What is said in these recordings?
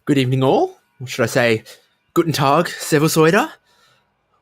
Good evening all, or should I say, Guten Tag, Servus heute.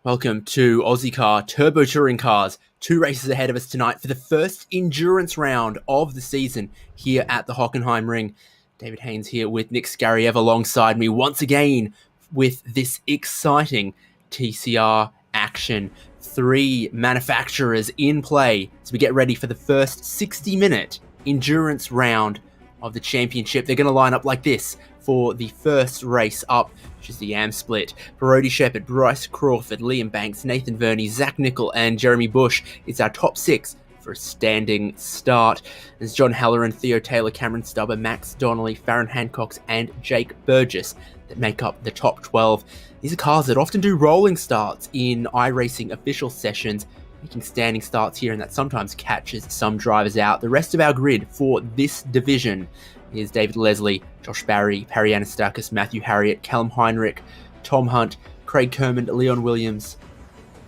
Welcome to Ozicar Turbo Touring Cars. 2 races ahead of us tonight for the first endurance round of the season here at the Hockenheimring. David Haynes here with Nick Scariev alongside me once again with this exciting TCR action. 3 manufacturers in play as we get ready for the first 60-minute endurance round of the championship. They're going to line up like this for the first race up, which is the AM split. Brody Shepherd, Bryce Crawford, Liam Banks, Nathan Verney, Zach Nickel, and Jeremy Bush. It's our top 6 for a standing start. There's John Halloran, Theo Taylor, Cameron Stubber, Max Donnelly, Farron Hancock, and Jake Burgess that make up the top 12. These are cars that often do rolling starts in iRacing official sessions, making standing starts here, and that sometimes catches some drivers out. The rest of our grid for this division is David Leslie, Josh Barry, Perry Anastakis, Matthew Harriott, Callum Heinrich, Tom Hunt, Craig Kermond, Leon Williams,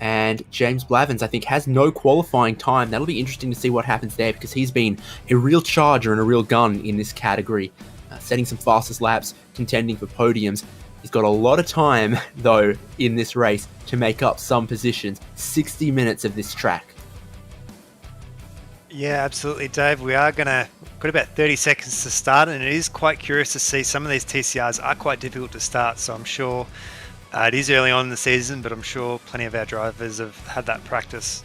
and James Blavins, I think, has no qualifying time. That'll be interesting to see what happens there because he's been a real charger and a real gun in this category, setting some fastest laps, contending for podiums. He's got a lot of time, though, in this race to make up some positions. 60 minutes of this track. Yeah, absolutely, Dave. We are got about 30 seconds to start, and it is quite curious to see some of these TCRs are quite difficult to start. So I'm sure it is early on in the season, but I'm sure plenty of our drivers have had that practice.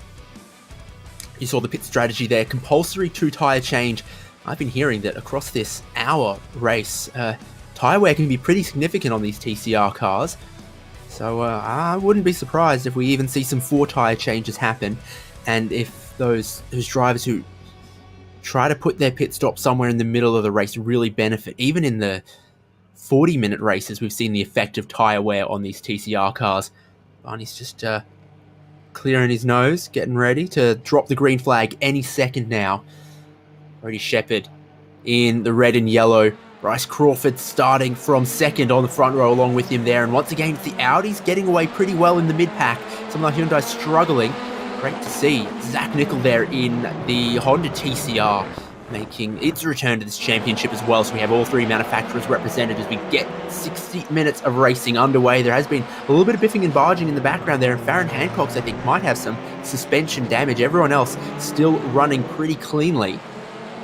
You saw the pit strategy there. Compulsory 2 tyre change. I've been hearing that across this hour race, tyre wear can be pretty significant on these TCR cars. So I wouldn't be surprised if we even see some 4 tyre changes happen. And if those drivers who try to put their pit stop somewhere in the middle of the race really benefit. Even in the 40-minute races, we've seen the effect of tyre wear on these TCR cars. Barney's just clearing his nose, getting ready to drop the green flag any second now. Brody Shepherd in the red and yellow. Bryce Crawford starting from second on the front row along with him there. And once again, it's the Audis getting away pretty well in the mid-pack. Some of the Hyundai struggling. Great to see Zach Nickel there in the Honda TCR making its return to this championship as well. So we have all 3 manufacturers represented as we get 60 minutes of racing underway. There has been a little bit of biffing and barging in the background there, and Farron Hancock, I think, might have some suspension damage. Everyone else still running pretty cleanly.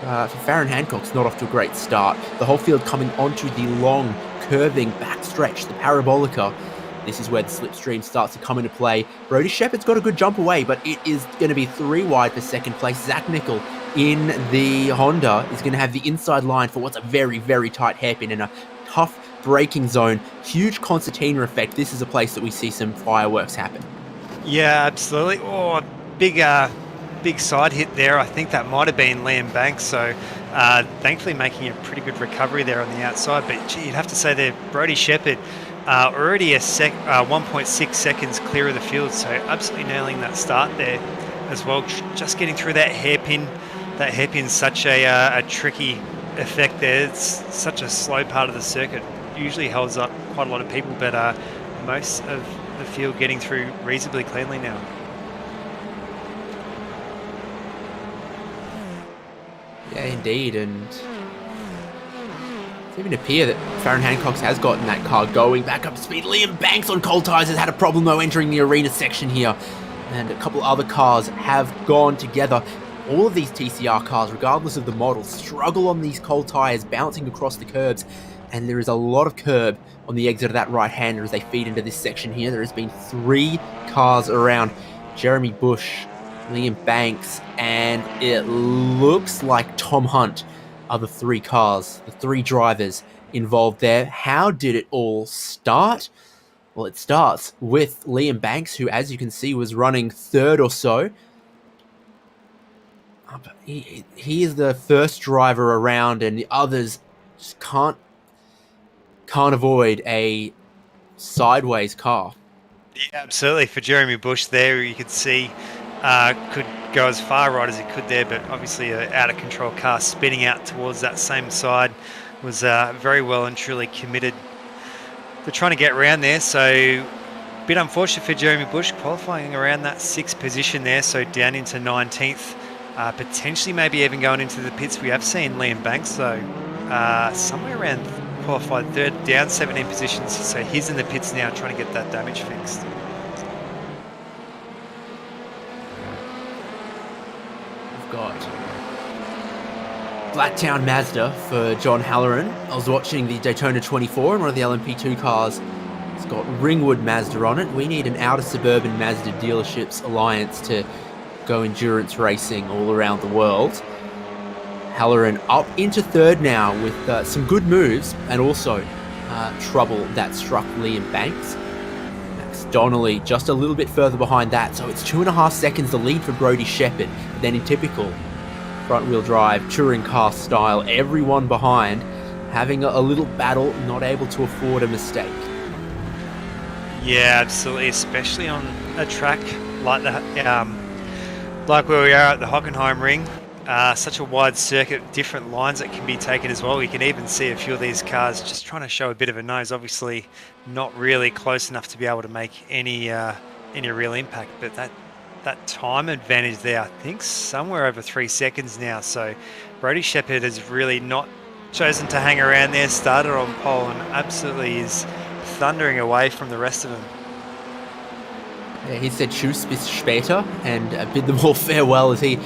For Farron Hancock's not off to a great start. The whole field coming onto the long, curving backstretch, the Parabolica. This is where the slipstream starts to come into play. Brody Shepherd's got a good jump away, but it is going to be 3 wide for second place. Zach Nickel in the Honda is going to have the inside line for what's a very, very tight hairpin in a tough braking zone. Huge concertina effect. This is a place that we see some fireworks happen. Yeah, absolutely. Oh, big side hit there. I think that might have been Liam Banks. So thankfully making a pretty good recovery there on the outside. But gee, you'd have to say there, Brody Shepherd already 1.6 seconds clear of the field. So absolutely nailing that start there as well. Just getting through that hairpin. That hairpin's such a tricky effect there. It's such a slow part of the circuit. Usually holds up quite a lot of people, but most of the field getting through reasonably cleanly now. Yeah, indeed, and it's even appear that Farron Hancock has gotten that car going back up to speed. Liam Banks on cold tyres has had a problem though entering the arena section here, and a couple other cars have gone together. All of these TCR cars, regardless of the model, struggle on these cold tyres, bouncing across the curbs, and there is a lot of curb on the exit of that right-hander as they feed into this section here. There has been 3 cars around. Jeremy Bush Liam Banks, and it looks like Tom Hunt are the three cars, the three drivers involved there. How did it all start? Well, it starts with Liam Banks, who, as you can see, was running third or so. He is the first driver around, and the others just can't avoid a sideways car. Yeah, absolutely. For Jeremy Bush there, you could see could go as far right as he could there, but obviously an out-of-control car spinning out towards that same side was very well and truly committed to trying to get around there. So a bit unfortunate for Jeremy Bush, qualifying around that 6th position there, so down into 19th, potentially maybe even going into the pits. We have seen Liam Banks, though, somewhere around qualified third, down 17 positions, so he's in the pits now trying to get that damage fixed. We've got Blacktown Mazda for John Halloran. I was watching the Daytona 24 and one of the LMP2 cars. It's got Ringwood Mazda on it. We need an outer suburban Mazda dealerships alliance to go endurance racing all around the world. Halloran up into third now with some good moves and also trouble that struck Liam Banks. Max Donnelly just a little bit further behind that, so it's 2.5 seconds the lead for Brodie Shepherd. Then in typical front-wheel drive, touring car style, everyone behind having a little battle, not able to afford a mistake. Yeah, absolutely, especially on a track like that, like where we are at the Hockenheimring. Such a wide circuit, different lines that can be taken as well. We can even see a few of these cars just trying to show a bit of a nose. Obviously, not really close enough to be able to make any real impact. But that time advantage there, I think, somewhere over 3 seconds now. So Brodie Shepherd has really not chosen to hang around there. Started on pole and absolutely is thundering away from the rest of them. Yeah, he said "Tschüss bis später" and bid them all farewell as he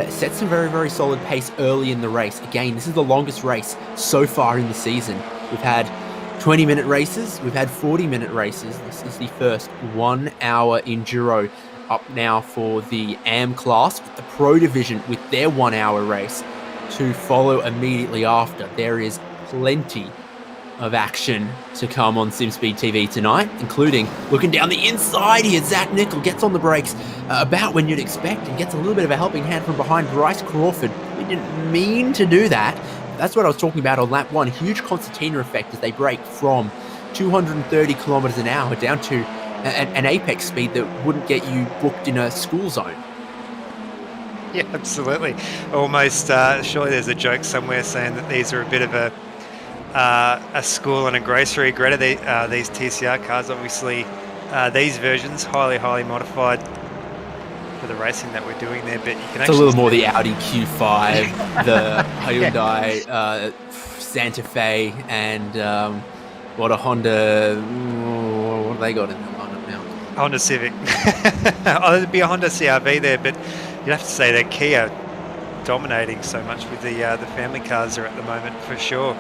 set some very, very solid pace early in the race. Again, this is the longest race so far in the season. We've had 20-minute races, we've had 40-minute races. This is the first 1-hour enduro up now for the AM class, with the Pro Division with their 1-hour race to follow immediately after. There is plenty of action to come on SimSpeed TV tonight, including looking down the inside here. Zach Nickel gets on the brakes about when you'd expect and gets a little bit of a helping hand from behind Bryce Crawford. We didn't mean to do that. That's what I was talking about on lap 1. Huge concertina effect as they break from 230 kilometers an hour down to an apex speed that wouldn't get you booked in a school zone. Yeah, absolutely. Almost, surely there's a joke somewhere saying that these are a bit of a school and a grocery. Greta, these TCR cars, obviously, these versions highly modified for the racing that we're doing there. But you can it's a little more the Audi Q5, the Hyundai Santa Fe, and what a Honda. What have they got in the lineup now? Honda Civic. Oh, there'd be a Honda CR-V there, but you'd have to say that Kia dominating so much with the family cars there at the moment for sure.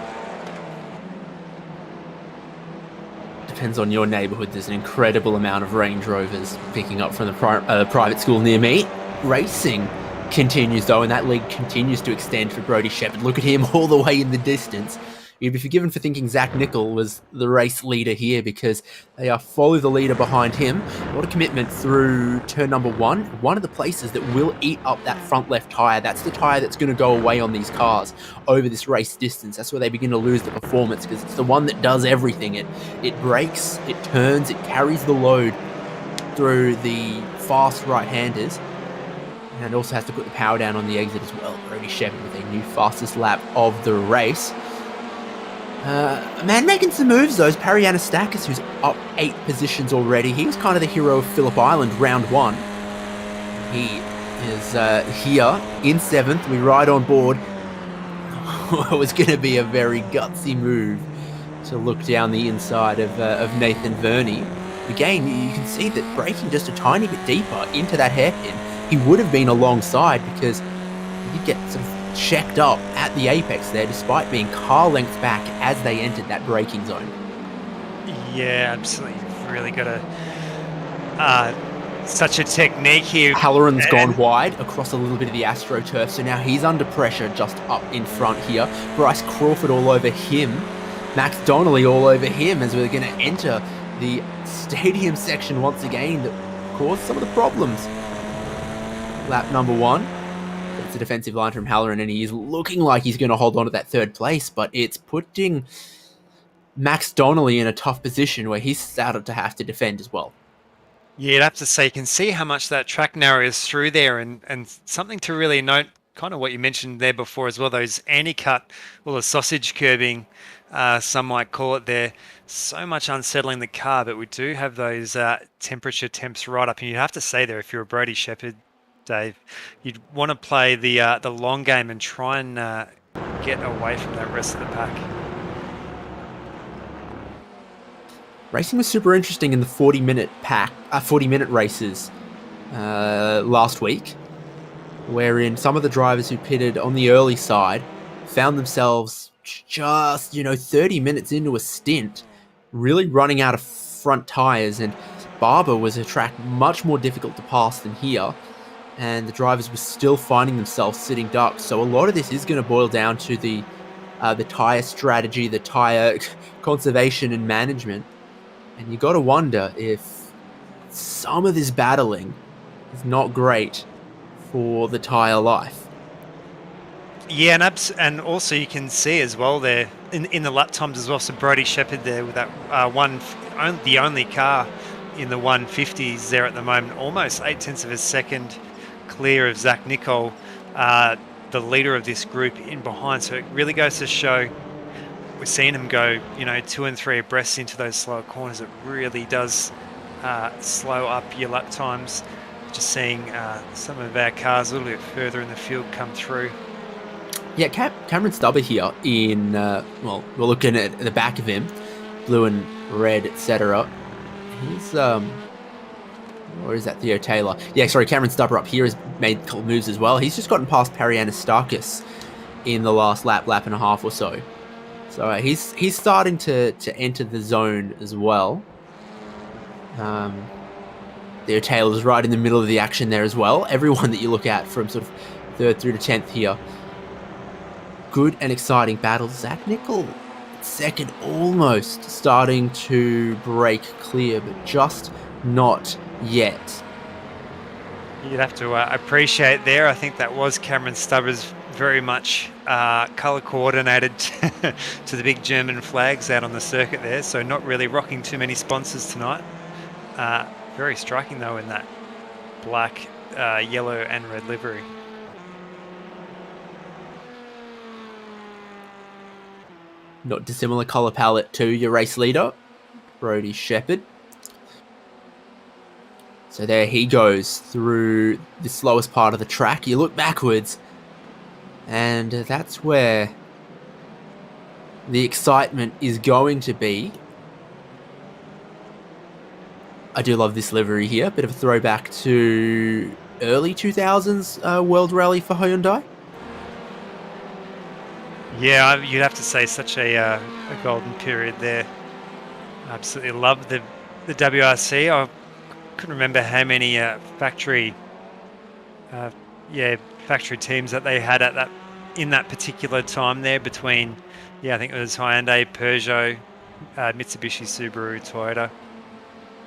Depends on your neighbourhood. There's an incredible amount of Range Rovers picking up from the private school near me. Racing continues though, and that lead continues to extend for Brodie Shepherd. Look at him all the way in the distance. You'd be forgiven for thinking Zach Nickel was the race leader here, because they follow the leader behind him. A lot of commitment through turn number 1. One of the places that will eat up that front left tyre. That's the tyre that's going to go away on these cars over this race distance. That's where they begin to lose the performance, because it's the one that does everything. It brakes, it turns, it carries the load through the fast right-handers, and also has to put the power down on the exit as well. Brodie Shepherd with a new fastest lap of the race. A man making some moves though is Perry Anastakis, who's up 8 positions already. He was kind of the hero of Phillip Island round 1. He is here in 7th. We ride on board. It was going to be a very gutsy move to look down the inside of Nathan Verney. Again, you can see that braking just a tiny bit deeper into that hairpin, he would have been alongside, because he did get sort of checked up at the apex there, despite being car length back as they entered that braking zone. Yeah, absolutely. You've really got to Such a technique here. Halloran's gone And wide across a little bit of the AstroTurf, so now he's under pressure just up in front here. Bryce Crawford all over him. Max Donnelly all over him as we're going to enter the stadium section once again that caused some of the problems. Lap number 1. It's a defensive line from Halloran, and he is looking like he's going to hold on to that third place, but it's putting Max Donnelly in a tough position where he's started to have to defend as well. yeah, you'd have to say you can see how much that track narrows through there, and something to really note, kind of what you mentioned there before as well, those anti-cut or the sausage curbing, some might call it there, so much unsettling the car, but we do have those temperature temps right up, and you'd have to say there, if you're a Brody Shepherd, Dave, you'd want to play the long game and try and get away from that rest of the pack. Racing was super interesting in the 40-minute races last week, wherein some of the drivers who pitted on the early side found themselves just 30 minutes into a stint, really running out of front tires, and Barber was a track much more difficult to pass than here, and the drivers were still finding themselves sitting ducks. So a lot of this is going to boil down to the tire strategy, the tire conservation and management. And you got to wonder if some of this battling is not great for the tire life. Yeah, and also you can see as well there in the lap times as well. So Brody Shepherd there with that the only car in the 150s there at the moment, almost 0.8 of a second clear of Zach Nicol, the leader of this group in behind. So it really goes to show. We're seeing them go, 2 and 3 abreast into those slower corners. It really does slow up your lap times. Just seeing some of our cars a little bit further in the field come through. Yeah, Cameron Stubber here in, we're looking at the back of him, blue and red, etc. He's, or is that Theo Taylor? Yeah, sorry, Cameron Stubber up here has made a couple of moves as well. He's just gotten past Perry Anastakis in the last lap and a half or so. So he's starting to enter the zone as well. Theo Taylor's right in the middle of the action there as well. Everyone that you look at from sort of 3rd through to 10th here. Good and exciting battle. Zach Nicol, second, almost starting to break clear, but just not yet. You'd have to appreciate there. I think that was Cameron Stubber's very much colour coordinated to the big German flags out on the circuit there, so not really rocking too many sponsors tonight. Very striking though in that black, yellow and red livery. Not dissimilar colour palette to your race leader, Brody Shepherd. So there he goes through the slowest part of the track. You look backwards, and that's where the excitement is going to be. I do love this livery here. Bit of a throwback to early 2000s World Rally for Hyundai. Yeah, you'd have to say such a golden period there. Absolutely love the WRC. I couldn't remember how many factory teams that they had at in that particular time there between, I think it was Hyundai, Peugeot, Mitsubishi, Subaru, Toyota,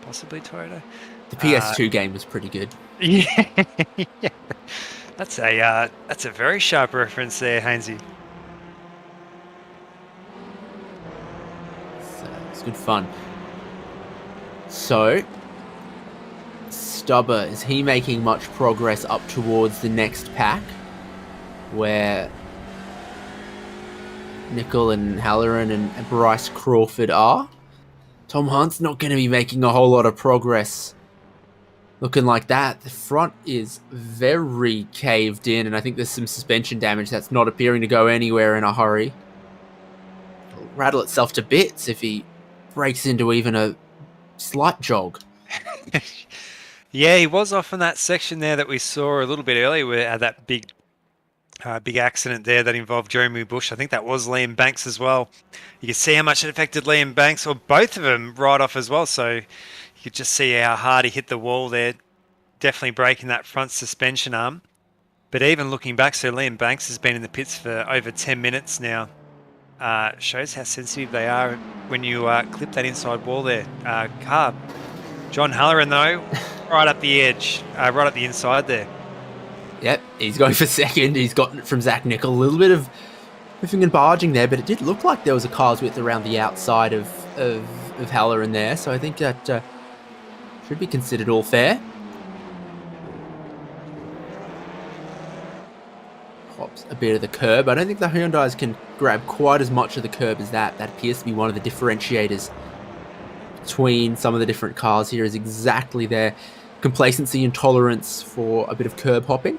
possibly Toyota. The PS2 game was pretty good. Yeah, that's a very sharp reference there, Hainsey. It's good fun. So, Stubber, is he making much progress up towards the next pack? Where Nicol and Halloran and Bryce Crawford are? Tom Hunt's not going to be making a whole lot of progress looking like that. The front is very caved in, and I think there's some suspension damage that's not appearing to go anywhere in a hurry. It'll rattle itself to bits if he breaks into even a slight jog. Yeah, he was off in that section there that we saw a little bit earlier where that big accident there that involved Jeremy Bush. I think that was Liam Banks as well. You can see how much it affected Liam Banks, or both of them, right off as well. So you could just see how hard he hit the wall there. definitely breaking that front suspension arm. But even looking back, so Liam Banks has been in the pits for over 10 minutes now. Shows how sensitive they are when you clip that inside wall there. Car. John Halloran, though, right up the edge, right up the inside there. Yep, he's going for second. He's gotten it from Zach Nickel. A little bit of moving and barging there, but it did look like there was a car's width around the outside of Halloran there. So I think that should be considered all fair. Hops a bit of the curb. I don't think the Hyundais can grab quite as much of the curb as that. That appears to be one of the differentiators between some of the different cars here, is exactly their complacency and tolerance for a bit of curb hopping.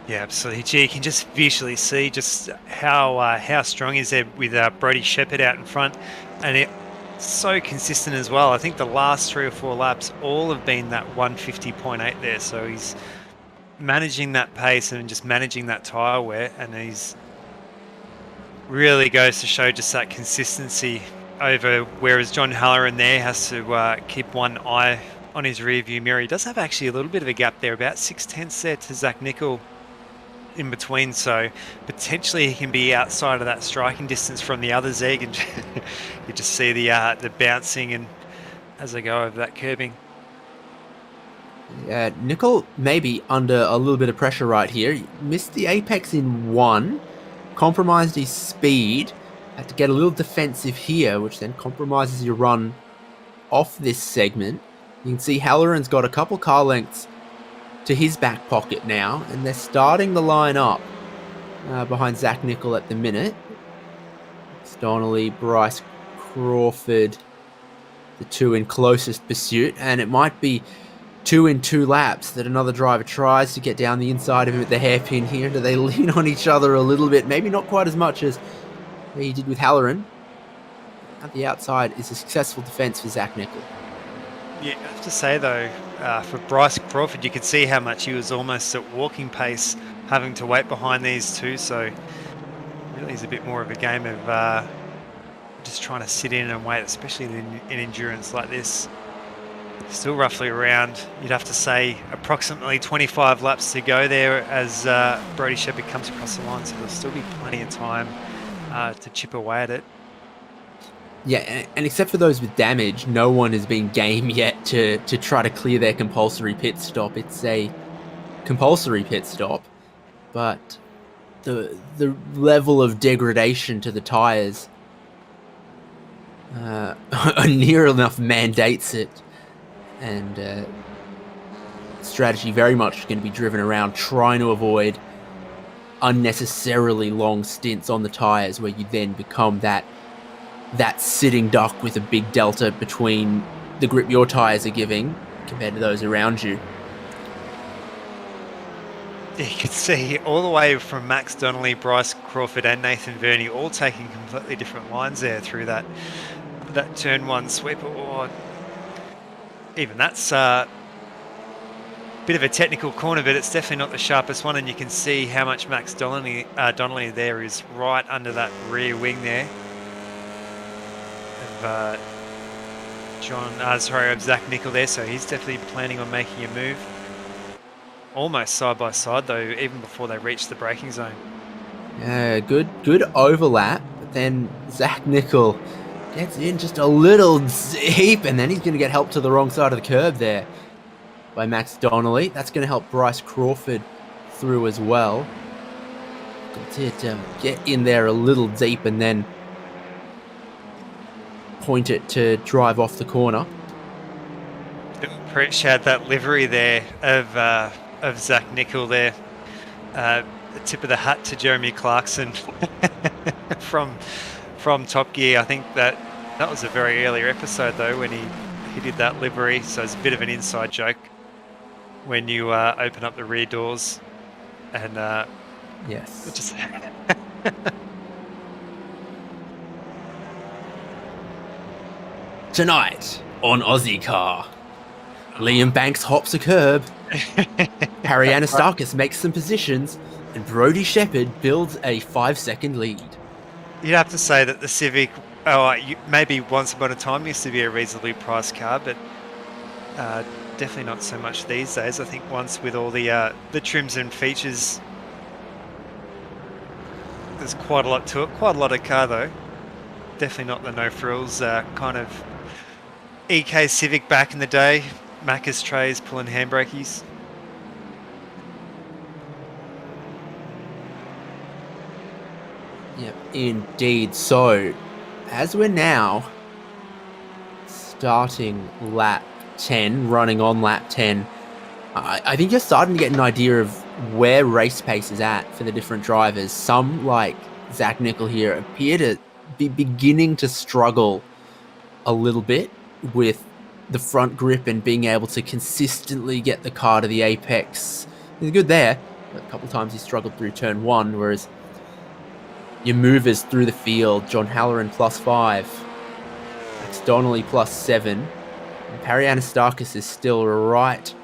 Yeah, absolutely. Gee, you can just visually see just how strong he is there with Brody Shepherd out in front, and it's so consistent as well. I think the last 3 or 4 laps all have been that 150.8 there, so he's managing that pace and just managing that tyre wear, and he's really goes to show just that consistency over, whereas John Halloran there has to keep one eye on his rear view mirror. He does have actually a little bit of a gap there, about 0.6 there to Zach Nickel in between, so potentially he can be outside of that striking distance from the other Zeg, and you just see the bouncing and as they go over that curbing. Yeah, Nickel maybe under a little bit of pressure right here. He missed the apex in 1, compromised his speed, had to get a little defensive here, which then compromises your run off this segment. You can see Halloran's got a couple car lengths to his back pocket now, and they're starting the line up behind Zach Nickel at the minute. It's Donnelly, Bryce Crawford, the 2 in closest pursuit, and it might be 2 in 2 laps that another driver tries to get down the inside of him at the hairpin here. Do they lean on each other a little bit? Maybe not quite as much as he did with Halloran. At the outside is a successful defense for Zach Nickel. Yeah, I have to say though, for Bryce Crawford, you could see how much he was almost at walking pace, having to wait behind these two. So really is a bit more of a game of just trying to sit in and wait, especially in endurance like this. Still roughly around, you'd have to say, approximately 25 laps to go there as Brody Shepherd comes across the line, so there'll still be plenty of time to chip away at it. Yeah, and except for those with damage, no one has been game yet to try to clear their compulsory pit stop. It's a compulsory pit stop, but the level of degradation to the tyres near enough mandates it, and strategy very much going to be driven around trying to avoid unnecessarily long stints on the tyres where you then become that sitting duck with a big delta between the grip your tyres are giving compared to those around you. You can see all the way from Max Donnelly, Bryce Crawford and Nathan Verney all taking completely different lines there through that turn 1 sweep. Or even that's a bit of a technical corner, but it's definitely not the sharpest one, and you can see how much Max Donnelly there is right under that rear wing there of Zach Nickel there, so he's definitely planning on making a move. Almost side by side though, even before they reach the braking zone. Yeah, good overlap, but then Zach Nickel gets in just a little deep, and then he's going to get helped to the wrong side of the curb there by Max Donnelly. That's going to help Bryce Crawford through as well. Got to get in there a little deep and then point it to drive off the corner. Appreciate that livery there of Zach Nickel there. The tip of the hat to Jeremy Clarkson from Top Gear. I think that was a very early episode though when he did that livery, so it's a bit of an inside joke when you open up the rear doors and yes, just tonight on Ozicar, Liam Banks hops a curb, Harry Anastakis makes some positions, and Brody Shepherd builds a 5-second lead. You'd have to say that the Civic, maybe once upon a time used to be a reasonably priced car, but Definitely not so much these days. I think once with all the trims and features, there's quite a lot to it. Quite a lot of car though. Definitely not the no frills kind of EK Civic back in the day. Macca's trays pulling handbrakies. Yep, indeed. So, as we're now starting lap 10, running on lap 10, I think you're starting to get an idea of where race pace is at for the different drivers. Some, like Zach Nickel here, appear to be beginning to struggle a little bit with the front grip and being able to consistently get the car to the apex. He's good there, but a couple of times he struggled through turn 1, whereas your movers through the field, John Halloran +5, Max Donnelly +7, and Parry Anastakis is still right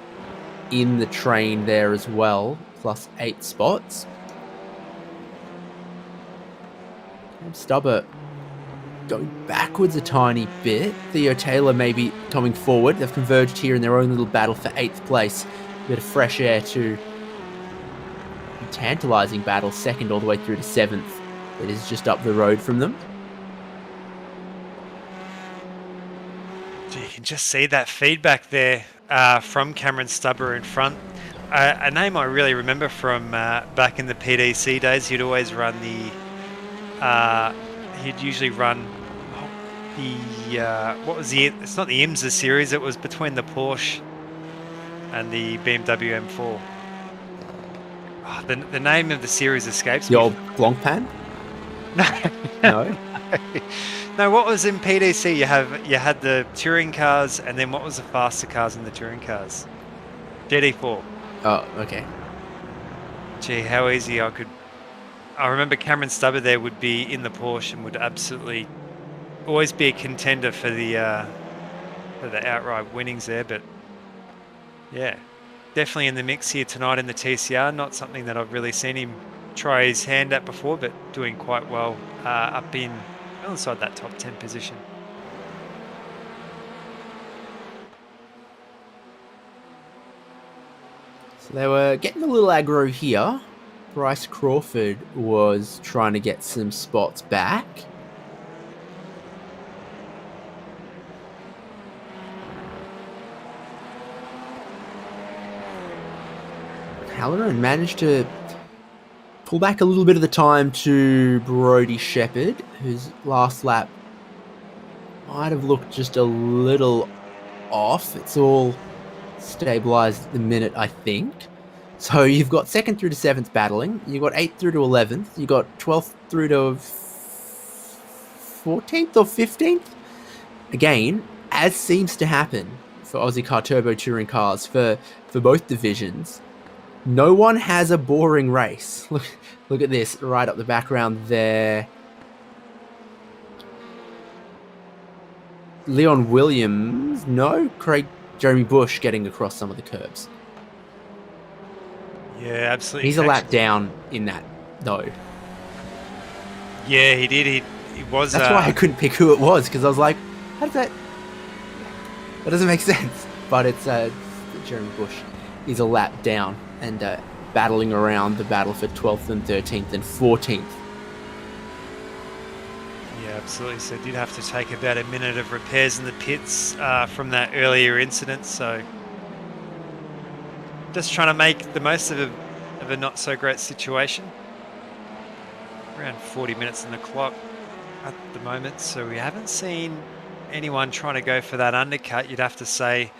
in the train there as well, +8 spots. And Stubber going backwards a tiny bit. Theo Taylor maybe coming forward. They've converged here in their own little battle for 8th place. A bit of fresh air to a tantalising battle, 2nd all the way through to 7th. It is just up the road from them. You can just see that feedback there from Cameron Stubber in front. A name I really remember from back in the PDC days. He'd always run he'd usually run what was it's not the IMSA series, it was between the Porsche and the BMW M4. Oh, the name of the series escapes me. The old Blancpain? No. No, what was in PDC? You had the touring cars, and then what was the faster cars in the touring cars? GT4. Oh, okay. Gee, how easy I remember Cameron Stubber there would be in the Porsche and would absolutely always be a contender for the outright winnings there. But yeah, definitely in the mix here tonight in the TCR. Not something that I've really seen him try his hand at before, but doing quite well up inside that top 10 position. So they were getting a little aggro here. Bryce Crawford was trying to get some spots back. Halloran managed to pull back a little bit of the time to Brodie Shepherd, whose last lap might have looked just a little off. It's all stabilized at the minute, I think. So you've got 2nd through to 7th battling. You've got 8th through to 11th. You've got 12th through to 14th or 15th. Again, as seems to happen for Ozicar Turbo Touring cars for both divisions, no one has a boring race. Look at this, right up the background there. Leon Williams, no? Jeremy Bush getting across some of the curbs. Yeah, absolutely. He's a lap down in that, though. Yeah, he did. He was... That's why I couldn't pick who it was, because I was like, how does that... That doesn't make sense. But it's Jeremy Bush is a lap down and battling around the battle for 12th and 13th and 14th. Yeah, absolutely. So did have to take about a minute of repairs in the pits from that earlier incident. So just trying to make the most of a not so great situation. Around 40 minutes on the clock at the moment. So we haven't seen anyone trying to go for that undercut. You'd have to say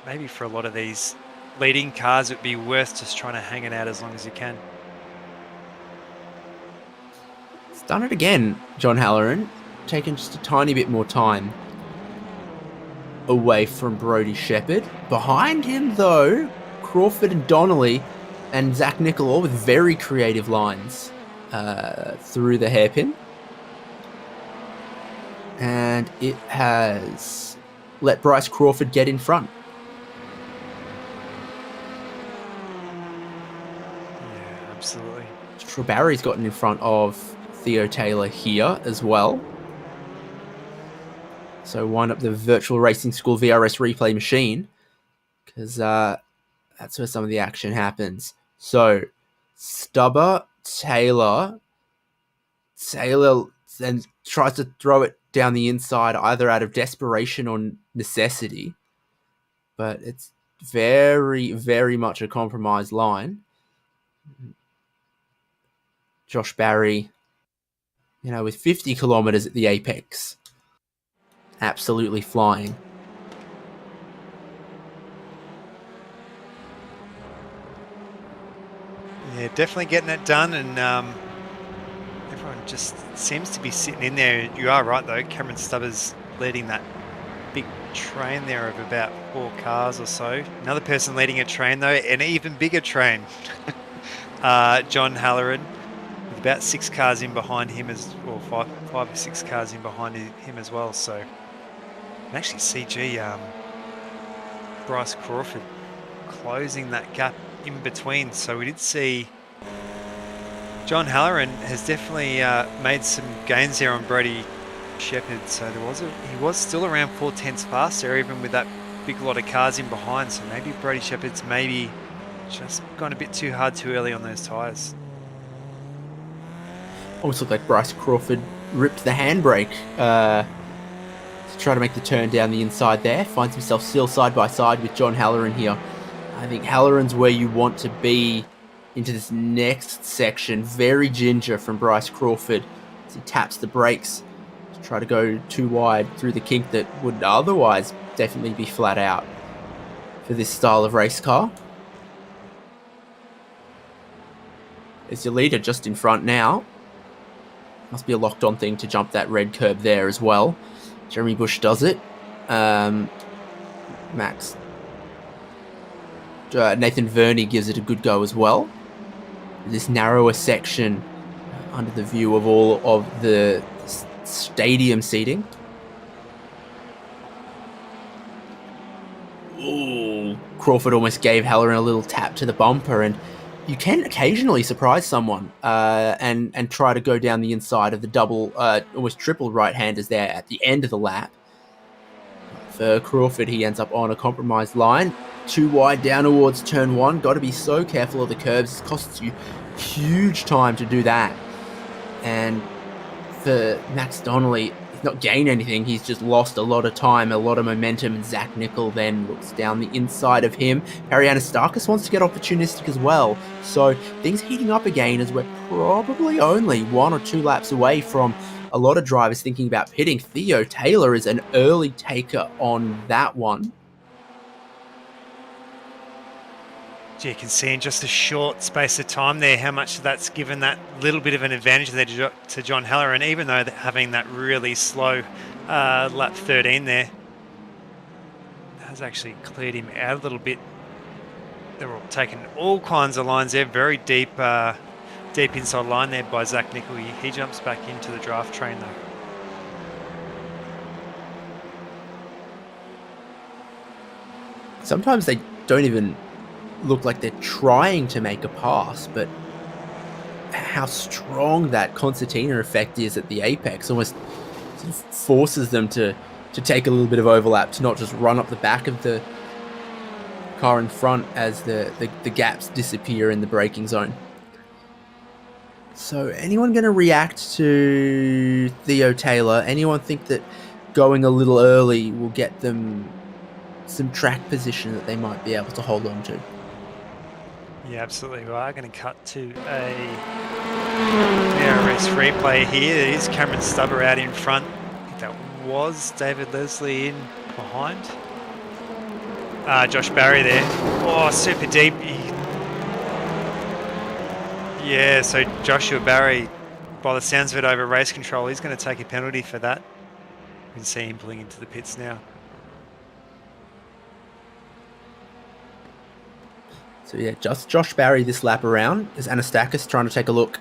maybe for a lot of these leading cars, it'd be worth just trying to hang it out as long as you can. He's done it again, John Halloran. Taken just a tiny bit more time away from Brodie Shepherd. Behind him, though, Crawford and Donnelly and Zach Nickel, all with very creative lines through the hairpin. And it has let Bryce Crawford get in front. Yeah, absolutely. Barry's gotten in front of Theo Taylor here as well. So wind up the virtual racing school VRS replay machine, because that's where some of the action happens. So Stubber, Taylor then tries to throw it down the inside, either out of desperation or necessity. But it's very, very much a compromised line. Josh Barry, with 50 kilometers at the apex, absolutely flying. Yeah, definitely getting it done, and everyone just seems to be sitting in there. You are right, though. Cameron Stubber's leading that big train there of about 4 cars or so. Another person leading a train, though, an even bigger train. John Halloran, with about 6 cars in behind him, or 5 or 6 cars in behind him as well. So, and actually, CG, Bryce Crawford closing that gap in between. So we did see John Halloran has definitely made some gains there on Brody Shepherd. So he was still around 4/10 faster, even with that big lot of cars in behind. So maybe Brody Shepherd's maybe just gone a bit too hard too early on those tyres. Almost looked like Bryce Crawford ripped the handbrake to try to make the turn down the inside there. Finds himself still side by side with John Halloran here. I think Halloran's where you want to be into this next section. Very ginger from Bryce Crawford as he taps the brakes to try to go too wide through the kink that would otherwise definitely be flat out for this style of race car. There's your leader just in front now. Must be a locked on thing to jump that red curb there as well. Jeremy Bush does it. Nathan Verney gives it a good go as well. This narrower section under the view of all of the stadium seating. Ooh, Crawford almost gave Halloran a little tap to the bumper, and you can occasionally surprise someone and try to go down the inside of the double, almost triple right-handers there at the end of the lap. For Crawford, he ends up on a compromised line. Too wide down towards turn 1. Got to be so careful of the curbs. It costs you huge time to do that. And for Max Donnelly, he's not gained anything. He's just lost a lot of time, a lot of momentum. And Zach Nickel then looks down the inside of him. Harry Anastakis wants to get opportunistic as well. So things heating up again as we're probably only 1 or 2 laps away from a lot of drivers thinking about pitting. Theo Taylor is an early taker on that one. You can see in just a short space of time there how much that's given that little bit of an advantage there to John Halloran, even though having that really slow lap 13 there has actually cleared him out a little bit. They were taking all kinds of lines there, very deep inside line there by Zach Nickel. He jumps back into the draft train though. Sometimes they don't even look like they're trying to make a pass, but how strong that concertina effect is at the apex almost sort of forces them to take a little bit of overlap, to not just run up the back of the car in front as the gaps disappear in the braking zone. So anyone going to react to Theo Taylor? Anyone think that going a little early will get them some track position that they might be able to hold on to? Yeah, absolutely. We are going to cut to a race replay here. It is Cameron Stubber out in front. I think that was David Leslie in behind. Josh Barry there. Oh, super deep. Yeah, so Joshua Barry, by the sounds of it, over race control, he's going to take a penalty for that. You can see him pulling into the pits now. So yeah, just Josh Barry this lap around. Is Anastakis trying to take a look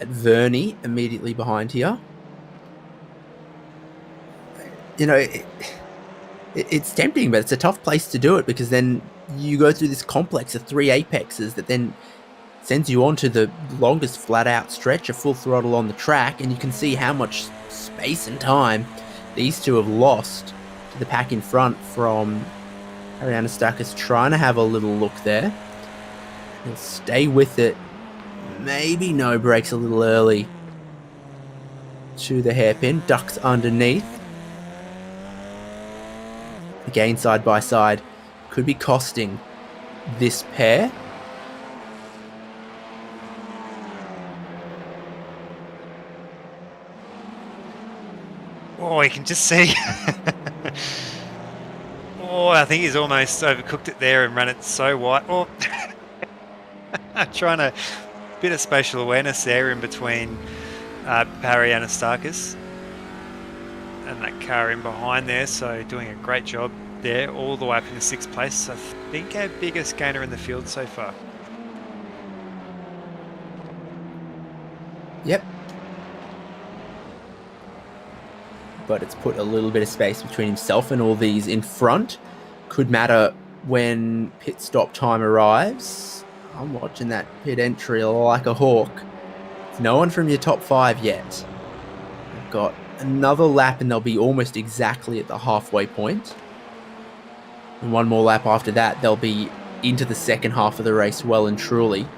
at Verney immediately behind here. It's tempting, but it's a tough place to do it, because then you go through this complex of 3 apexes that then sends you on to the longest flat-out stretch of full throttle on the track, and you can see how much space and time these two have lost to the pack in front from Ariana Stakis trying to have a little look there. He'll stay with it. Maybe no, breaks a little early to the hairpin. Ducks underneath. Again, side by side. Could be costing this pair. Oh, you can just see. Oh, I think he's almost overcooked it there and run it so wide. Oh, trying to bit of spatial awareness there in between Barry Anastakis and that car in behind there. So doing a great job there, all the way up into 6th place. I think our biggest gainer in the field so far. Yep. But it's put a little bit of space between himself and all these in front. Could matter when pit stop time arrives. I'm watching that pit entry like a hawk. There's no one from your top 5 yet. I've got another lap and they'll be almost exactly at the halfway point. And one more lap after that, they'll be into the second half of the race well and truly.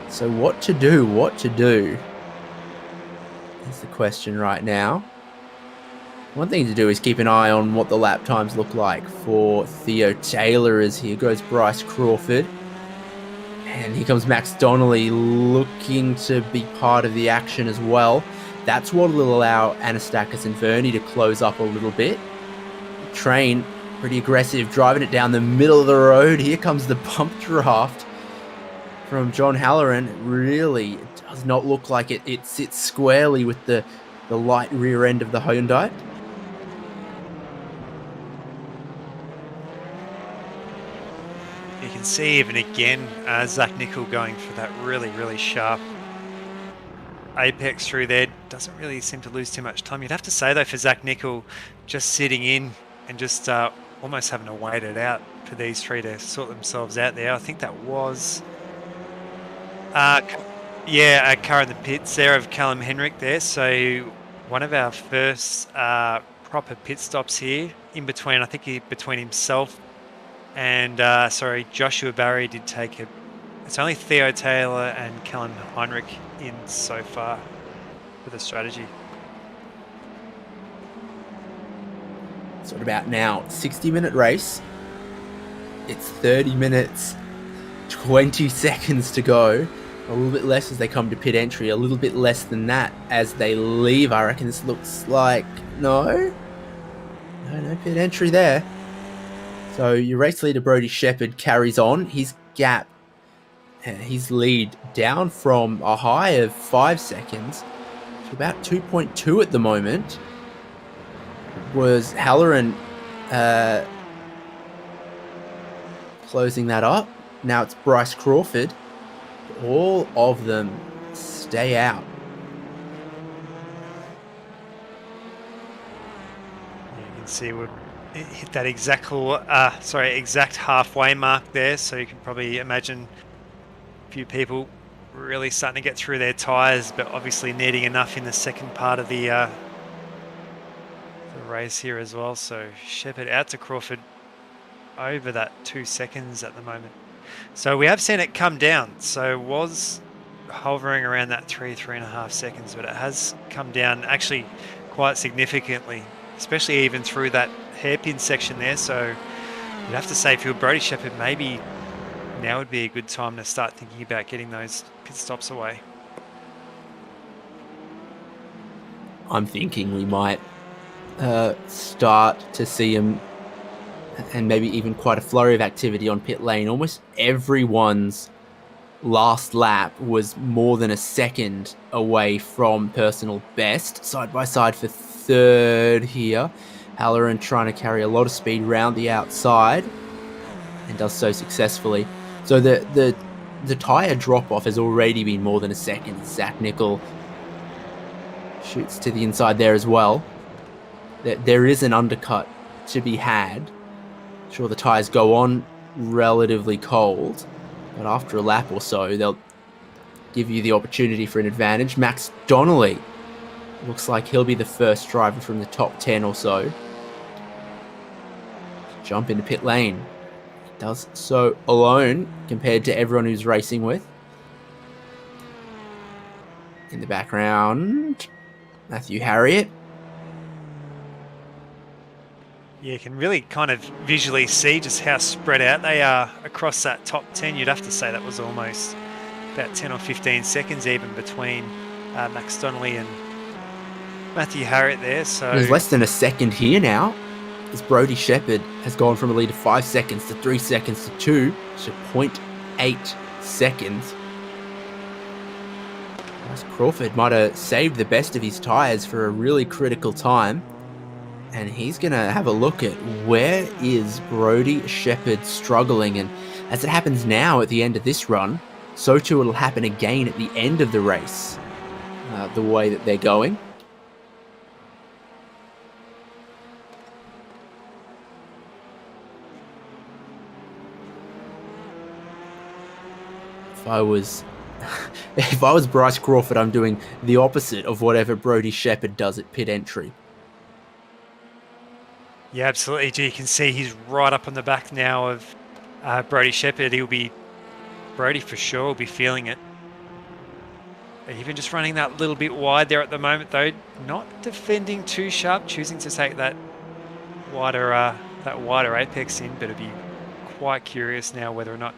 So what to do? What to do? Is the question right now. One thing to do is keep an eye on what the lap times look like for Theo Taylor, as here goes Bryce Crawford. And here comes Max Donnelly looking to be part of the action as well. That's what will allow Anastakis and Verney to close up a little bit. Train, pretty aggressive, driving it down the middle of the road. Here comes the bump draft from John Halloran. It really does not look like it sits squarely with the light rear end of the Hyundai. You can see even again Zach Nickel going for that really, really sharp apex through there. Doesn't really seem to lose too much time. You'd have to say though for Zach Nickel just sitting in and just almost having to wait it out for these three to sort themselves out there. I think that was a car in the pits there of Callum Henrik there. So one of our first proper pit stops here in between, I think between himself and Joshua Barry did take it. It's only Theo Taylor and Callum Heinrich in so far for the strategy. So at about now, 60-minute race. It's 30 minutes, 20 seconds to go. A little bit less as they come to pit entry, a little bit less than that as they leave. I reckon this looks like no pit entry there. So your race leader Brody Shepherd carries on. His gap, his lead down from a high of 5 seconds to about 2.2 at the moment. Was Halloran closing that up. Now it's Bryce Crawford. All of them stay out. You can see we've hit that exact halfway mark there, so you can probably imagine a few people really starting to get through their tyres, but obviously needing enough in the second part of the race here as well. So Shepherd out to Crawford over that 2 seconds at the moment. So we have seen it come down. So it was hovering around that 3.5 seconds, but it has come down actually quite significantly, especially even through that hairpin section there. So you'd have to say if you're Brody Shepherd, maybe now would be a good time to start thinking about getting those pit stops away. I'm thinking we might start to see him, and maybe even quite a flurry of activity on pit lane. Almost everyone's last lap was more than a second away from personal best. Side by side for third here. Halloran trying to carry a lot of speed round the outside and does so successfully. So the tyre drop-off has already been more than a second. Zach Nickel shoots to the inside there as well. There is an undercut to be had. Sure, the tyres go on relatively cold, but after a lap or so, they'll give you the opportunity for an advantage. Max Donnelly Looks like he'll be the first driver from the top 10 or so to jump into pit lane. He does so alone compared to everyone who's racing with. In the background, Matthew Harriott. Yeah, you can really kind of visually see just how spread out they are across that top 10. You'd have to say that was almost about 10 or 15 seconds even between Max Donnelly and Matthew Harriott there. So there's less than a second here now, as Brodie Shepherd has gone from a lead of 5 seconds to 3 seconds to 2 to 0.8 seconds. Crawford might have saved the best of his tyres for a really critical time. And he's going to have a look at where is Brodie Shepherd struggling. And as it happens now at the end of this run, so too it'll happen again at the end of the race, the way that they're going. If I was Bryce Crawford, I'm doing the opposite of whatever Brodie Shepherd does at pit entry. Yeah, absolutely. You can see he's right up on the back now of Brodie Shepherd. Brodie for sure will be feeling it. Even just running that little bit wide there at the moment, though, not defending too sharp, choosing to take that wider apex in, but it'd be quite curious now whether or not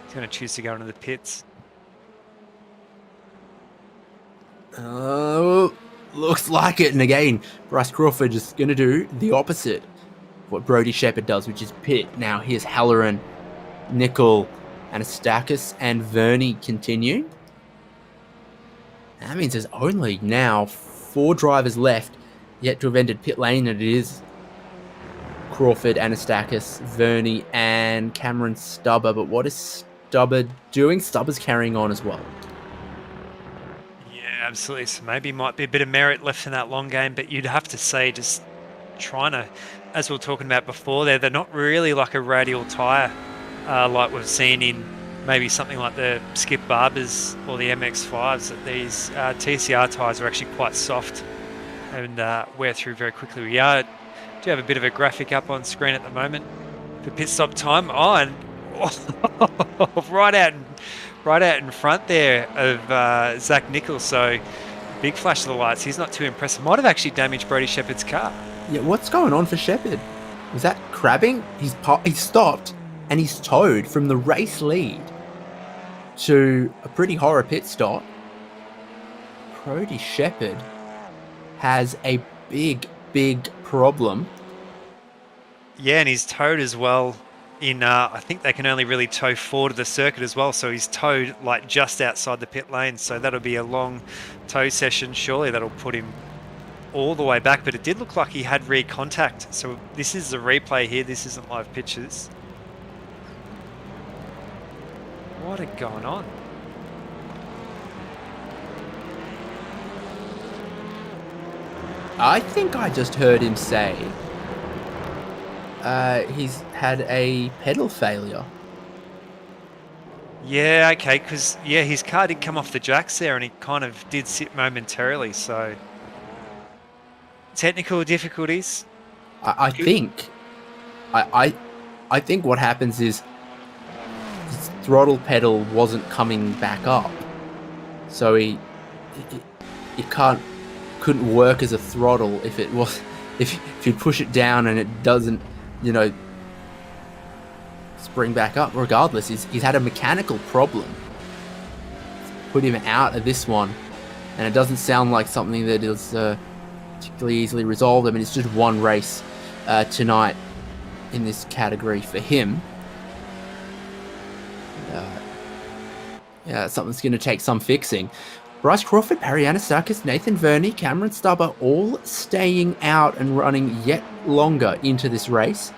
he's going to choose to go into the pits. Looks like it. And again, Bryce Crawford is going to do the opposite of what Brodie Shepherd does, which is pit. Now here's Halloran, Nicol, Anastakis, and Verney continue. That means there's only now 4 drivers left yet to have entered pit lane, and it is Crawford, Anastakis, Verney, and Cameron Stubber. But what is Stubber doing? Stubber's carrying on as well. Yeah, absolutely. So maybe might be a bit of merit left in that long game, but you'd have to say just trying to, as we were talking about before there, they're not really like a radial tyre like we've seen in maybe something like the Skip Barbers or the MX-5s, that these TCR tyres are actually quite soft and wear through very quickly. We do have a bit of a graphic up on screen at the moment for pit stop time. And right out in front there of Zach Nicol. So big flash of the lights. He's not too impressive. Might have actually damaged Brodie Shepherd's car. Yeah, what's going on for Shepherd? Was that crabbing? He's stopped and he's towed from the race lead to a pretty horror pit stop. Brodie Shepherd has a big problem. Yeah, and he's towed as well. I think they can only really tow forward of the circuit as well, so he's towed like just outside the pit lane. So that'll be a long tow session. Surely that'll put him all the way back. But it did look like he had rear contact. So this is the replay here. This isn't live pictures. What is going on? I think I just heard him say he's had a pedal failure. Yeah, okay, because his car did come off the jacks there and he kind of did sit momentarily, so technical difficulties. I think what happens is his throttle pedal wasn't coming back up, so he couldn't work as a throttle if you push it down and it doesn't, spring back up. Regardless, he's had a mechanical problem. It's put him out of this one, and it doesn't sound like something that is particularly easily resolved. I mean, it's just one race tonight in this category for him. Something's going to take some fixing. Bryce Crawford, Barry Anastakis, Nathan Verney, Cameron Stubber, all staying out and running yet longer into this race.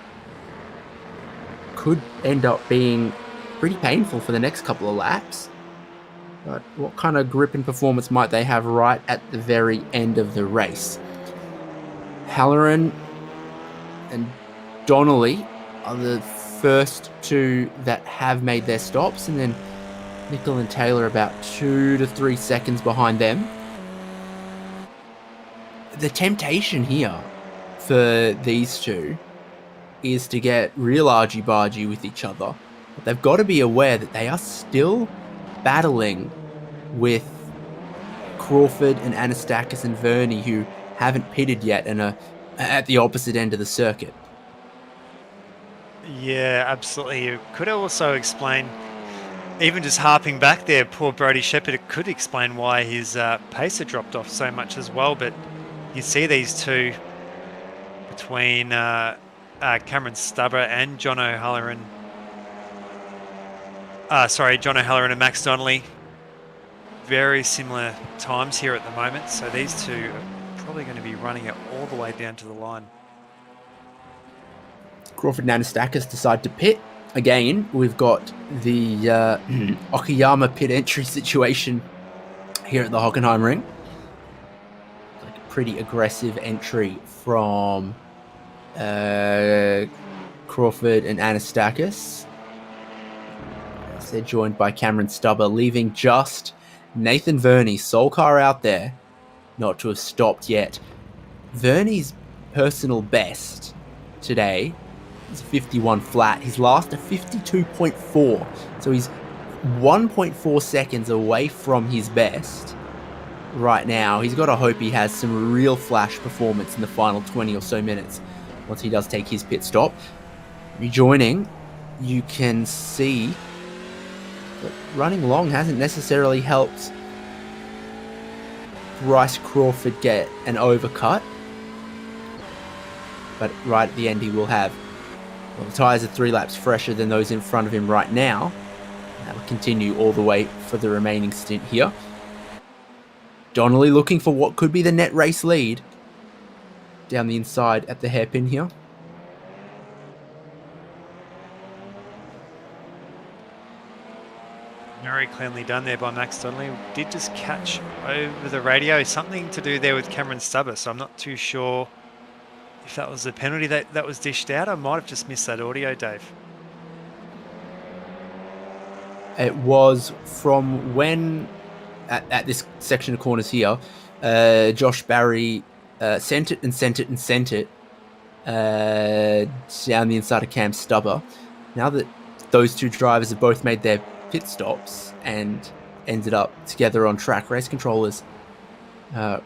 Could end up being pretty painful for the next couple of laps. But what kind of grip and performance might they have right at the very end of the race? Halloran and Donnelly are the first two that have made their stops, and then Nicol and Taylor about 2 to 3 seconds behind them. the temptation here for these two is to get real argy-bargy with each other. But they've got to be aware that they are still battling with Crawford and Anastakis and Verney, who haven't pitted yet and are at the opposite end of the circuit. Yeah, absolutely. You could also explain, even just harping back there, poor Brodie Shepherd, it could explain why his pace had dropped off so much as well. But you see these two between Cameron Stubber and John O'Halloran. John O'Halloran and Max Donnelly. Very similar times here at the moment. So these two are probably going to be running it all the way down to the line. Crawford and Anastakis decide to pit. Again, we've got the Okayama pit entry situation here at the Hockenheimring. Like a pretty aggressive entry from Crawford and Anastakis. They're joined by Cameron Stubber, leaving just Nathan Verney, sole car out there, not to have stopped yet. Verney's personal best today is 51 flat. His last a 52.4. So he's 1.4 seconds away from his best right now. He's got to hope he has some real flash performance in the final 20 or so minutes once he does take his pit stop. Rejoining, you can see that running long hasn't necessarily helped Bryce Crawford get an overcut. But right at the end he will have. Well, the tyres are 3 laps fresher than those in front of him right now. That will continue all the way for the remaining stint here. Donnelly looking for what could be the net race lead down the inside at the hairpin here. Very cleanly done there by Max Donnelly. Did just catch over the radio something to do there with Cameron Stubber, so I'm not too sure if that was a penalty that was dished out. I might have just missed that audio, Dave. It was from when, at this section of corners here, Josh Barry sent it down the inside of Cam Stubber. Now that those two drivers have both made their pit stops and ended up together on track, race controllers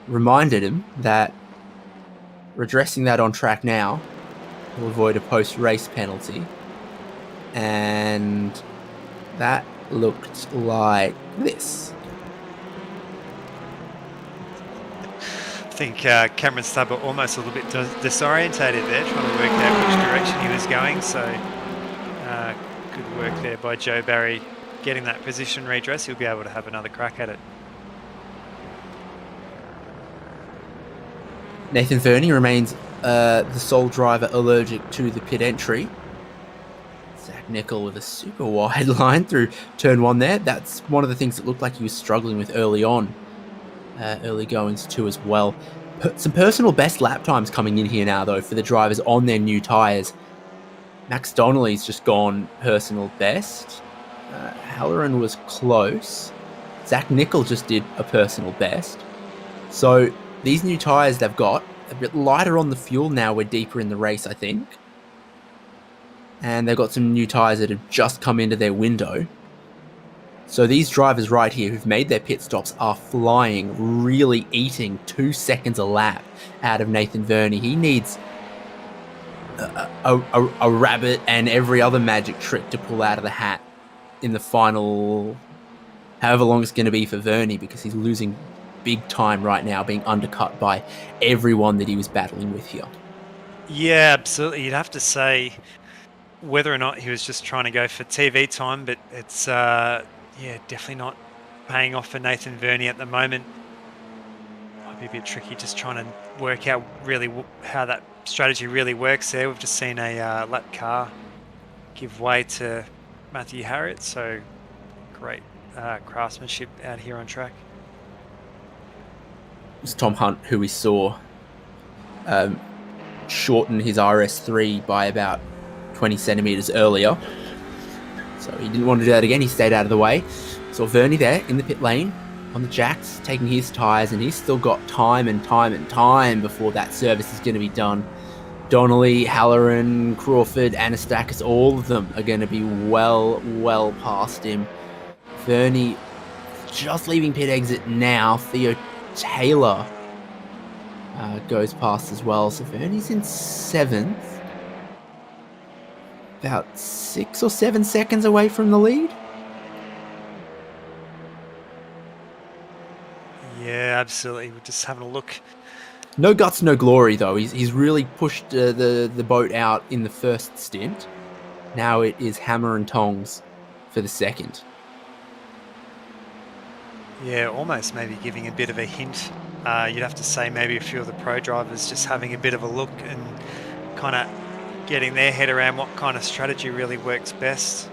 reminded him that redressing that on track now will avoid a post-race penalty. And that looked like this. I think Cameron Stubber almost a little bit disorientated there, trying to work out which direction he was going. So good work there by Joe Barry getting that position redress. He'll be able to have another crack at it. Nathan Verney remains the sole driver allergic to the pit entry. Zach Nickel with a super wide line through turn 1 there. That's one of the things that looked like he was struggling with early on. Early goings too as well. Some personal best lap times coming in here now though for the drivers on their new tyres. Max Donnelly's just gone personal best. Halloran was close. Zach Nickel just did a personal best. So these new tyres they've got, a bit lighter on the fuel now. We're deeper in the race, I think. And they've got some new tyres that have just come into their window. So these drivers right here who've made their pit stops are flying, really eating 2 seconds a lap out of Nathan Verney. He needs a rabbit and every other magic trick to pull out of the hat in the final, however long it's going to be for Verney, because he's losing big time right now, being undercut by everyone that he was battling with here. Yeah, absolutely. You'd have to say whether or not he was just trying to go for TV time, but it's definitely not paying off for Nathan Verney at the moment. Might be a bit tricky just trying to work out really how that strategy really works there. We've just seen a lap car give way to Matthew Harriott, so great craftsmanship out here on track. It was Tom Hunt who we saw shorten his RS3 by about 20 centimetres earlier. So he didn't want to do that again. He stayed out of the way. Saw Verney there in the pit lane, on the jacks, taking his tyres, and he's still got time and time and time before that service is going to be done. Donnelly, Halloran, Crawford, Anastakis, all of them are going to be well past him. Verney just leaving pit exit now. Theo Taylor goes past as well. So Verney's in 7th. About 6 or 7 seconds away from the lead. Yeah, absolutely. We're just having a look. No guts, no glory, though. He's really pushed the boat out in the first stint. Now it is hammer and tongs for the second. Yeah, almost maybe giving a bit of a hint. You'd have to say maybe a few of the pro drivers just having a bit of a look and kind of getting their head around what kind of strategy really works best.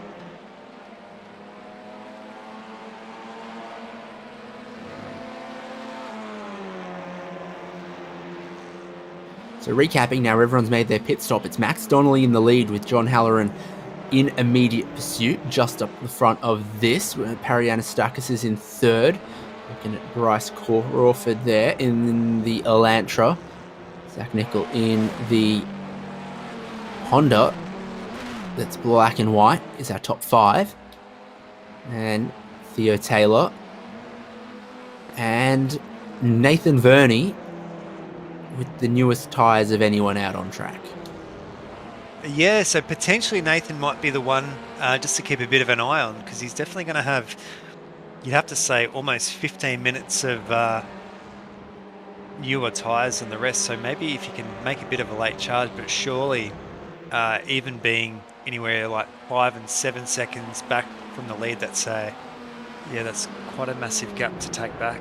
So recapping, now everyone's made their pit stop. It's Max Donnelly in the lead with John Halloran in immediate pursuit, just up the front of this. Parry Anastakis is in 3rd. Looking at Bryce Crawford there in the Elantra. Zach Nickel in the Honda. That's black and white is our top 5. And Theo Taylor. And Nathan Verney with the newest tyres of anyone out on track. Yeah, so potentially Nathan might be the one just to keep a bit of an eye on, because he's definitely going to have, you'd have to say, almost 15 minutes of newer tyres than the rest. So maybe if you can make a bit of a late charge, but surely even being anywhere like 5 and 7 seconds back from the lead, that's quite a massive gap to take back.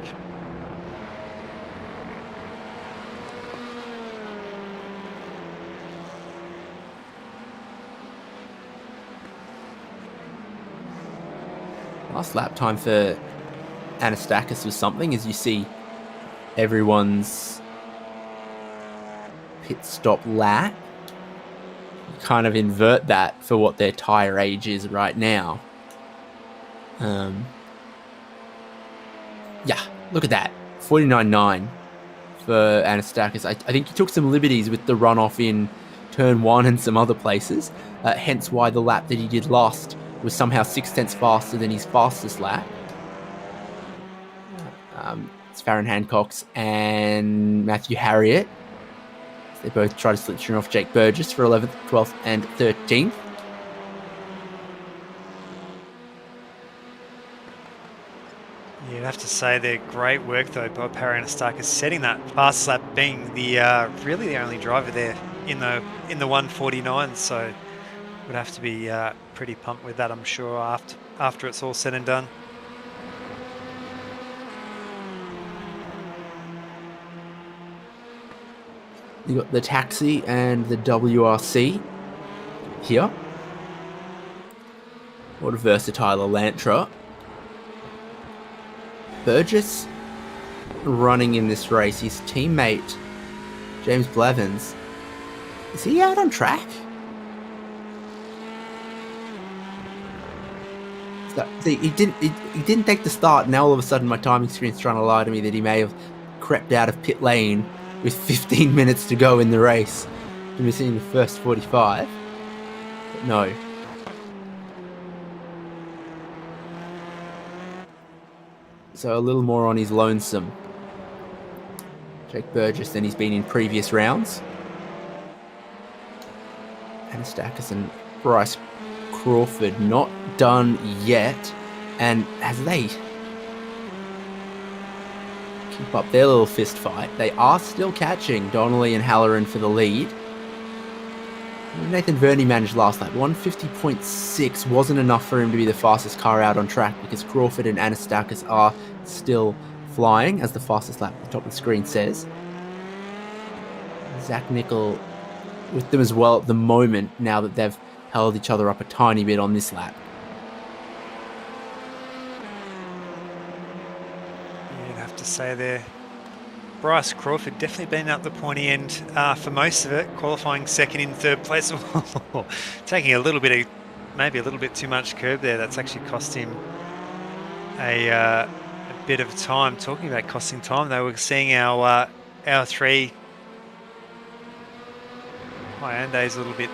Last lap time for Anastakis was something, as you see everyone's pit stop lap. You kind of invert that for what their tyre age is right now. Yeah, look at that. 49.9 for Anastakis. I think he took some liberties with the runoff in turn 1 and some other places, hence why the lap that he did last was somehow 6/10 faster than his fastest lap. It's Farron Hancock's and Matthew Harriott. They both try to slip through off Jake Burgess for 11th, 12th, and 13th. You'd have to say they're great work though by Parry Anastakis, setting that fast lap, being the really the only driver there in the 149. So would have to be pretty pumped with that, I'm sure, after it's all said and done. You got the taxi and the WRC here. What a versatile Elantra. Burgess running in this race. His teammate James Blevins, is he out on track? See, he didn't take the start. Now all of a sudden my timing screen's trying to lie to me that he may have crept out of pit lane with 15 minutes to go in the race, missing the first 45. But no. So a little more on his lonesome, Jake Burgess, than he's been in previous rounds. Anastakis and Bryce Crawford not done yet, and as they keep up their little fist fight, they are still catching Donnelly and Halloran for the lead. Nathan Verney managed last lap. 150.6 wasn't enough for him to be the fastest car out on track, because Crawford and Anastakis are still flying, as the fastest lap at the top of the screen says. Zach Nickel with them as well at the moment, now that they've held each other up a tiny bit on this lap. You'd have to say there, Bryce Crawford definitely been up the pointy end for most of it, qualifying second in third place. Taking a little bit of, maybe a little bit too much curb there. That's actually cost him a bit of time. Talking about costing time, though, we're seeing our 3 Hyundai's a little bit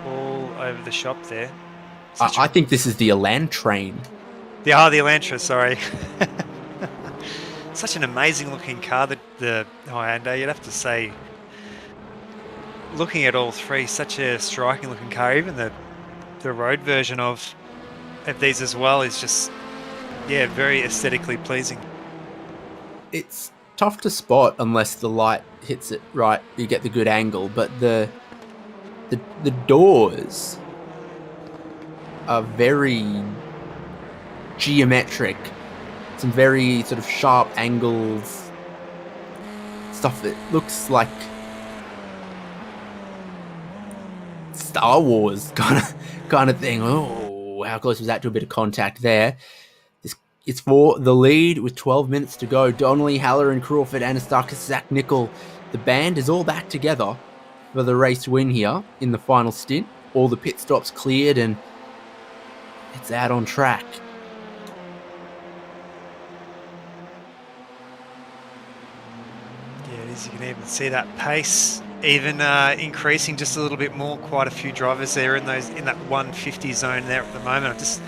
all over the shop there. I think this is the Elan train. The Elantra, sorry. Such an amazing looking car, the Hyundai, you'd have to say. Looking at all three, such a striking looking car. Even the road version of these as well is just, yeah, very aesthetically pleasing. It's tough to spot unless the light hits it right. You get the good angle, but the doors are very geometric. Some very sort of sharp angles. Stuff that looks like Star Wars kind of thing. Oh, how close was that to a bit of contact there? It's for the lead with 12 minutes to go. Donnelly, Halloran, Crawford, Anastakis, Zach Nickel. The band is all back together for the race win here in the final stint. All the pit stops cleared and it's out on track. Yeah, it is. You can even see that pace even increasing just a little bit more. Quite a few drivers there in that 150 zone there at the moment. I'm just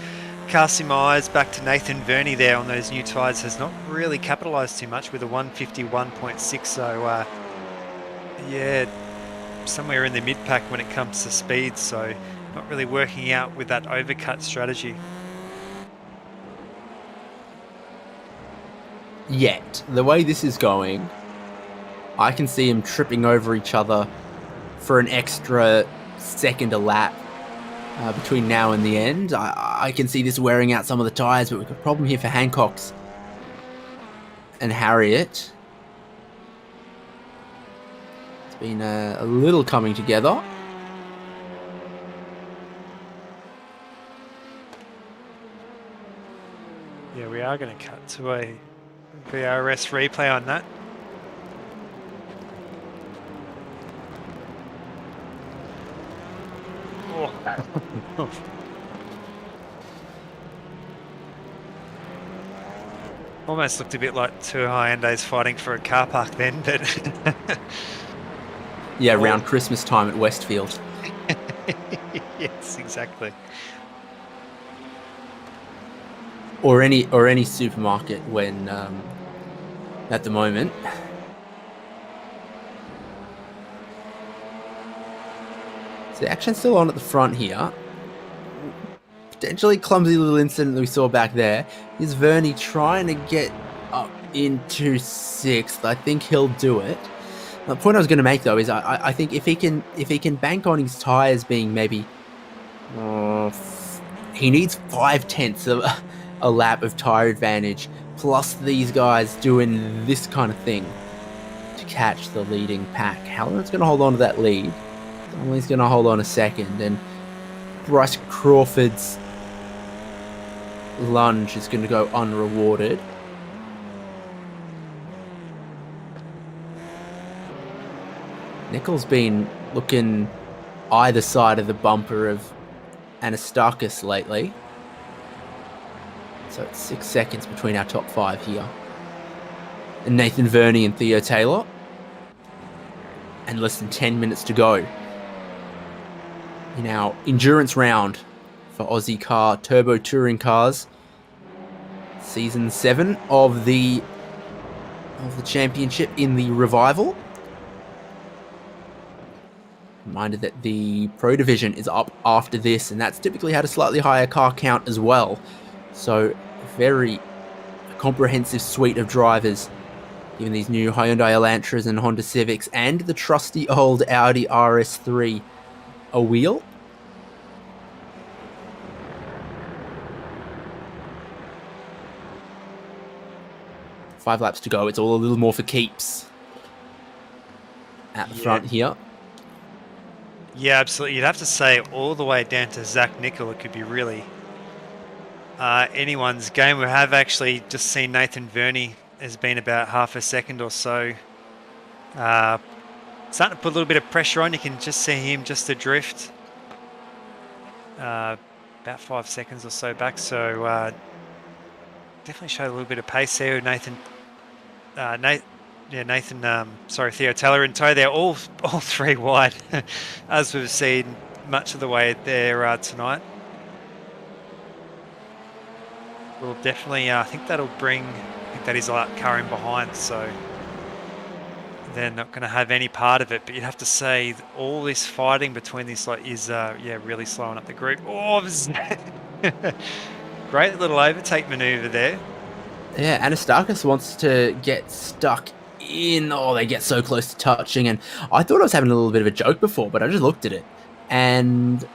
casting my eyes back to Nathan Verney there on those new tyres. Has not really capitalised too much with a 151.6. So yeah, somewhere in the mid pack when it comes to speed. So not really working out with that overcut strategy. Yet, the way this is going, I can see them tripping over each other for an extra second a lap between now and the end. I can see this wearing out some of the tyres, but we've got a problem here for Hancock's and Harriet. It's been a little coming together. Yeah, we are going to cut to a VRS replay on that. Oh. Almost looked a bit like two Hyundais fighting for a car park then, but yeah, around Christmas time at Westfield. Yes, exactly. Or any supermarket when at the moment. So the action's still on at the front here. Potentially clumsy little incident that we saw back there. Is Verney trying to get up into 6th? I think he'll do it. The point I was going to make though is I think if he can bank on his tyres being maybe he needs 5/10 of a lap of tyre advantage, plus these guys doing this kind of thing to catch the leading pack. Halloran's going to hold on to that lead. Donnelly's going to hold on a second, and Bryce Crawford's lunge is going to go unrewarded. Nickel's been looking either side of the bumper of Anastakis lately. So it's 6 seconds between our top 5 here. And Nathan Verney and Theo Taylor. And less than 10 minutes to go in our endurance round for Ozicar Turbo Touring Cars. Season 7 of the championship in the revival. Reminder that the Pro Division is up after this, and that's typically had a slightly higher car count as well. So, very comprehensive suite of drivers, given these new Hyundai Elantras and Honda Civics, and the trusty old Audi RS3 a wheel. Five laps to go. It's all a little more for keeps at the front here. Yeah, absolutely. You'd have to say all the way down to Zach Nickel, it could be really anyone's game. We have actually just seen Nathan Verney has been about half a second or so. Starting to put a little bit of pressure on. You can just see him just adrift. About 5 seconds or so back. So definitely showed a little bit of pace there. Nathan, Theo Teller and Toe. They're all three wide, as we've seen much of the way there tonight. Will definitely, I think that is a car in behind, so they're not going to have any part of it. But you'd have to say all this fighting between these is really slowing up the group. Oh, great little overtake maneuver there. Yeah, Anastakis wants to get stuck in. Oh, they get so close to touching, and I thought I was having a little bit of a joke before, but I just looked at it, and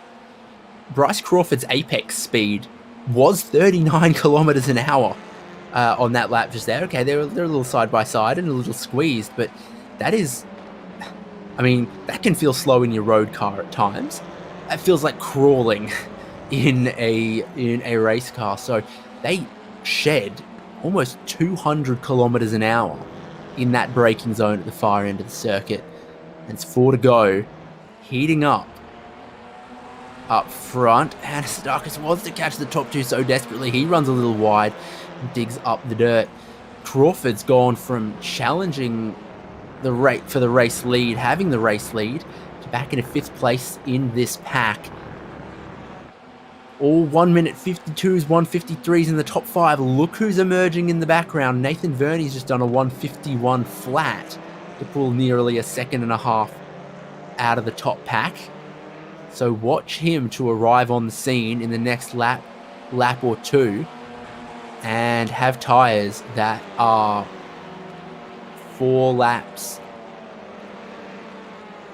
Bryce Crawford's apex speed was 39 kilometers an hour on that lap just there. Okay, they're a little side by side and a little squeezed, but that is, I mean, that can feel slow in your road car at times. It feels like crawling in a race car. So they shed almost 200 kilometers an hour in that braking zone at the far end of the circuit. And it's 4 to go, heating up front. Anastakis wants to catch the top two so desperately. He runs a little wide and digs up the dirt. Crawford's gone from challenging the race lead, having the race lead, to back into 5th place in this pack. All 1 minute 52s, 153s in the top 5. Look who's emerging in the background. Nathan Verney's just done a 151 flat to pull nearly a second and a half out of the top pack. So watch him to arrive on the scene in the next lap or two and have tyres that are 4 laps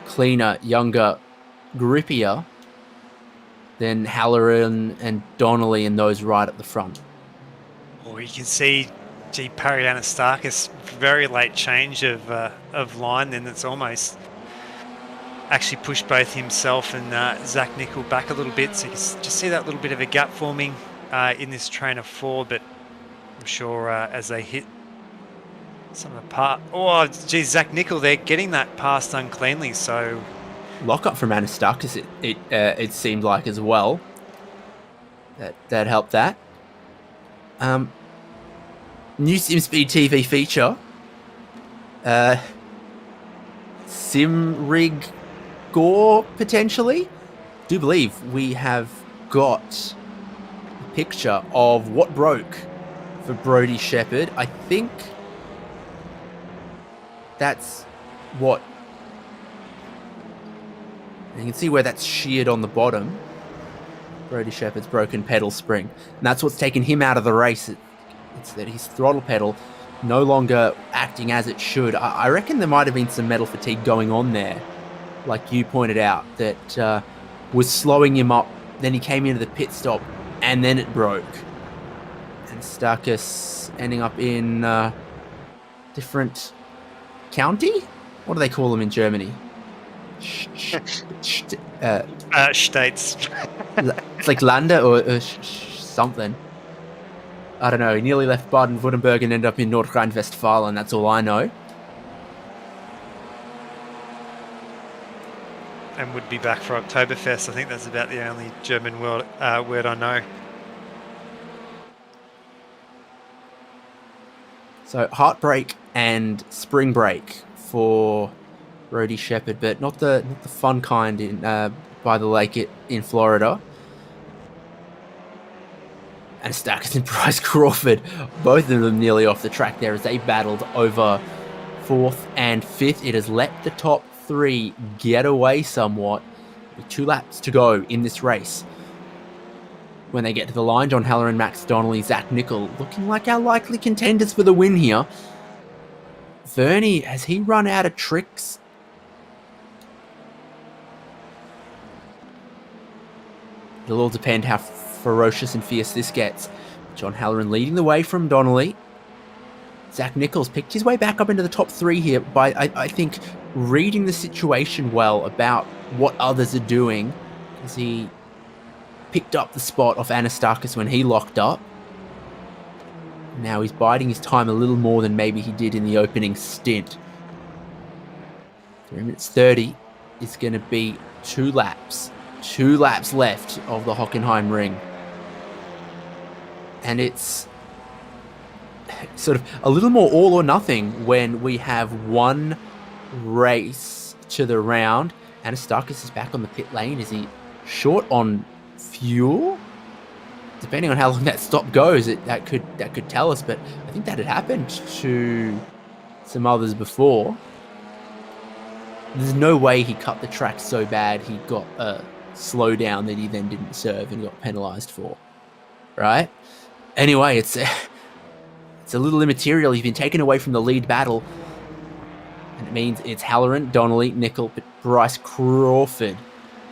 cleaner, younger, grippier than Halloran and Donnelly and those right at the front. Well, you can see Parry Anastakis, very late change of line, then it's almost actually pushed both himself and Zach Nickel back a little bit, so you can just see that little bit of a gap forming in this train of 4, but I'm sure as they hit some of the part, Zach Nickel, they're getting that past uncleanly, so lockup from Anastakis, it seemed like as well. That helped that. New SimSpeed TV feature. Sim rig Gore, potentially. Do believe we have got a picture of what broke for Brodie Shepherd. I think that's what... You can see where that's sheared on the bottom. Brodie Shepherd's broken pedal spring. And that's what's taken him out of the race. It's that his throttle pedal no longer acting as it should. I reckon there might have been some metal fatigue going on there, like you pointed out, that was slowing him up. Then he came into the pit stop, and then it broke. And Stakis ending up in different county? What do they call them in Germany? States. It's like Lande or something. I don't know. He nearly left Baden-Württemberg and ended up in North Rhine-Westphalia, that's all I know. And would be back for Oktoberfest. I think that's about the only German word I know. So heartbreak and spring break for Brodie Shepherd, but not the fun kind in by the lake in Florida. And Stakis and Bryce Crawford, both of them nearly off the track there as they battled over 4th and 5th. It has let the top 3 get away somewhat with 2 laps to go in this race. When they get to the line, John Halloran, Max Donnelly, Zach Nickel looking like our likely contenders for the win here. Verney, has he run out of tricks? It'll all depend how ferocious and fierce this gets. John Halloran leading the way from Donnelly. Zach Nichols picked his way back up into the top 3 here by, I think, reading the situation well about what others are doing, as he picked up the spot off Anastakis when he locked up. Now he's biding his time a little more than maybe he did in the opening stint. 3 minutes 30 is going to be 2 laps. 2 laps left of the Hockenheimring. And it's sort of a little more all or nothing when we have one race to the round. Aristarchus is back on the pit lane. Is he short on fuel? Depending on how long that stop goes, that could tell us. But I think that had happened to some others before. There's no way he cut the track so bad he got a slowdown that he then didn't serve and got penalized for, right? Anyway, it's a little immaterial. He's been taken away from the lead battle, and it means it's Halloran, Donnelly, Nicol, but Bryce Crawford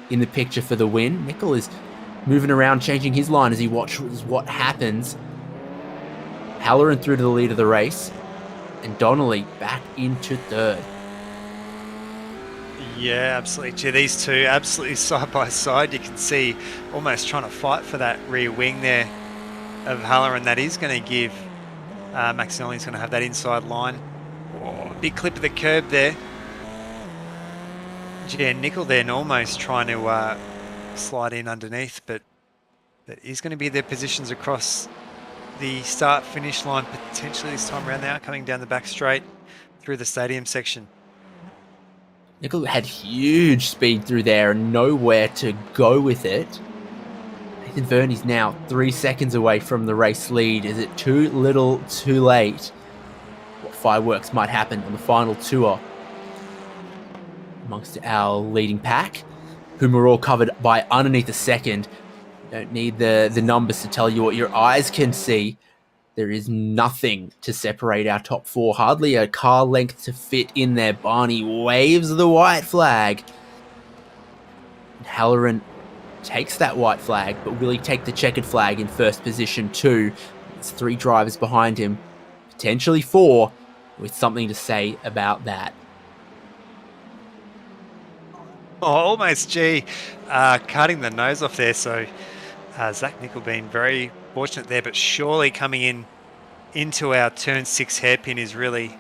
in the picture for the win. Nicol is moving around, changing his line as he watches what happens. Halloran through to the lead of the race, and Donnelly back into third. Yeah, absolutely. Gee, these two absolutely side by side. You can see almost trying to fight for that rear wing there of Halloran. That is going to give Maximilian's going to have that inside line. Oh, big clip of the curb there. Yeah, Nicol then almost trying to slide in underneath, but that is going to be their positions across the start-finish line potentially this time around. Now coming down the back straight through the stadium section. Nicol had huge speed through there and nowhere to go with it. Nathan Verney's now 3 seconds away from the race lead. Is it too little, too late? What fireworks might happen on the final tour amongst our leading pack, whom are all covered by underneath a second. You don't need the numbers to tell you what your eyes can see. There is nothing to separate our top four. Hardly a car length to fit in there. Barney waves the white flag. And Halloran takes that white flag, but will he take the checkered flag in first position too? There's 3 drivers behind him, potentially 4, with something to say about that. Oh, almost, gee, cutting the nose off there. So Zach Nicol being very fortunate there, but surely coming into our turn 6 hairpin is really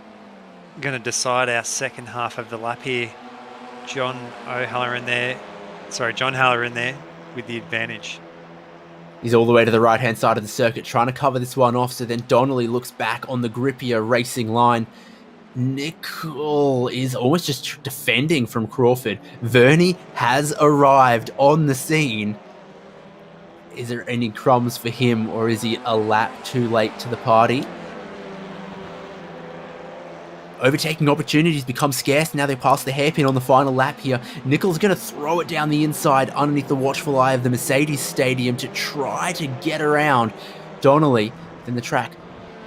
going to decide our second half of the lap here. John Halloran there with the advantage. He's all the way to the right-hand side of the circuit, trying to cover this one off, so then Donnelly looks back on the grippier racing line. Nicol is almost just defending from Crawford. Verney has arrived on the scene. Is there any crumbs for him, or is he a lap too late to the party? Overtaking opportunities become scarce. Now they pass the hairpin on the final lap here. Nicol's going to throw it down the inside underneath the watchful eye of the Mercedes Stadium to try to get around Donnelly. Then the track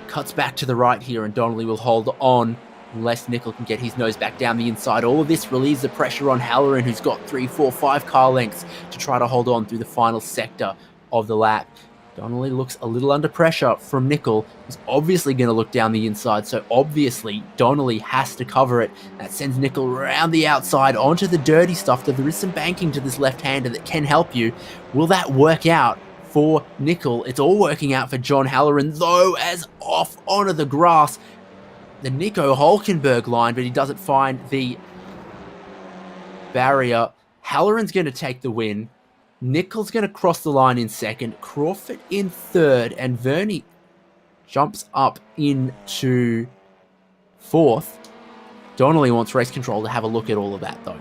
cuts back to the right here, and Donnelly will hold on unless Nicol can get his nose back down the inside. All of this relieves the pressure on Halloran, who's got 3, 4, 5 car lengths to try to hold on through the final sector of the lap. Donnelly looks a little under pressure from Nicol, who's obviously going to look down the inside, so obviously Donnelly has to cover it. That sends Nicol around the outside onto the dirty stuff. There is some banking to this left-hander that can help you. Will that work out for Nicol? It's all working out for John Halloran, though, as off onto the grass. The Nico Hulkenberg line, but he doesn't find the barrier. Halloran's going to take the win. Nicol's going to cross the line in second, Crawford in third, and Verney jumps up into fourth. Donnelly wants race control to have a look at all of that, though.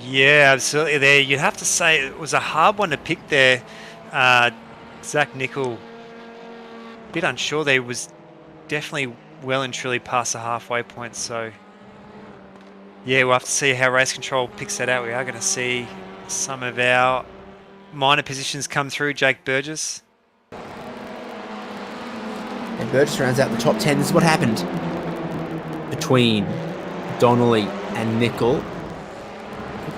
Yeah, absolutely. There, you'd have to say it was a hard one to pick there. Zach Nicol, a bit unsure there, was definitely well and truly past the halfway point, so yeah, we'll have to see how race control picks that out. We are going to see some of our minor positions come through. Jake Burgess. And Burgess rounds out the top 10. This is what happened between Donnelly and Nicol.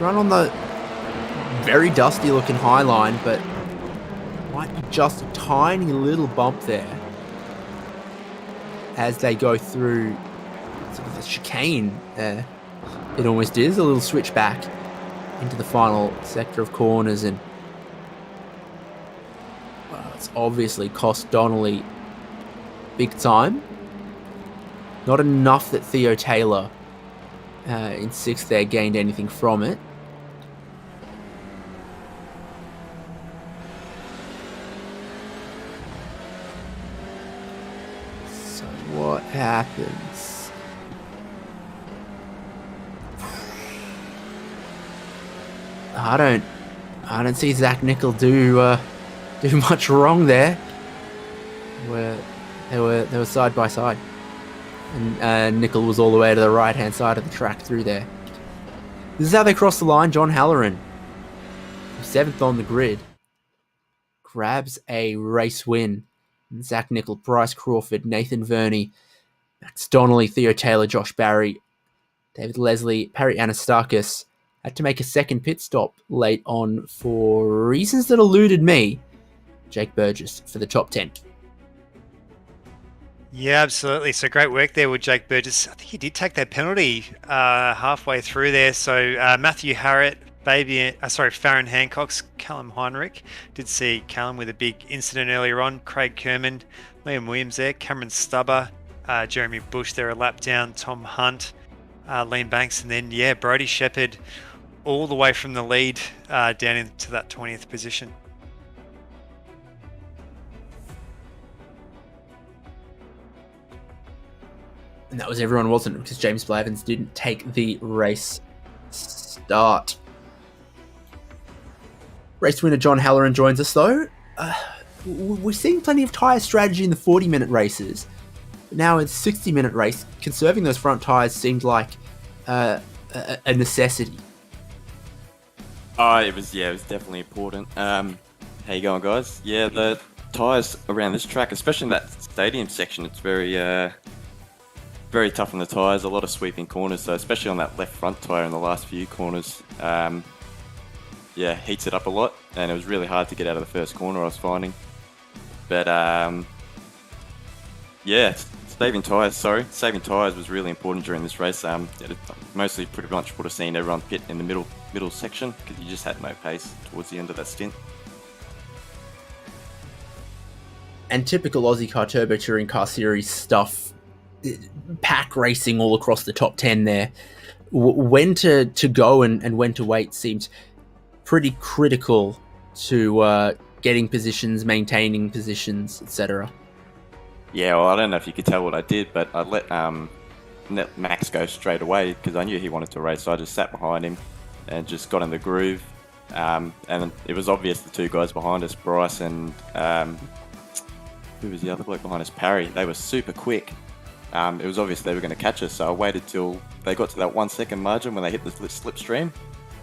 Run on the very dusty looking high line, but might be just a tiny little bump there as they go through sort of the chicane there. It almost is a little switch back into the final sector of corners, and well, it's obviously cost Donnelly big time. Not enough that Theo Taylor in sixth there gained anything from it. happens. I don't see Zach Nickel do much wrong there. Where they were side by side, and Nickel was all the way to the right hand side of the track through there. This is how they cross the line. John Halloran, 7th on the grid, grabs a race win. Zach Nickel, Bryce Crawford, Nathan Verney, Max Donnelly, Theo Taylor, Josh Barry, David Leslie, Perry Anastakis had to make a second pit stop late on for reasons that eluded me. Jake Burgess for the top 10. Yeah, absolutely. So great work there with Jake Burgess. I think he did take that penalty halfway through there. So Matthew Harrett, Farron Hancock's Callum Heinrich. Did see Callum with a big incident earlier on. Craig Kerman, Liam Williams there, Cameron Stubber, Jeremy Bush there a lap down, Tom Hunt, Liam Banks, and then, Brodie Shepherd all the way from the lead down into that 20th position. And that was everyone, wasn't it? Because James Blavins didn't take the race start. Race winner John Halloran joins us, though. We're seeing plenty of tyre strategy in the 40-minute races. But now in the 60-minute race, conserving those front tyres seemed like a necessity. It was definitely important. How you going, guys? Yeah, the tyres around this track, especially in that stadium section, it's very tough on the tyres, a lot of sweeping corners, so especially on that left front tyre in the last few corners, heats it up a lot, and it was really hard to get out of the first corner, I was finding. But saving tyres was really important during this race. Mostly pretty much would have seen everyone pit in the middle section, because you just had no pace towards the end of that stint. And typical Ozicar Turbo Touring Car Series stuff, pack racing all across the top 10 there. When to go and when to wait seems pretty critical to getting positions, maintaining positions, etc. Yeah, well, I don't know if you could tell what I did, but I let Max go straight away because I knew he wanted to race, so I just sat behind him and just got in the groove. And it was obvious the two guys behind us, Bryce and who was the other bloke behind us, Parry, they were super quick. It was obvious they were going to catch us, so I waited till they got to that 1 second margin when they hit the slipstream,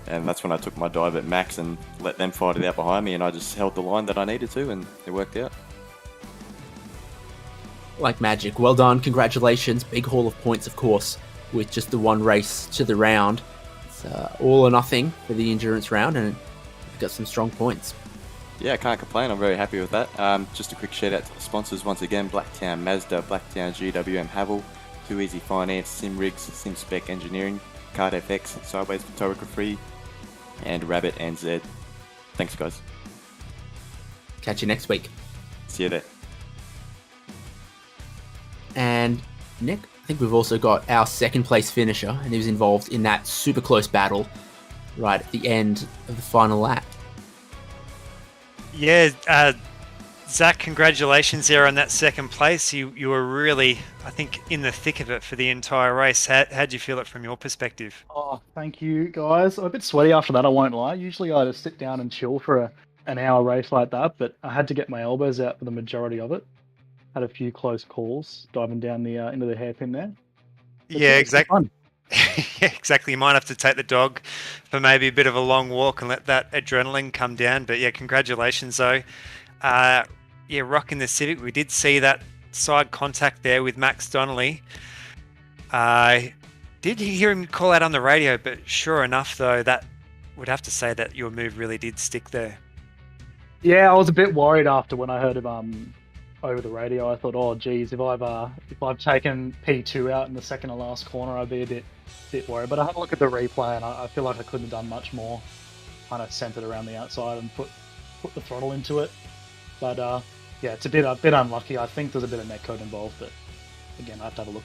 and that's when I took my dive at Max and let them fight it out behind me, and I just held the line that I needed to, and it worked out. Like magic. Well done, congratulations. Big haul of points, of course, with just the one race to the round. It's all or nothing for the endurance round, and you've got some strong points. Yeah, I can't complain. I'm very happy with that. Just a quick shout out to the sponsors once again: Blacktown Mazda, Blacktown GWM Havel, Too Easy Finance, Sim Rigs, Sim Spec Engineering, Card FX, Sideways Photography, and Rabbit and Z. Thanks, guys. Catch you next week. See you there. And Nick, I think we've also got our second place finisher, and he was involved in that super close battle right at the end of the final lap. Yeah, Zach, congratulations there on that second place. You were really, I think, in the thick of it for the entire race. How'd you feel it from your perspective? Oh, thank you, guys. I'm a bit sweaty after that, I won't lie. Usually I just sit down and chill for an hour race like that, but I had to get my elbows out for the majority of it. Had a few close calls diving down the into the hairpin there. But yeah, exactly. Yeah, exactly. You might have to take the dog for maybe a bit of a long walk and let that adrenaline come down. But yeah, congratulations though. Rocking the Civic. We did see that side contact there with Max Donnelly. Did hear him call out on the radio, but sure enough though, that would have to say that your move really did stick there. Yeah, I was a bit worried after when I heard him over the radio. I thought, oh geez, if I've taken P2 out in the second to last corner, I'd be a bit worried. But I had a look at the replay and I feel like I couldn't have done much more. Kind of sent it around the outside and put the throttle into it. But it's a bit unlucky. I think there's a bit of netcode involved, but again, I have to have a look.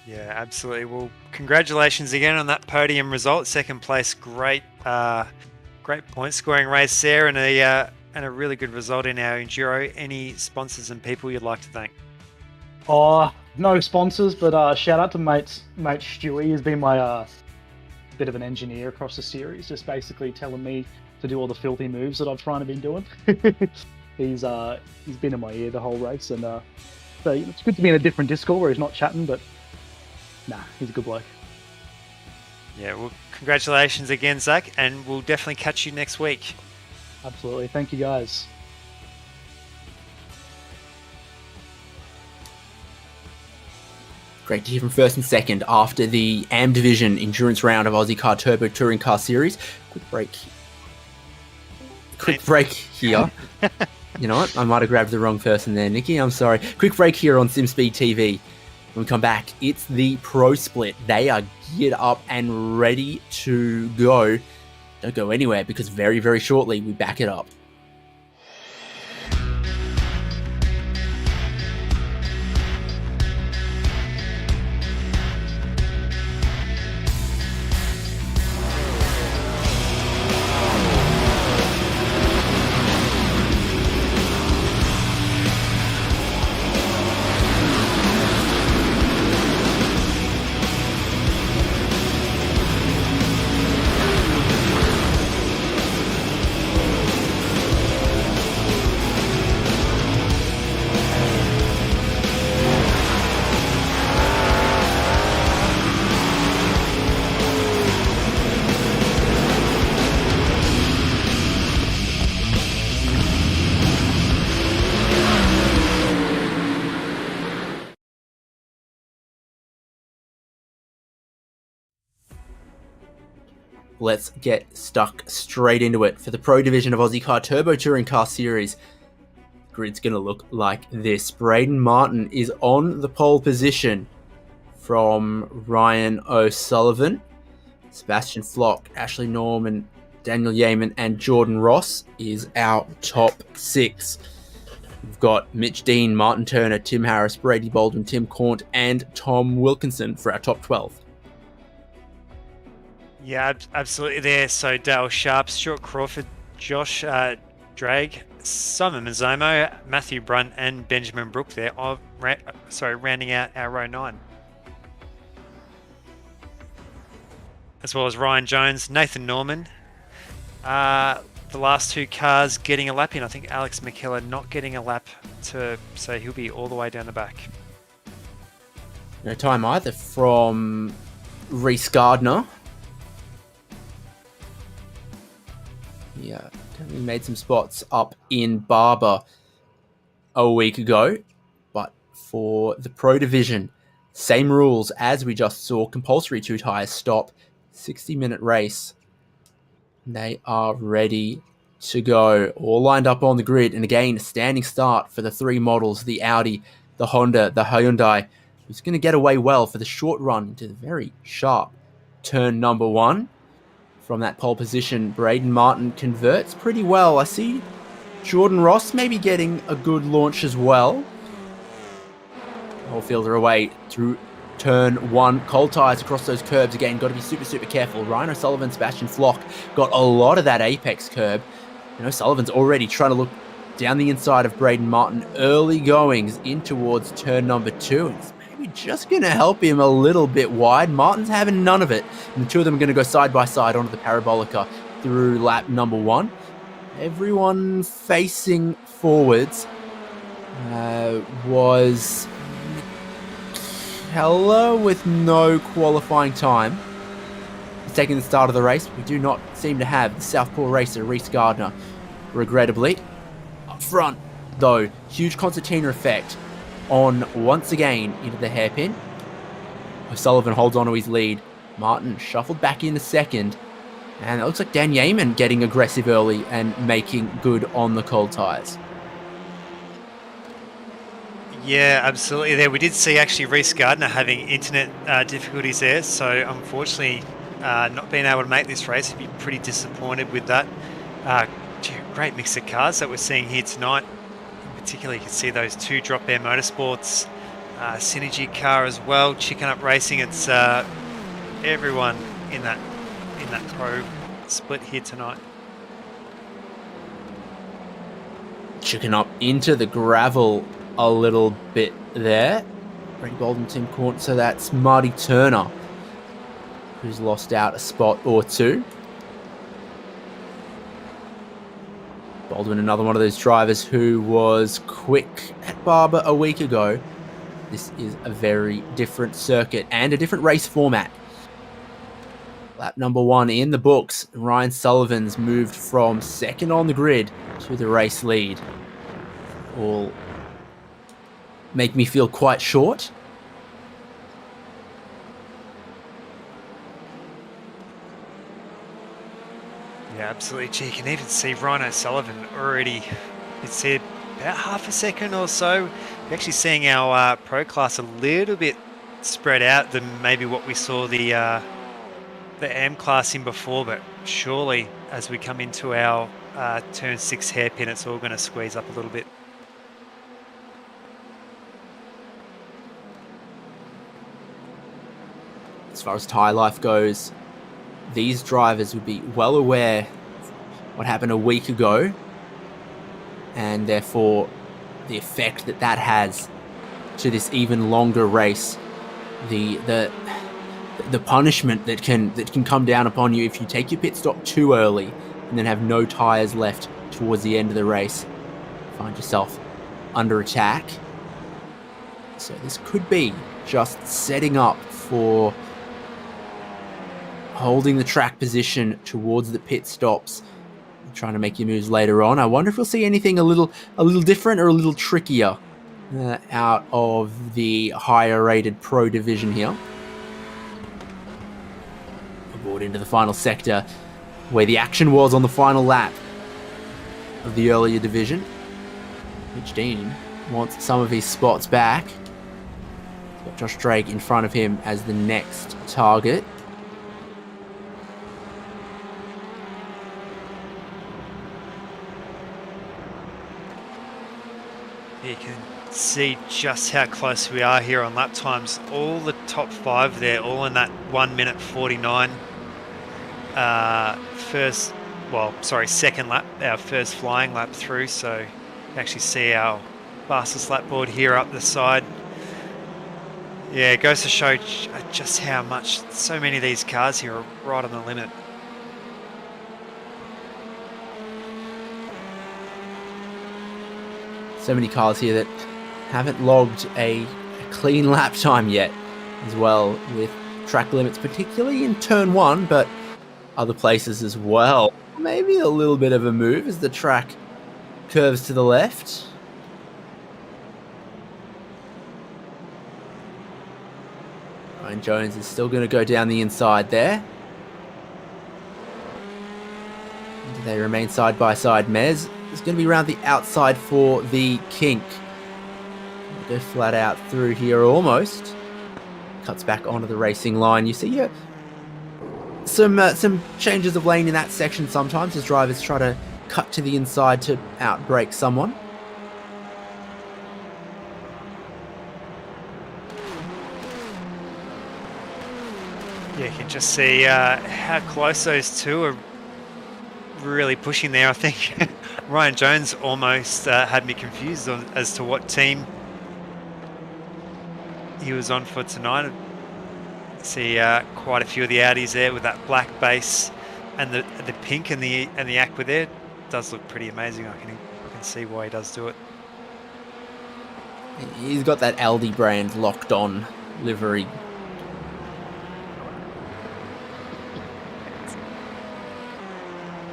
Yeah, absolutely. Well, congratulations again on that podium result. Second place, great point scoring race there, and a really good result in our Enduro. Any sponsors and people you'd like to thank? Oh, no sponsors, but shout out to mate Stewie. He's been my bit of an engineer across the series, just basically telling me to do all the filthy moves that I've trying to been doing. He's been in my ear the whole race, and so it's good to be in a different Discord where he's not chatting, but nah, he's a good bloke. Yeah, well, congratulations again, Zach, and we'll definitely catch you next week. Absolutely, thank you guys. Great to hear from first and second after the AM Division endurance round of Ozicar Turbo Touring Car Series. Quick break here. You know what? I might have grabbed the wrong person there, Nikki. I'm sorry. Quick break here on SimSpeed TV. When we come back, it's the Pro Split. They are geared up and ready to go. Don't go anywhere because very, very shortly we back it up. Let's get stuck straight into it. For the Pro Division of Ozicar Turbo Touring Car Series, grid's going to look like this. Braden Martin is on the pole position from Ryan O'Sullivan. Sebastian Flock, Ashley Norman, Daniel Yeaman, and Jordan Ross is our top 6. We've got Mitch Dean, Martin Turner, Tim Harris, Brady Baldwin, Tim Cornt, and Tom Wilkinson for our top 12. Yeah, absolutely there. So Dale Sharp, Stuart Crawford, Josh Drag, Simon Mazzomo, Matthew Brunt, and Benjamin Brook there. Rounding out our row 9. As well as Ryan Jones, Nathan Norman. The last 2 cars getting a lap in. I think Alex McKellar not getting a lap, so he'll be all the way down the back. No time either from Reese Gardner. Yeah, we made some spots up in Barber a week ago. But for the Pro Division, same rules as we just saw. Compulsory 2 tyres stop, 60-minute race. They are ready to go. All lined up on the grid. And again, standing start for the 3 models, the Audi, the Honda, the Hyundai. Who's going to get away well for the short run into the very sharp turn number 1. From that pole position, Braden Martin converts pretty well. I see Jordan Ross maybe getting a good launch as well. Whole fielder away through turn 1. Cold tyres across those curbs again. Got to be super, super careful. Ryan O'Sullivan, Sebastian Flock got a lot of that apex curb. And O'Sullivan's already trying to look down the inside of Braden Martin. Early goings in towards turn number 2. And maybe just going to help him a little bit wide. Martin's having none of it. And the 2 of them are going to go side by side onto the Parabolica through lap number 1. Everyone facing forwards was Keller with no qualifying time. He's taking the start of the race. We do not seem to have the Southpaw racer, Reese Gardner, regrettably. Up front, though, huge concertina effect on once again into the hairpin. O'Sullivan holds on to his lead. Martin shuffled back into second. And it looks like Dan Yeaman getting aggressive early and making good on the cold tyres. Yeah, absolutely there. We did see actually Reese Gardner having internet difficulties there. So unfortunately, not being able to make this race, he'd be pretty disappointed with that. Great mix of cars that we're seeing here tonight. Particularly, you can see those 2 Drop Air Motorsports, Synergy car as well, Chicken Up Racing. It's everyone in that pro split here tonight. Chicken up into the gravel a little bit there. Brady Bolden, Tim Corn. So that's Marty Turner, who's lost out a spot or two. Baldwin, another one of those drivers who was quick at Barber a week ago. This is a very different circuit and a different race format. Lap number 1 in the books. Ryan Sullivan's moved from second on the grid to the race lead. All make me feel quite short. Yeah, absolutely. Gee, you can even see Ryan O'Sullivan already. It's here about half a second or so. We're actually seeing our pro class a little bit spread out than maybe what we saw the AM class in before, but surely as we come into our turn 6 hairpin, it's all going to squeeze up a little bit. As far as tyre life goes, these drivers would be well aware of what happened a week ago, and therefore the effect that has to this even longer race, the punishment that can come down upon you if you take your pit stop too early and then have no tyres left towards the end of the race. Find yourself under attack. So this could be just setting up for holding the track position towards the pit stops, trying to make your moves later on. I wonder if we'll see anything a little different or a little trickier out of the higher rated pro division here. Aboard into the final sector where the action was on the final lap of the earlier division. Mitch Dean wants some of his spots back. He's got Josh Drake in front of him as the next target. You can see just how close we are here on lap times. All the top 5 there, all in that 1 minute 49. Second lap, our first flying lap through. So you can actually see our fastest lap board here up the side. Yeah, it goes to show just how much so many of these cars here are right on the limit. So many cars here that haven't logged a clean lap time yet as well, with track limits, particularly in turn 1, but other places as well. Maybe a little bit of a move as the track curves to the left. Ryan Jones is still going to go down the inside there. Do they remain side by side? Mez is going to be around the outside for the kink. Go flat out through here almost. Cuts back onto the racing line. You see some changes of lane in that section sometimes as drivers try to cut to the inside to outbrake someone. Yeah, you can just see how close those two are really pushing there. I think Ryan Jones almost had me confused as to what team he was on for tonight. See quite a few of the Audis there with that black base and the pink and the aqua there. It does look pretty amazing. I can see why he does do it. He's got that Aldi brand locked on livery.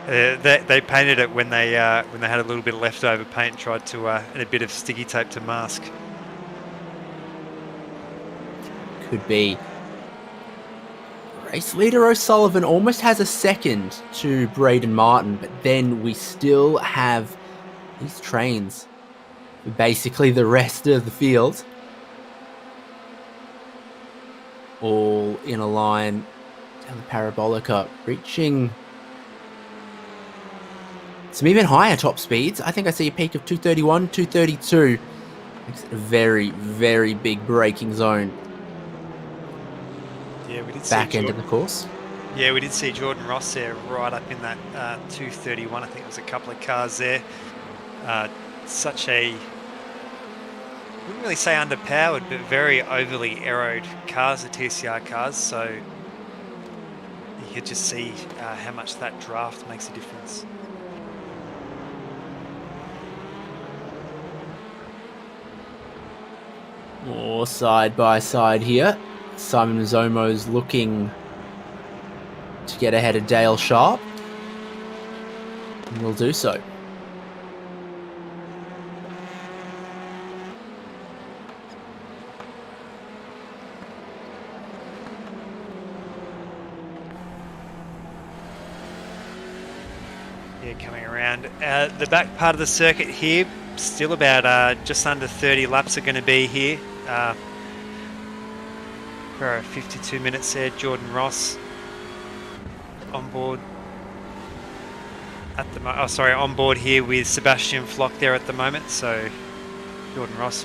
They painted it when they had a little bit of leftover paint and tried to and a bit of sticky tape to mask. Could be. Race leader O'Sullivan almost has a second to Braden Martin, but then we still have these trains for basically the rest of the field. All in a line down the Parabolica, reaching some even higher top speeds. I think I see a peak of 231, 232. Makes it a very, very big braking zone. Yeah, we did back end of the course. Yeah, we did see Jordan Ross there right up in that 231. I think there was a couple of cars there. Such a wouldn't really say underpowered, but very overly aeroed cars, the TCR cars. So you could just see how much that draft makes a difference. More side by side here. Simon Zomo's looking to get ahead of Dale Sharp. And will do so. Yeah, coming around. The back part of the circuit here, still about just under 30 laps are going to be here. For 52 minutes there, Jordan Ross on board at the on board here with Sebastian Flock there at the moment. So Jordan Ross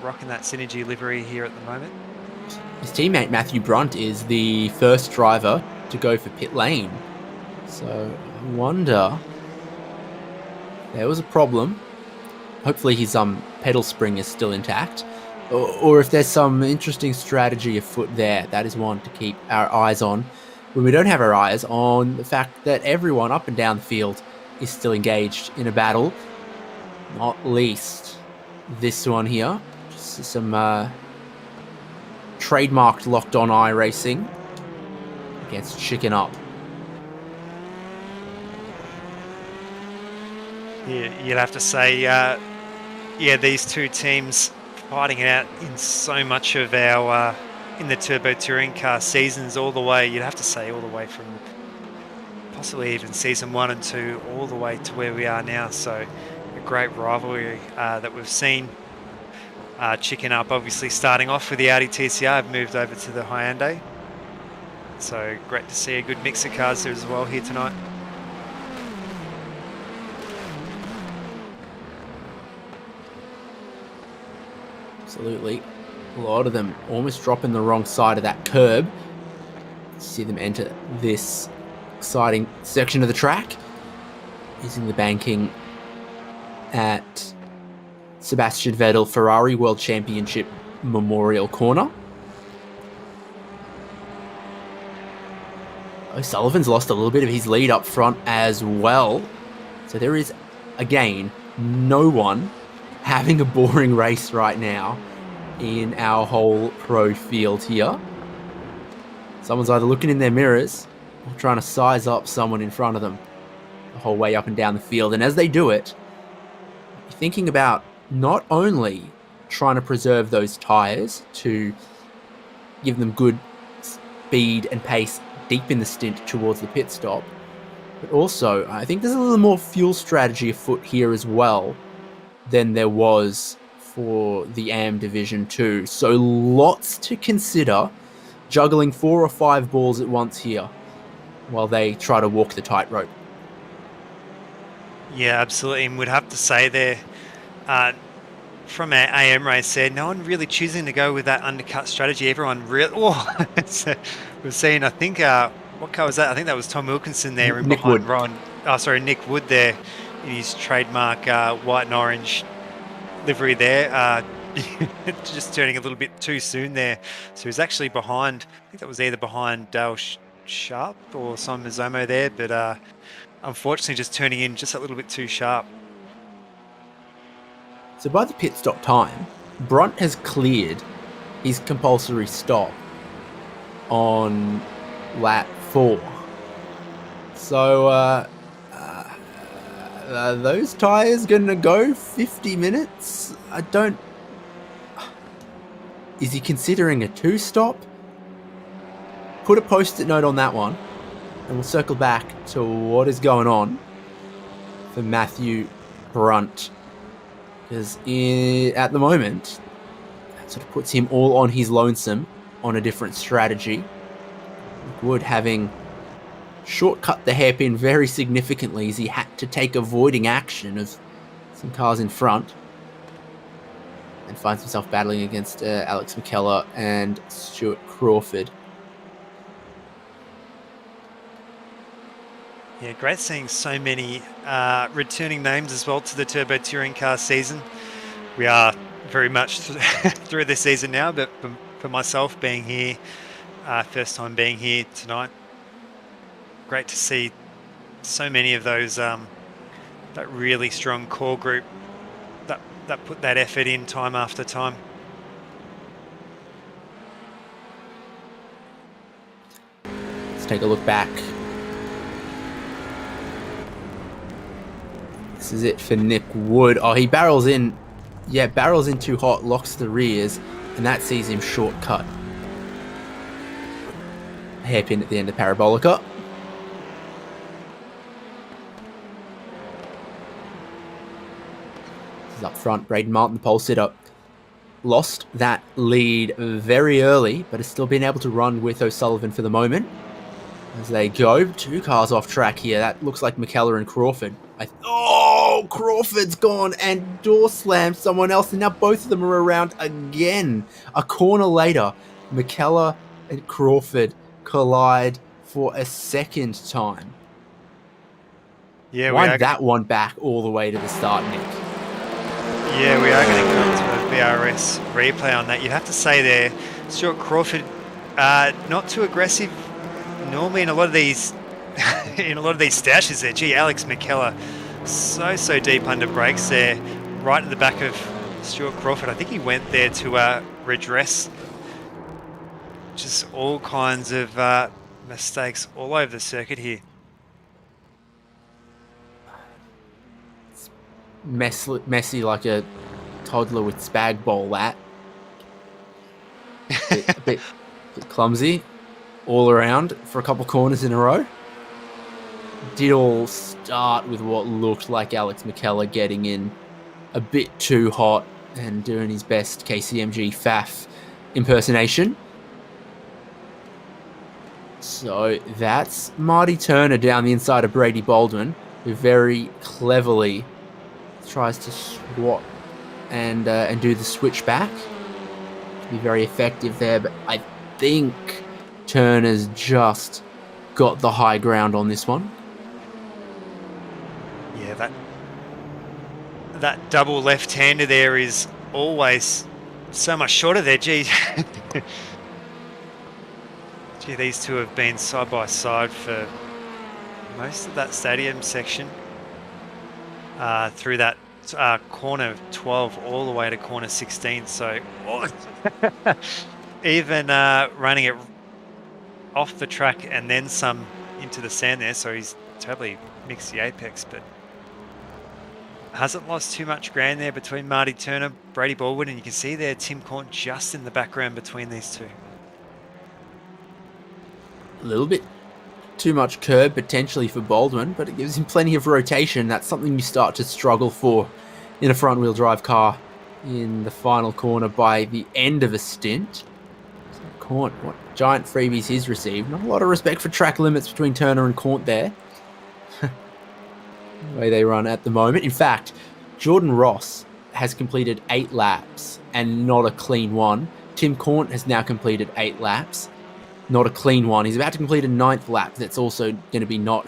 rocking that Synergy livery here at the moment. His teammate Matthew Brunt is the first driver to go for pit lane. So I wonder if there was a problem. Hopefully his pedal spring is still intact. Or if there's some interesting strategy afoot there. That is one to keep our eyes on. When we don't have our eyes on the fact that everyone up and down the field is still engaged in a battle. Not least this one here. Just some trademarked locked on iRacing against Chicken Up. Yeah, you'd have to say, yeah, these two teams fighting it out in so much of our in the Turbo Touring Car seasons, all the way, you'd have to say all the way from possibly even season 1 and 2 all the way to where we are now. So a great rivalry that we've seen. Chicken Up obviously starting off with the Audi TCR, I've moved over to the Hyundai. So great to see a good mix of cars there as well here tonight. Absolutely. A lot of them almost dropping the wrong side of that curb. See them enter this exciting section of the track. Using the banking at Sebastian Vettel Ferrari World Championship Memorial Corner. O'Sullivan's lost a little bit of his lead up front as well. So there is, again, no one having a boring race right now in our whole pro field here. Someone's either looking in their mirrors or trying to size up someone in front of them the whole way up and down the field. And as they do it, you're thinking about not only trying to preserve those tyres to give them good speed and pace deep in the stint towards the pit stop, but also I think there's a little more fuel strategy afoot here as well than there was for the AM Division 2. So lots to consider, juggling 4 or 5 balls at once here while they try to walk the tightrope. Yeah, absolutely. And we'd have to say there, from our AM race there, no one really choosing to go with that undercut strategy. Everyone really... Oh, we've seen, I think, what car was that? I think that was Tom Wilkinson there in Nick behind Wood. Nick Wood there in his trademark white and orange livery there. Just turning a little bit too soon there. So he's actually behind, I think that was either behind Dale Sharp or Simon Zomo there, but unfortunately just turning in just a little bit too sharp. So by the pit stop time, Brunt has cleared his compulsory stop on lap 4. So those tyres gonna go 50 minutes? I don't... Is he considering a 2-stop? Put a post-it note on that one, and we'll circle back to what is going on for Matthew Brunt. Because at the moment, that sort of puts him all on his lonesome on a different strategy. Wood having shortcut the hairpin very significantly as he had to take avoiding action of some cars in front. And finds himself battling against Alex McKellar and Stuart Crawford. Yeah, great seeing so many returning names as well to the Turbo Touring Car season. we are very much through this season now, but for myself being here, first time being here tonight, great to see so many of those, that really strong core group that put that effort in time after time. Let's take a look back. This is it for Nick Wood. Oh, he barrels in. Yeah, barrels in too hot, locks the rears, and that sees him shortcut. Hairpin at the end of Parabolica. This is up front. Braden Martin, the pole sitter, lost that lead very early, but has still been able to run with O'Sullivan for the moment. As they go, 2 cars off track here. That looks like McKellar and Crawford. Oh, Crawford's gone and door slammed someone else, and now both of them are around again. A corner later, McKellar and Crawford collide for a second time. Yeah, wind that one back all the way to the start, Nick. Yeah, we are going to come to a BRS replay on that. You'd have to say there, Stuart Crawford, not too aggressive. Normally in a lot of these stashes there, gee, Alex McKellar, so deep under brakes there, right at the back of Stuart Crawford. I think he went there to redress just all kinds of mistakes all over the circuit here. It's messy like a toddler with spag bowl, that. A bit clumsy all around for a couple corners in a row. Did all start with what looked like Alex McKellar getting in a bit too hot and doing his best KCMG faff impersonation. So that's Marty Turner down the inside of Brady Baldwin, who very cleverly tries to swap and do the switch back. To be very effective there, but I think Turner's just got the high ground on this one. Yeah, that double left-hander there is always so much shorter there. Gee, these two have been side by side for most of that stadium section, through that corner 12 all the way to corner 16. So even running it off the track and then some into the sand there, so he's totally mixed the apex, but hasn't lost too much ground there between Marty Turner, Brady Baldwin, and you can see there Tim Corn just in the background between these two. A little bit too much curb potentially for Baldwin, but it gives him plenty of rotation. That's something you start to struggle for in a front-wheel drive car in the final corner by the end of a stint. So Corn, what giant freebies he's received. Not a lot of respect for track limits between Turner and Corn there. The way they run at the moment. In fact, Jordan Ross has completed 8 laps and not a clean one. Tim Corn has now completed 8 laps. Not a clean one. He's about to complete a 9th lap that's also going to be not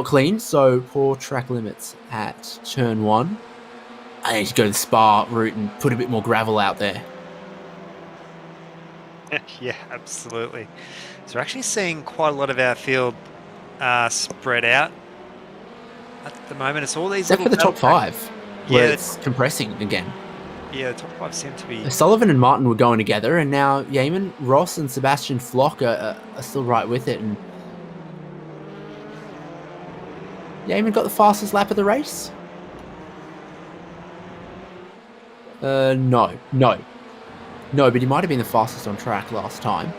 clean. So poor track limits at turn 1. I need to go to the Spa route and put a bit more gravel out there. Yeah, absolutely. So we're actually seeing quite a lot of our field spread out at the moment. It's all these except for the top 5, where yeah, it's compressing again. Yeah, the top 5 seem to be... Sullivan and Martin were going together, and now Yeaman, Ross and Sebastian Flock are still right with it. And Yeaman got the fastest lap of the race? No, but he might have been the fastest on track last time.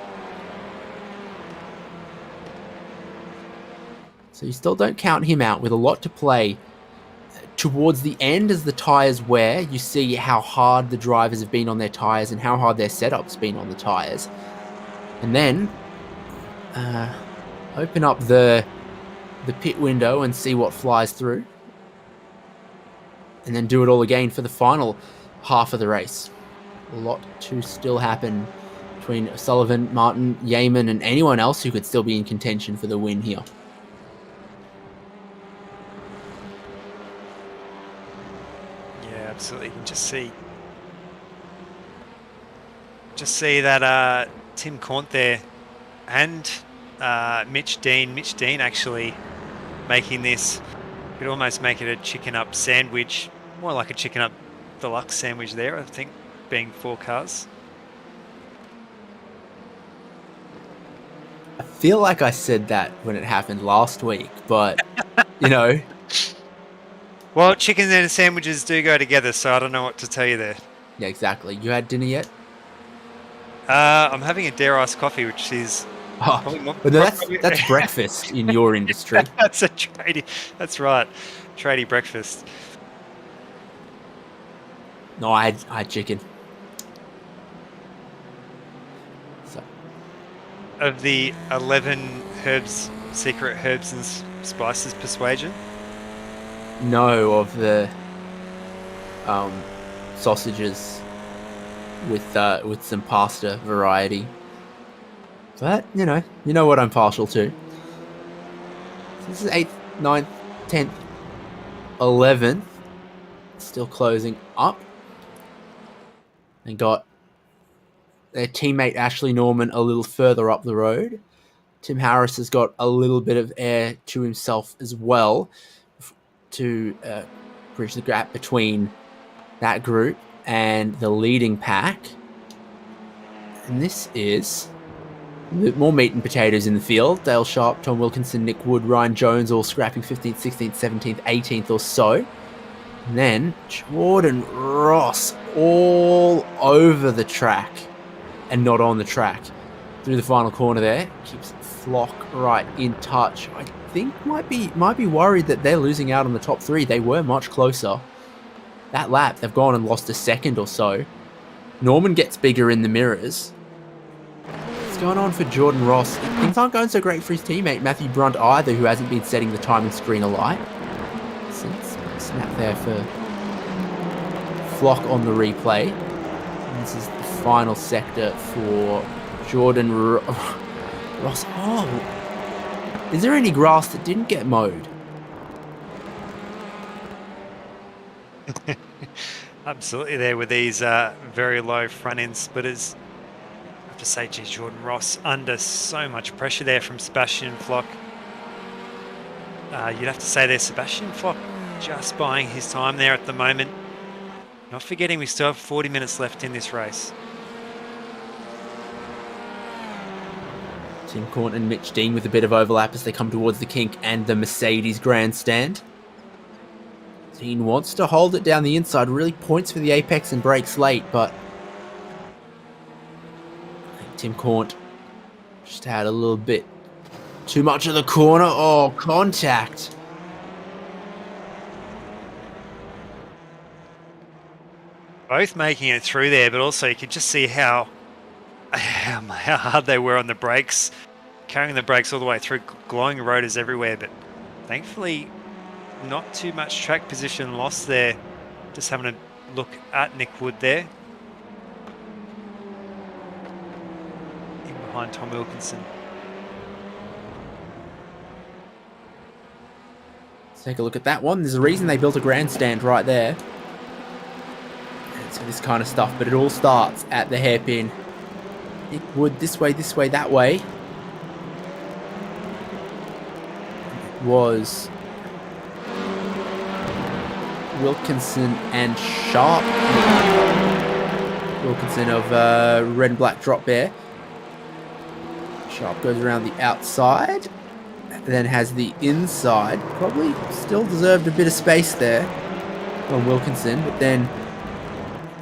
So you still don't count him out with a lot to play. Towards the end, as the tyres wear, you see how hard the drivers have been on their tyres and how hard their setup's been on the tyres. And then open up the pit window and see what flies through. And then do it all again for the final half of the race. A lot to still happen between Sullivan, Martin, Yeaman, and anyone else who could still be in contention for the win here. absolutely. You can just see that Tim Cornt there and Mitch Dean. Mitch Dean actually making this. Could almost make it a chicken up sandwich, more like a chicken up deluxe sandwich there, I think, being 4 cars. I feel like I said that when it happened last week, but, you know. Well, chicken and sandwiches do go together, so I don't know what to tell you there. Yeah, exactly. You had dinner yet? I'm having a Dare Ice coffee, which is... Oh, but no, that's breakfast in your industry. That's a tradie. That's right. Tradie breakfast. No, I had chicken. So. Of the 11 herbs, secret herbs and spices persuasion? No, of the sausages with some pasta variety. But, you know what I'm partial to. So this is 8th, 9th, 10th, 11th. Still closing up. And got their teammate Ashley Norman a little further up the road. Tim Harris has got a little bit of air to himself as well to bridge the gap between that group and the leading pack. And this is a bit more meat and potatoes in the field. Dale Sharp, Tom Wilkinson, Nick Wood, Ryan Jones all scrapping 15th, 16th, 17th, 18th or so. And then Jordan Ross all over the track and not on the track. Through the final corner there. Keeps Flock right in touch. I think might be worried that they're losing out on the top 3. They were much closer. That lap, they've gone and lost a second or so. Norman gets bigger in the mirrors. What's going on for Jordan Ross? Things aren't going so great for his teammate Matthew Brunt either, who hasn't been setting the timing screen alight. Since snap there for Flock on the replay. And this is the final sector for Jordan Ross. Oh, is there any grass that didn't get mowed? Absolutely there with these very low front end splitters. I have to say, geez, Jordan Ross under so much pressure there from Sebastian Flock. You'd have to say there, Sebastian Flock just buying his time there at the moment. Not forgetting we still have 40 minutes left in this race. Tim Cornt and Mitch Dean with a bit of overlap as they come towards the kink and the Mercedes grandstand. Dean wants to hold it down the inside, really points for the apex and breaks late, but I think Tim Cornt just had a little bit too much of the corner. Oh, contact. Both making it through there, but also you could just see how hard they were on the brakes, carrying the brakes all the way through, glowing rotors everywhere, but thankfully not too much track position lost there. Just having a look at Nick Wood there. In behind Tom Wilkinson. Let's take a look at that one. There's a reason they built a grandstand right there. And so this kind of stuff, but it all starts at the hairpin. Nick Wood this way, that way. It was Wilkinson and Sharp. Wilkinson of red and black drop bear. Sharp goes around the outside, then has the inside. Probably still deserved a bit of space there on Wilkinson, but then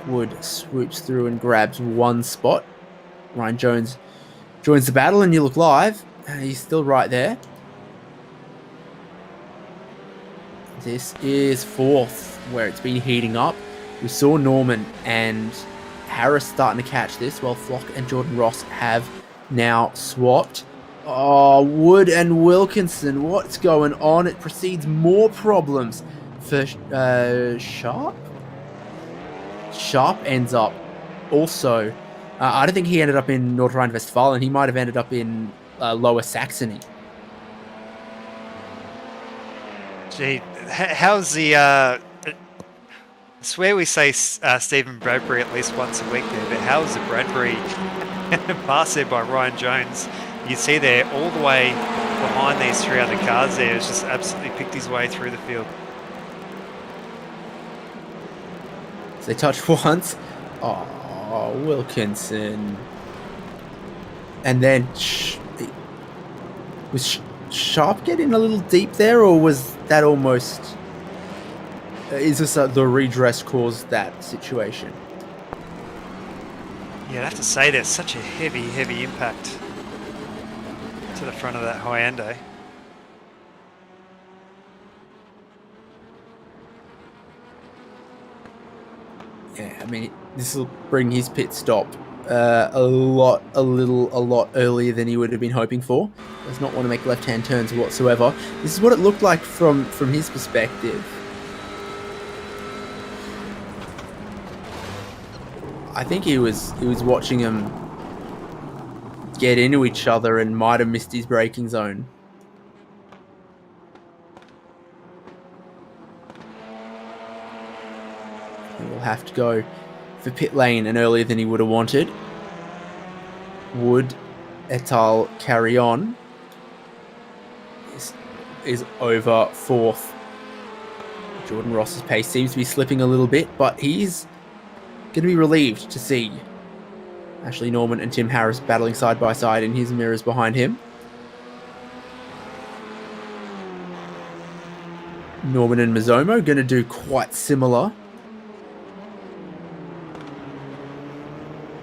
Wood swoops through and grabs one spot. Ryan Jones joins the battle, and you look live. He's still right there. This is 4th, where it's been heating up. We saw Norman and Harris starting to catch this, while Flock and Jordan Ross have now swapped. Oh, Wood and Wilkinson, what's going on? It precedes more problems for Sharp. Sharp ends up also... I don't think he ended up in North Rhine-Westphalia. He might have ended up in Lower Saxony. Gee, how's the I swear we say Stephen Bradbury at least once a week there, but how is the Bradbury pass there by Ryan Jones? You see there all the way behind these three other cars there, has just absolutely picked his way through the field. So they touch once. Oh, Wilkinson. And then was Sharp getting a little deep there, or was that almost... is this the redress caused that situation? Yeah, I'd have to say there's such a heavy impact to the front of that Hyundai. Yeah, I mean, this will bring his pit stop a lot earlier than he would have been hoping for. Does not want to make left-hand turns whatsoever. This is what it looked like from his perspective. I think he was watching them get into each other and might have missed his braking zone. He will have to go for pit lane and earlier than he would have wanted. Would et al. Carry on? Is over fourth. Jordan Ross's pace seems to be slipping a little bit, but he's going to be relieved to see Ashley Norman and Tim Harris battling side by side in his mirrors behind him. Norman and Mazzomo going to do quite similar.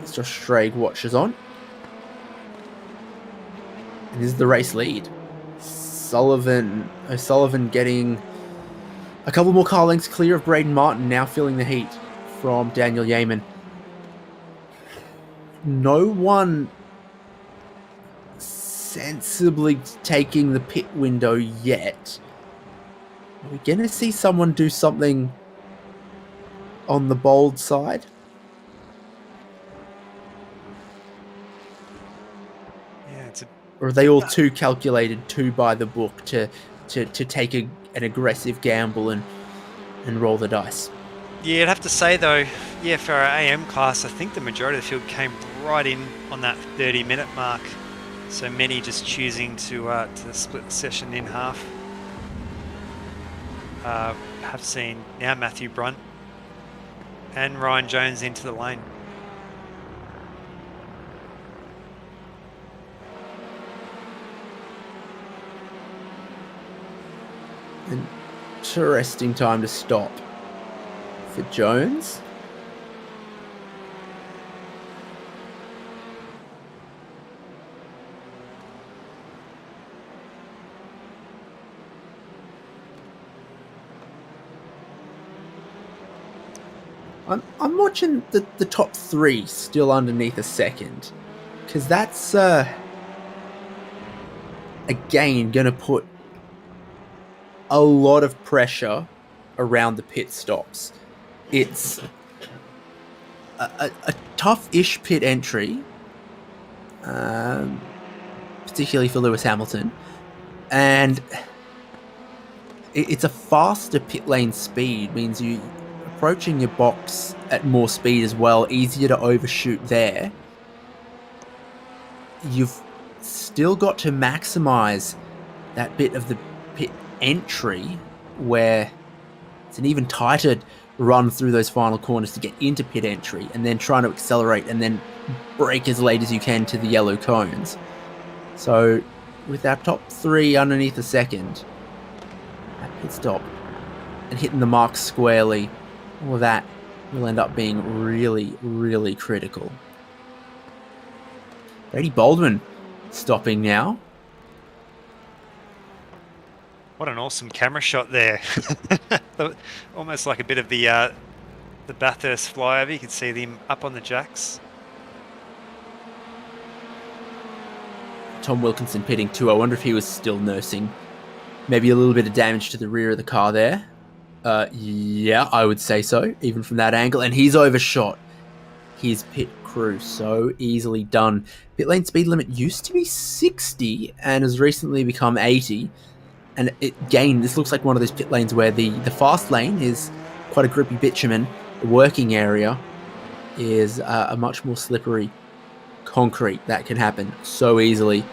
It's Josh Strag watches on. And this is the race lead. O'Sullivan getting a couple more car lengths clear of Braden Martin, now feeling the heat from Daniel Yeaman. No one sensibly taking the pit window yet. Are we going to see someone do something on the bold side? Yeah, or are they all too calculated, too by the book to take an aggressive gamble and roll the dice? Yeah, I'd have to say though, yeah, for our AM class, I think the majority of the field came right in on that 30-minute mark. So many just choosing to split the session in half. Have seen now Matthew Brunt and Ryan Jones into the lane. Interesting time to stop for Jones. I'm watching the top three still underneath a second, because that's again going to put a lot of pressure around the pit stops. It's a tough-ish pit entry, particularly for Lewis Hamilton, and it's a faster pit lane speed, means you approaching your box at more speed as well, easier to overshoot there. You've still got to maximize that bit of the pit entry where it's an even tighter run through those final corners to get into pit entry, and then trying to accelerate and then brake as late as you can to the yellow cones. So with our top three underneath a second, that pit stop and hitting the mark squarely, all of that will end up being really, really critical. Brady Baldwin stopping now. What an awesome camera shot there. Almost like a bit of the Bathurst flyover. You can see them up on the jacks. Tom Wilkinson pitting too. I wonder if he was still nursing maybe a little bit of damage to the rear of the car there. Yeah, I would say so, even from that angle. And he's overshot his pit crew. So easily done. Pit lane speed limit used to be 60 and has recently become 80. And again, this looks like one of those pit lanes where the fast lane is quite a grippy bitumen, the working area is a much more slippery concrete that can happen so easily.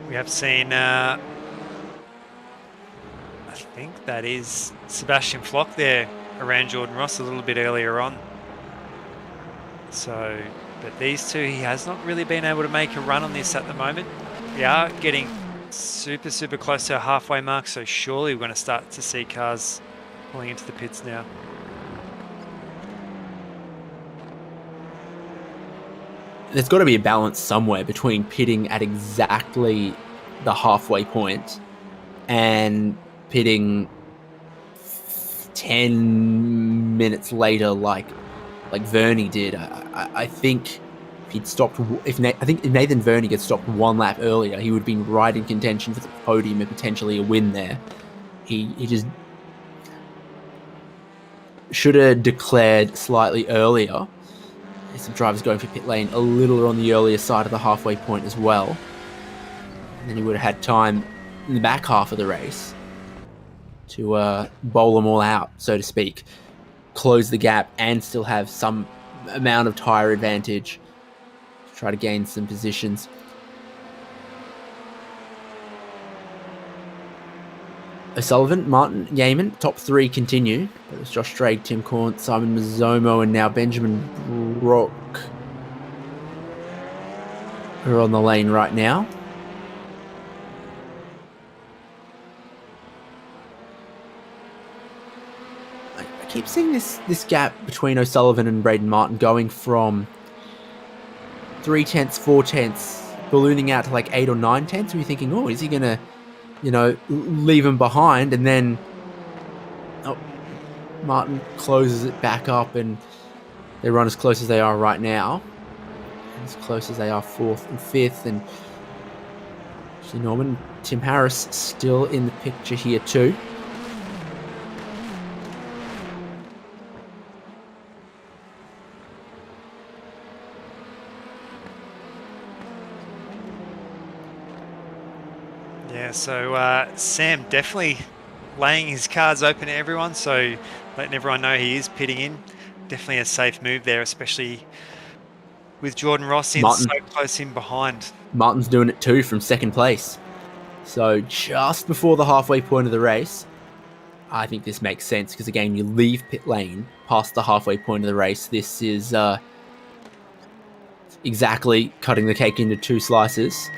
We have seen, I think that is Sebastian Flock there around Jordan Ross a little bit earlier on. So, but these two, he has not really been able to make a run on this at the moment. We are getting super, super close to our halfway mark, so surely we're going to start to see cars pulling into the pits now. There's got to be a balance somewhere between pitting at exactly the halfway point and pitting 10 minutes later, like Verney did. I think if he'd stopped, if Nathan Verney had stopped one lap earlier, he would have been right in contention for the podium and potentially a win there. He just should have declared slightly earlier. Some drivers going for pit lane a little on the earlier side of the halfway point as well. And then he would have had time in the back half of the race to bowl them all out, so to speak. Close the gap and still have some amount of tyre advantage to try to gain some positions. O'Sullivan, Martin, Yeaman, top three continue. But it's Josh Drake, Tim Corn, Simon Mazzomo, and now Benjamin Brock who are on the lane right now. I keep seeing this gap between O'Sullivan and Braden Martin going from 3/10, 4/10, ballooning out to like 8 or 9/10. We're thinking, oh, is he going to, leave him behind? And then Martin closes it back up and they run as close as they are right now. As close as they are 4th and 5th. And actually Norman, Tim Harris still in the picture here too. Yeah, so Sam definitely laying his cards open to everyone, so letting everyone know he is pitting in. Definitely a safe move there, especially with Jordan Ross in so close in behind. Martin's doing it too from second place. So just before the halfway point of the race, I think this makes sense because, again, you leave pit lane past the halfway point of the race. This is exactly cutting the cake into two slices.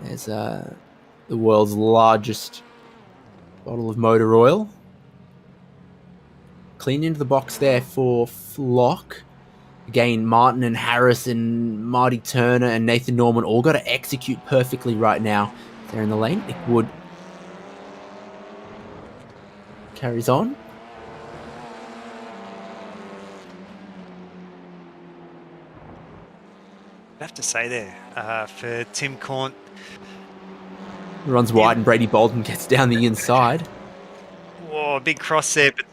There's the world's largest bottle of motor oil. Clean into the box there for Flock. Again, Martin and Harris and Marty Turner and Nathan Norman all got to execute perfectly right now. They're in the lane. Nick Wood carries on. I have to say there, for Tim Corn, Runs wide and Brady Bolden gets down the inside. Whoa, big cross there, but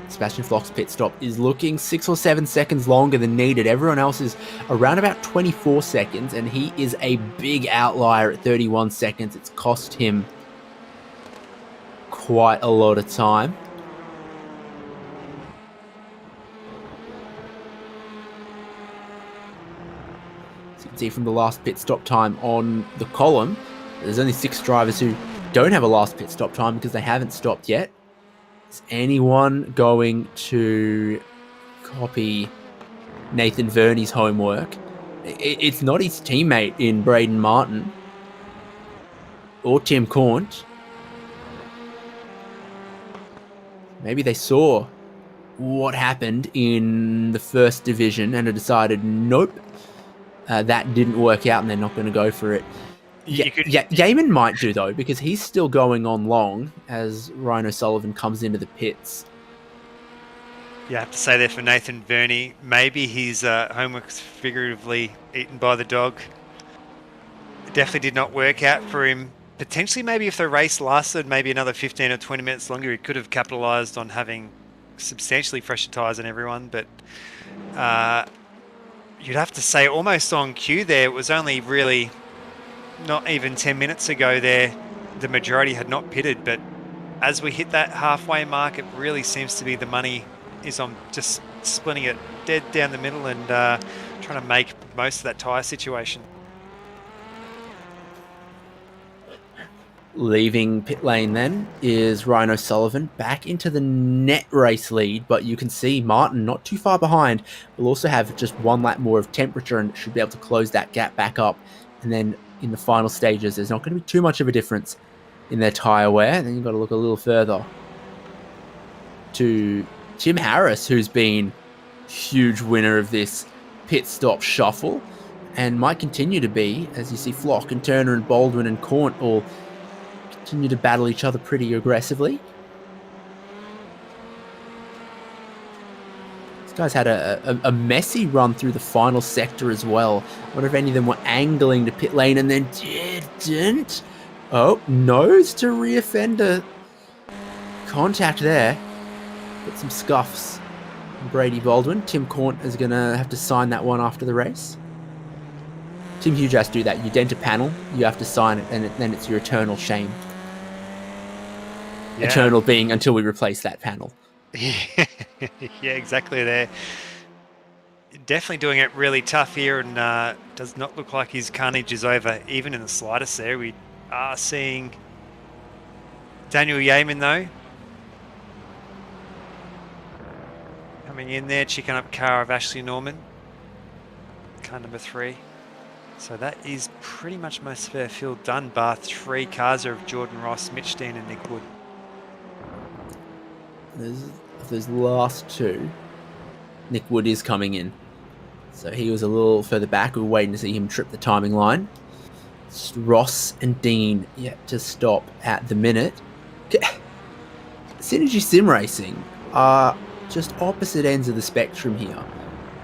Sebastian Flock's pit stop is looking 6 or 7 seconds longer than needed. Everyone else is around about 24 seconds, and he is a big outlier at 31 seconds. It's cost him quite a lot of time. As you can see from the last pit stop time on the column, there's only 6 drivers who don't have a last pit stop time because they haven't stopped yet. Is anyone going to copy Nathan Verney's homework? It's not his teammate in Braden Martin or Tim Cornt. Maybe they saw what happened in the first division and have decided, nope, that didn't work out and they're not going to go for it. Yeah, Yeaman might do, though, because he's still going on long as Ryan O'Sullivan comes into the pits. You have to say there for Nathan Verney, maybe his homework's figuratively eaten by the dog. It definitely did not work out for him. Potentially, maybe if the race lasted maybe another 15 or 20 minutes longer, he could have capitalised on having substantially fresher tyres than everyone. But you'd have to say almost on cue there. It was only really not even 10 minutes ago there, the majority had not pitted, but as we hit that halfway mark, it really seems to be the money is on just splitting it dead down the middle and trying to make most of that tyre situation. Leaving pit lane then is Ryan O'Sullivan back into the net race lead, but you can see Martin not too far behind. Will also have just one lap more of temperature and should be able to close that gap back up. And then in the final stages, there's not going to be too much of a difference in their tyre wear. Then you've got to look a little further to Tim Harris, who's been huge winner of this pit stop shuffle and might continue to be, as you see Flock and Turner and Baldwin and Cornt all continue to battle each other pretty aggressively. These guys had a messy run through the final sector as well. I wonder if any of them were angling to pit lane and then didn't. Oh, nose to rear fender contact there. Got some scuffs. Brady Baldwin. Tim Cornt is going to have to sign that one after the race. Tim Hughes has to do that. You dent a panel, you have to sign it, and then it's your eternal shame. Yeah. Eternal being until we replace that panel. Yeah, exactly there. Definitely doing it really tough here, and does not look like his carnage is over, even in the slightest there. We are seeing Daniel Yeaman, though, coming in there, checking up car of Ashley Norman, car number 3. So that is pretty much most of our field done, bar 3 cars are of Jordan Ross, Mitch Dean and Nick Wood. Those last 2, Nick Wood is coming in. So he was a little further back. We were waiting to see him trip the timing line. Ross and Dean yet to stop at the minute. Synergy Sim Racing are just opposite ends of the spectrum here.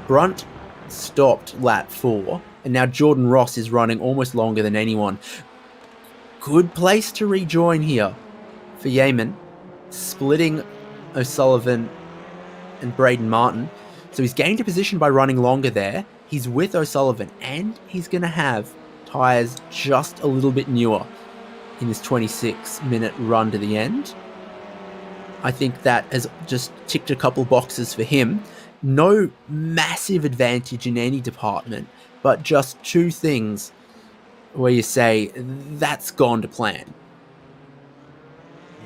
Brunt stopped lap 4, and now Jordan Ross is running almost longer than anyone. Good place to rejoin here for Yeaman, splitting O'Sullivan and Braden Martin. So he's gained a position by running longer there. He's with O'Sullivan, and he's going to have tyres just a little bit newer in this 26-minute run to the end. I think that has just ticked a couple boxes for him. No massive advantage in any department, but just 2 things where you say, that's gone to plan.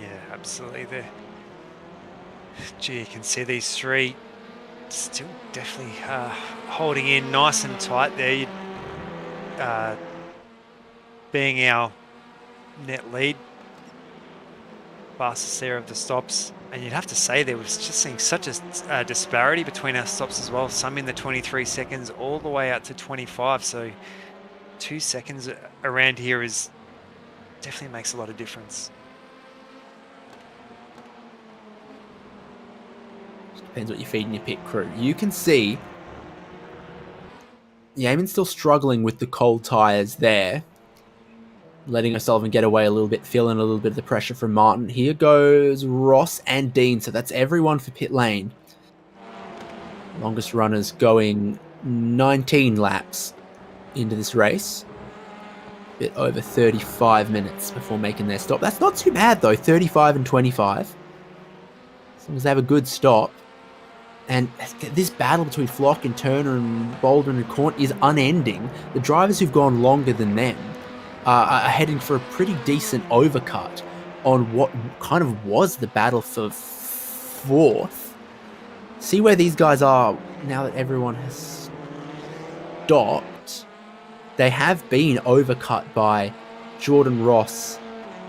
Yeah, absolutely. Gee, you can see these 3 still definitely holding in nice and tight there. Being our net lead, fastest there of the stops. And you'd have to say there was just seeing such a disparity between our stops as well. Some in the 23 seconds all the way out to 25. So 2 seconds around here is definitely makes a lot of difference. Depends what you feed in your pit crew. You can see Yeaman's still struggling with the cold tyres there. Letting O'Sullivan get away a little bit, feeling a little bit of the pressure from Martin. Here goes Ross and Dean, so that's everyone for pit lane. Longest runners going 19 laps into this race. Bit over 35 minutes before making their stop. That's not too bad though, 35 and 25. As long as they have a good stop. And this battle between Flock and Turner and Baldwin and Cornt is unending. The drivers who've gone longer than them are heading for a pretty decent overcut on what kind of was the battle for 4th. See where these guys are now that everyone has stopped. They have been overcut by Jordan Ross,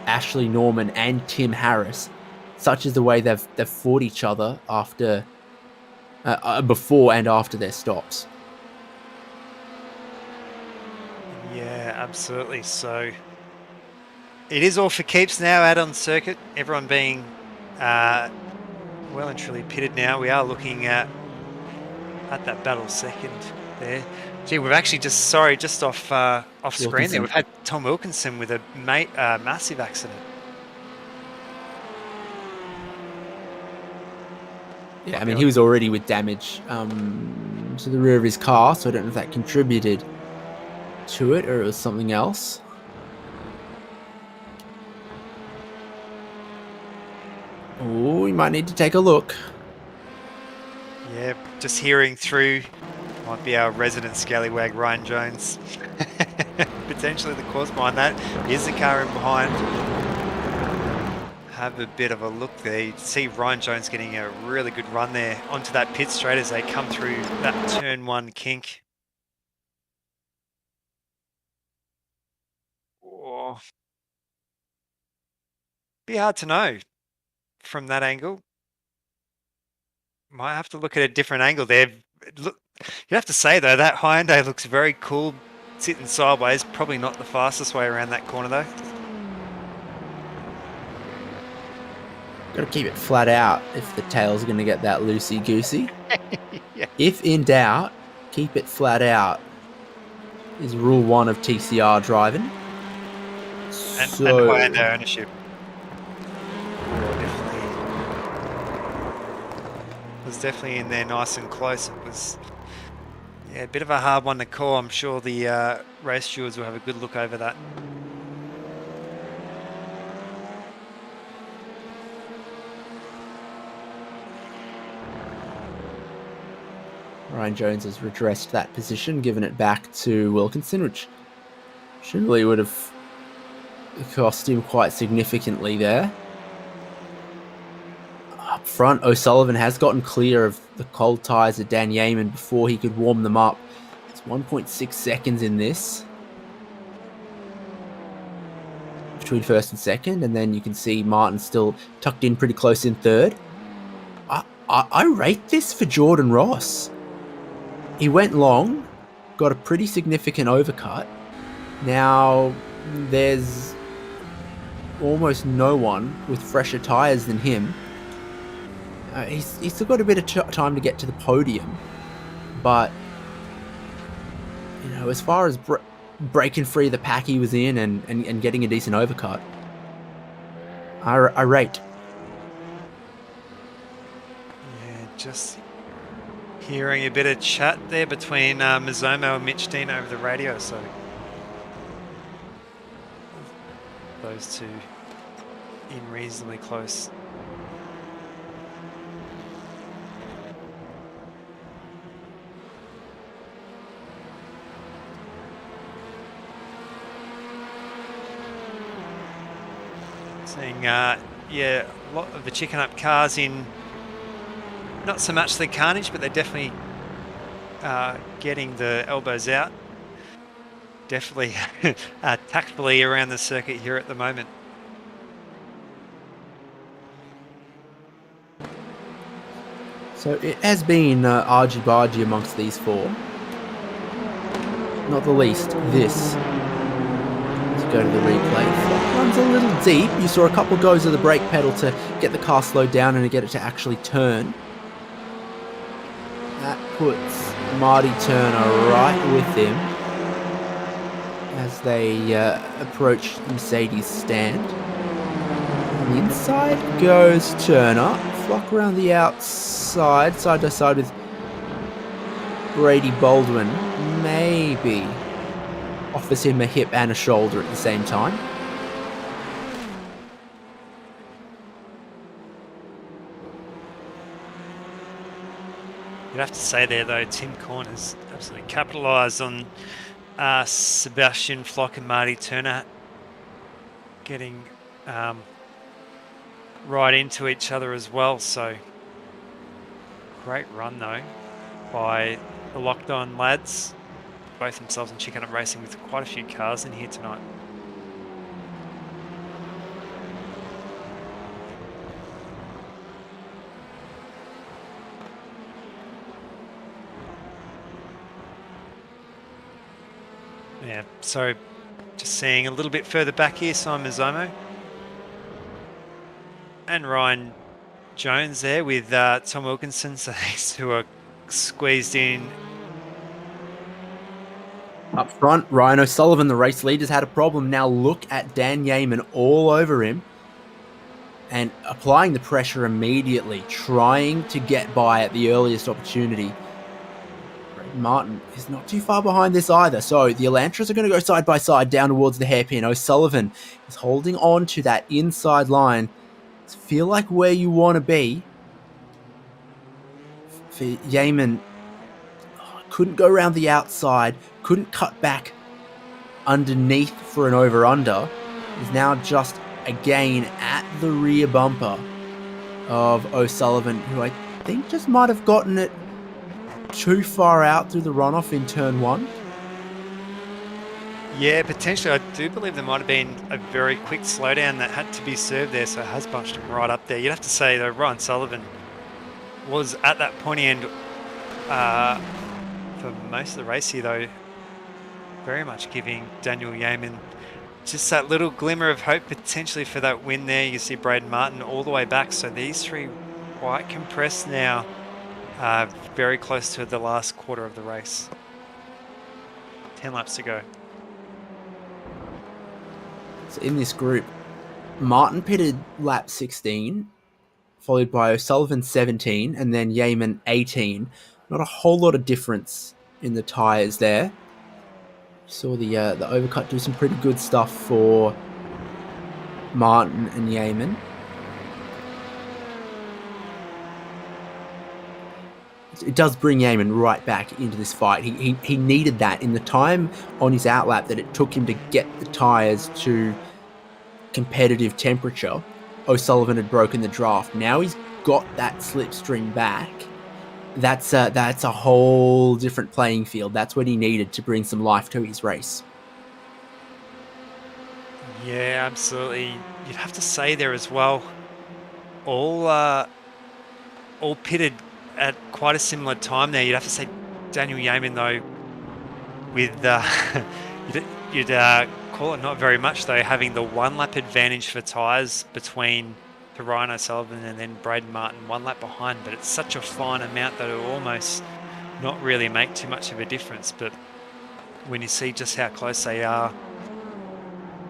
Ashley Norman, and Tim Harris. Such is the way they've fought each other after, before and after their stops. Yeah, absolutely. So it is all for keeps now out on circuit. Everyone being well and truly pitted now. We are looking at that battle second there. Gee, we've actually just off screen there. We've had Tom Wilkinson with a massive accident. Yeah, I mean, he was already with damage to the rear of his car, so I don't know if that contributed to it or it was something else. Oh, we might need to take a look. Yeah, just hearing through might be our resident scallywag, Ryan Jones. Potentially the cause behind that. Here's the car in behind. Have a bit of a look there. You see Ryan Jones getting a really good run there onto that pit straight as they come through that turn 1 kink. Oh. Be hard to know from that angle. Might have to look at a different angle there. Look, you have to say though, that Hyundai looks very cool sitting sideways. Probably not the fastest way around that corner though. Got to keep it flat out if the tail's going to get that loosey-goosey. Yeah. If in doubt, keep it flat out is rule 1 of TCR driving. And So, Hyundai ownership. Was definitely in there nice and close. It was a bit of a hard one to call. I'm sure the race stewards will have a good look over that. Ryan Jones has redressed that position, given it back to Wilkinson, which surely would have cost him quite significantly there. Up front, O'Sullivan has gotten clear of the cold tyres of Dan Yeaman before he could warm them up. It's 1.6 seconds in this between first and second, and then you can see Martin still tucked in pretty close in third. I rate this for Jordan Ross. He went long, got a pretty significant overcut. Now, there's almost no one with fresher tyres than him. He's still got a bit of time to get to the podium, but as far as breaking free the pack he was in and getting a decent overcut, I rate. Yeah, just hearing a bit of chat there between Mizomo and Mitch Dean over the radio, so those two in reasonably close. Seeing, a lot of the chicken up cars in, not so much the carnage, but they're definitely getting the elbows out. Definitely tactfully around the circuit here at the moment. So it has been argy-bargy amongst these four. Not the least, this. Let's go to the replay. Runs a little deep. You saw a couple goes of the brake pedal to get the car slowed down and to get it to actually turn. That puts Marty Turner right with him as they approach the Mercedes stand. On the inside goes Turner. Flock around the outside, side to side with Brady Baldwin. Maybe offers him a hip and a shoulder at the same time. You'd have to say there, though, Tim Corners absolutely capitalised on Sebastian Flock and Marty Turner getting right into each other as well. So great run, though, by the Locked On lads, both themselves and Chicken Up Racing, with quite a few cars in here tonight. Yeah, so just seeing a little bit further back here, Simon Zomo and Ryan Jones there with Tom Wilkinson. So these two are squeezed in. Up front, Ryan O'Sullivan, the race leader's had a problem. Now look at Dan Yeaman all over him. and applying the pressure immediately, trying to get by at the earliest opportunity. Martin is not too far behind this either. So the Elantras are going to go side by side down towards the hairpin. O'Sullivan is holding on to that inside line. Feel like where you want to be. For Yeaman, couldn't go around the outside, couldn't cut back underneath for an over-under. Is now just again at the rear bumper of O'Sullivan, who I think just might have gotten it too far out through the runoff in turn 1. Yeah, potentially. I do believe there might have been a very quick slowdown that had to be served there, so it has bunched him right up there. You'd have to say, though, Ryan Sullivan was at that pointy end for most of the race here, though, very much giving Daniel Yeaman just that little glimmer of hope potentially for that win there. You can see Braden Martin all the way back, so these three quite compressed now, very close to the last quarter of the race. 10 laps to go. So in this group, Martin pitted lap 16, followed by O'Sullivan 17, and then Yeaman 18. Not a whole lot of difference in the tyres there. Saw the overcut do some pretty good stuff for Martin and Yeaman. It does bring Yeaman right back into this fight. He needed that in the time on his outlap that it took him to get the tyres to competitive temperature. O'Sullivan had broken the draft. Now he's got that slipstream back. That's a whole different playing field. That's what he needed to bring some life to his race. Yeah, absolutely. You'd have to say there as well, all pitted at quite a similar time there. You'd have to say Daniel Yeaman, though, with you'd call it not very much, though, having the 1 lap advantage for tyres between Ryan O'Sullivan and then Braden Martin 1 lap behind, but it's such a fine amount that it'll almost not really make too much of a difference. But when you see just how close they are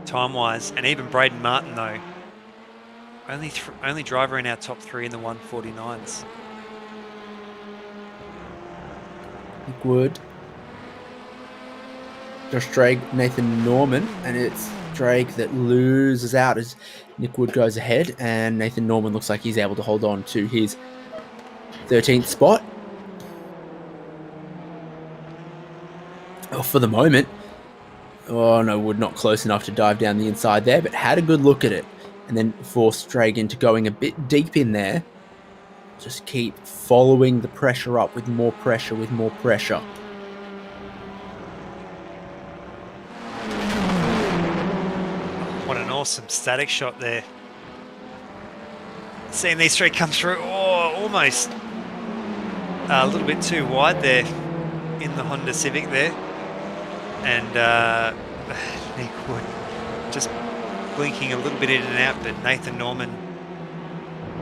time-wise, and even Braden Martin, though, only driver in our top 3 in the 149s. Nick Wood, Josh Drake, Nathan Norman, and it's Drake that loses out as Nick Wood goes ahead, and Nathan Norman looks like he's able to hold on to his 13th spot. Oh, for the moment. Oh no, Wood not close enough to dive down the inside there, but had a good look at it, and then forced Drake into going a bit deep in there. Just keep following the pressure up with more pressure, What an awesome static shot there. Seeing these three come through, almost a little bit too wide there in the Honda Civic there. And Nick Wood just blinking a little bit in and out, but Nathan Norman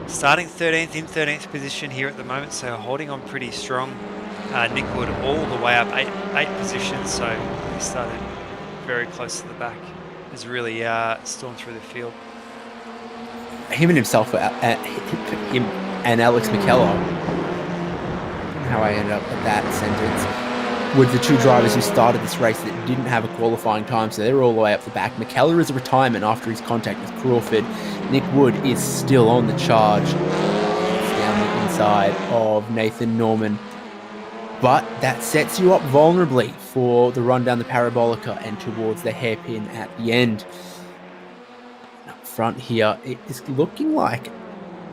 starting 13th in 13th position here at the moment, so holding on pretty strong. Nick Wood all the way up eight positions, so he started very close to the back. Has really stormed through the field. Him and himself, him and Alex McKellar. How I ended up at that sentence. With the two drivers who started this race that didn't have a qualifying time, so they're all the way up the back. McKellar is a retirement after his contact with Crawford. Nick Wood is still on the charge. It's down the inside of Nathan Norman. But that sets you up vulnerably for the run down the Parabolica and towards the hairpin at the end. Up front here, it is looking like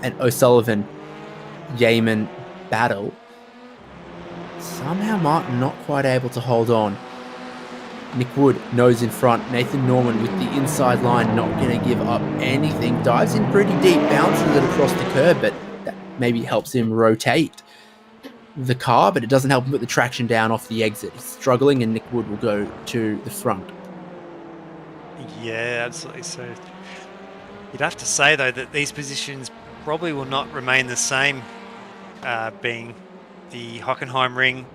an O'Sullivan-Yeaman battle. Somehow Martin not quite able to hold on. Nick Wood nose in front. Nathan Norman with the inside line, not going to give up anything. Dives in pretty deep, bounces it across the curb, but that maybe helps him rotate the car, but it doesn't help him put the traction down off the exit. He's struggling, and Nick Wood will go to the front. Yeah, absolutely. So you'd have to say, though, that these positions probably will not remain the same, being the Hockenheimring.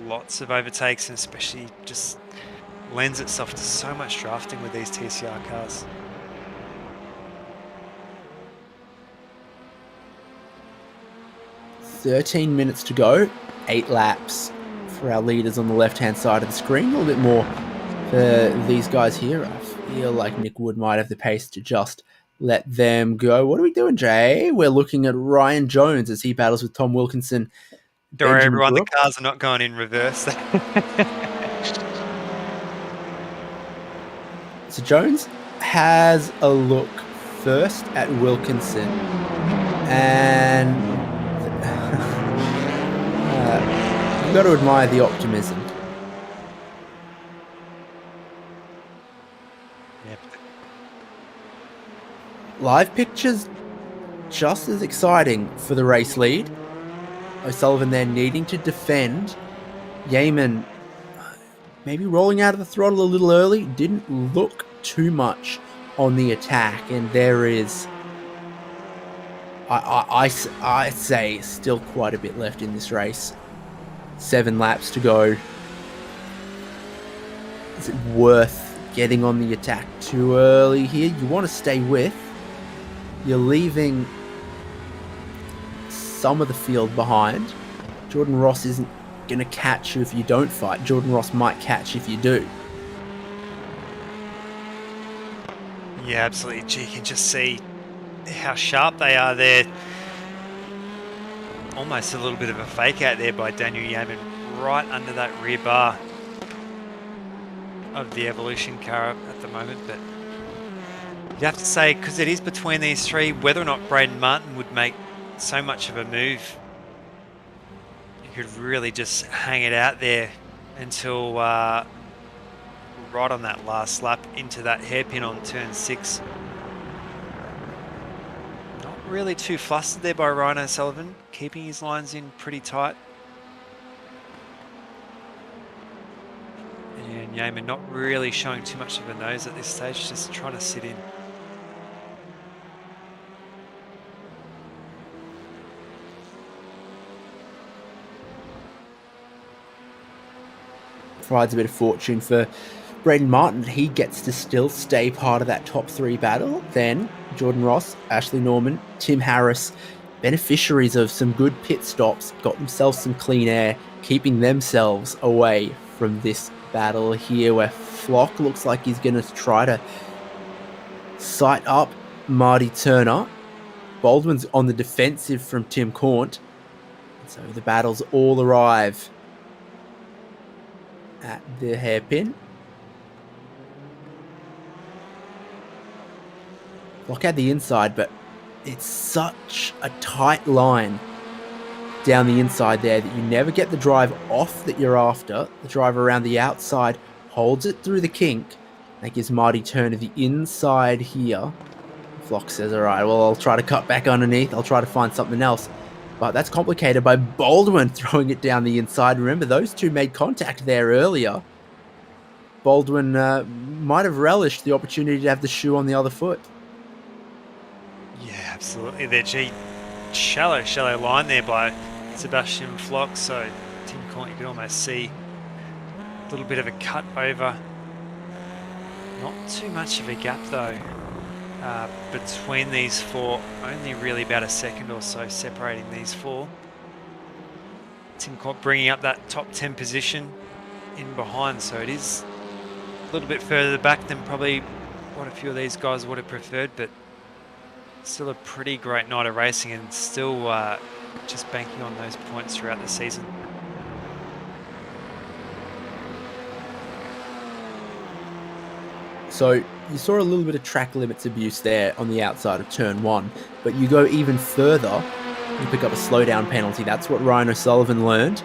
Lots of overtakes, and especially just lends itself to so much drafting with these TCR cars. 13 minutes to go, 8 laps for our leaders on the left-hand side of the screen. A little bit more for these guys here. I feel like Nick Wood might have the pace to just let them go. What are we doing, Jay? We're looking at Ryan Jones as he battles with Tom Wilkinson. Don't worry, Benjamin everyone, Brook. the cars are not going in reverse. So Jones has a look first at Wilkinson, and you've got to admire the optimism. Yep. Live pictures just as exciting for the race lead. O'Sullivan there needing to defend. Yeaman maybe rolling out of the throttle a little early. Didn't look too much on the attack. And there is, I say, still quite a bit left in this race. 7 laps to go. Is it worth getting on the attack too early here? You want to stay with. You're leaving some of the field behind. Jordan Ross isn't going to catch you if you don't fight. Jordan Ross might catch if you do. Yeah, absolutely. Gee, you can just see how sharp they are there. Almost a little bit of a fake out there by Daniel Yeaman, right under that rear bar of the Evolution car at the moment. But you have to say, because it is between these three, whether or not Braden Martin would make so much of a move, you could really just hang it out there until right on that last lap into that hairpin on turn 6. Not really too flustered there by Ryan O'Sullivan, keeping his lines in pretty tight. And Yeaman not really showing too much of a nose at this stage, just trying to sit in. Provides a bit of fortune for Braden Martin. He gets to still stay part of that top 3 battle. Then Jordan Ross, Ashley Norman, Tim Harris, beneficiaries of some good pit stops, got themselves some clean air, keeping themselves away from this battle here, where Flock looks like he's going to try to sight up Marty Turner. Baldwin's on the defensive from Tim Cornt. So the battles all arrive at the hairpin. Look at the inside, but it's such a tight line down the inside there that you never get the drive off that you're after. The drive around the outside holds it through the kink. That gives Marty Turner the inside here. Flock says, all right, well, I'll try to cut back underneath. I'll try to find something else. But that's complicated by Baldwin throwing it down the inside. Remember, those two made contact there earlier. Baldwin might have relished the opportunity to have the shoe on the other foot. Yeah, absolutely. There, gee, shallow line there by Sebastian Flock. So Tim Cornt, you can almost see a little bit of a cut over. Not too much of a gap though. Between these 4, only really about a second or so separating these 4. Tim Cornt bringing up that top 10 position in behind, so it is a little bit further back than probably what a few of these guys would have preferred, but still a pretty great night of racing and still just banking on those points throughout the season. So you saw a little bit of track limits abuse there on the outside of turn 1, but you go even further, you pick up a slowdown penalty. That's what Ryan O'Sullivan learned.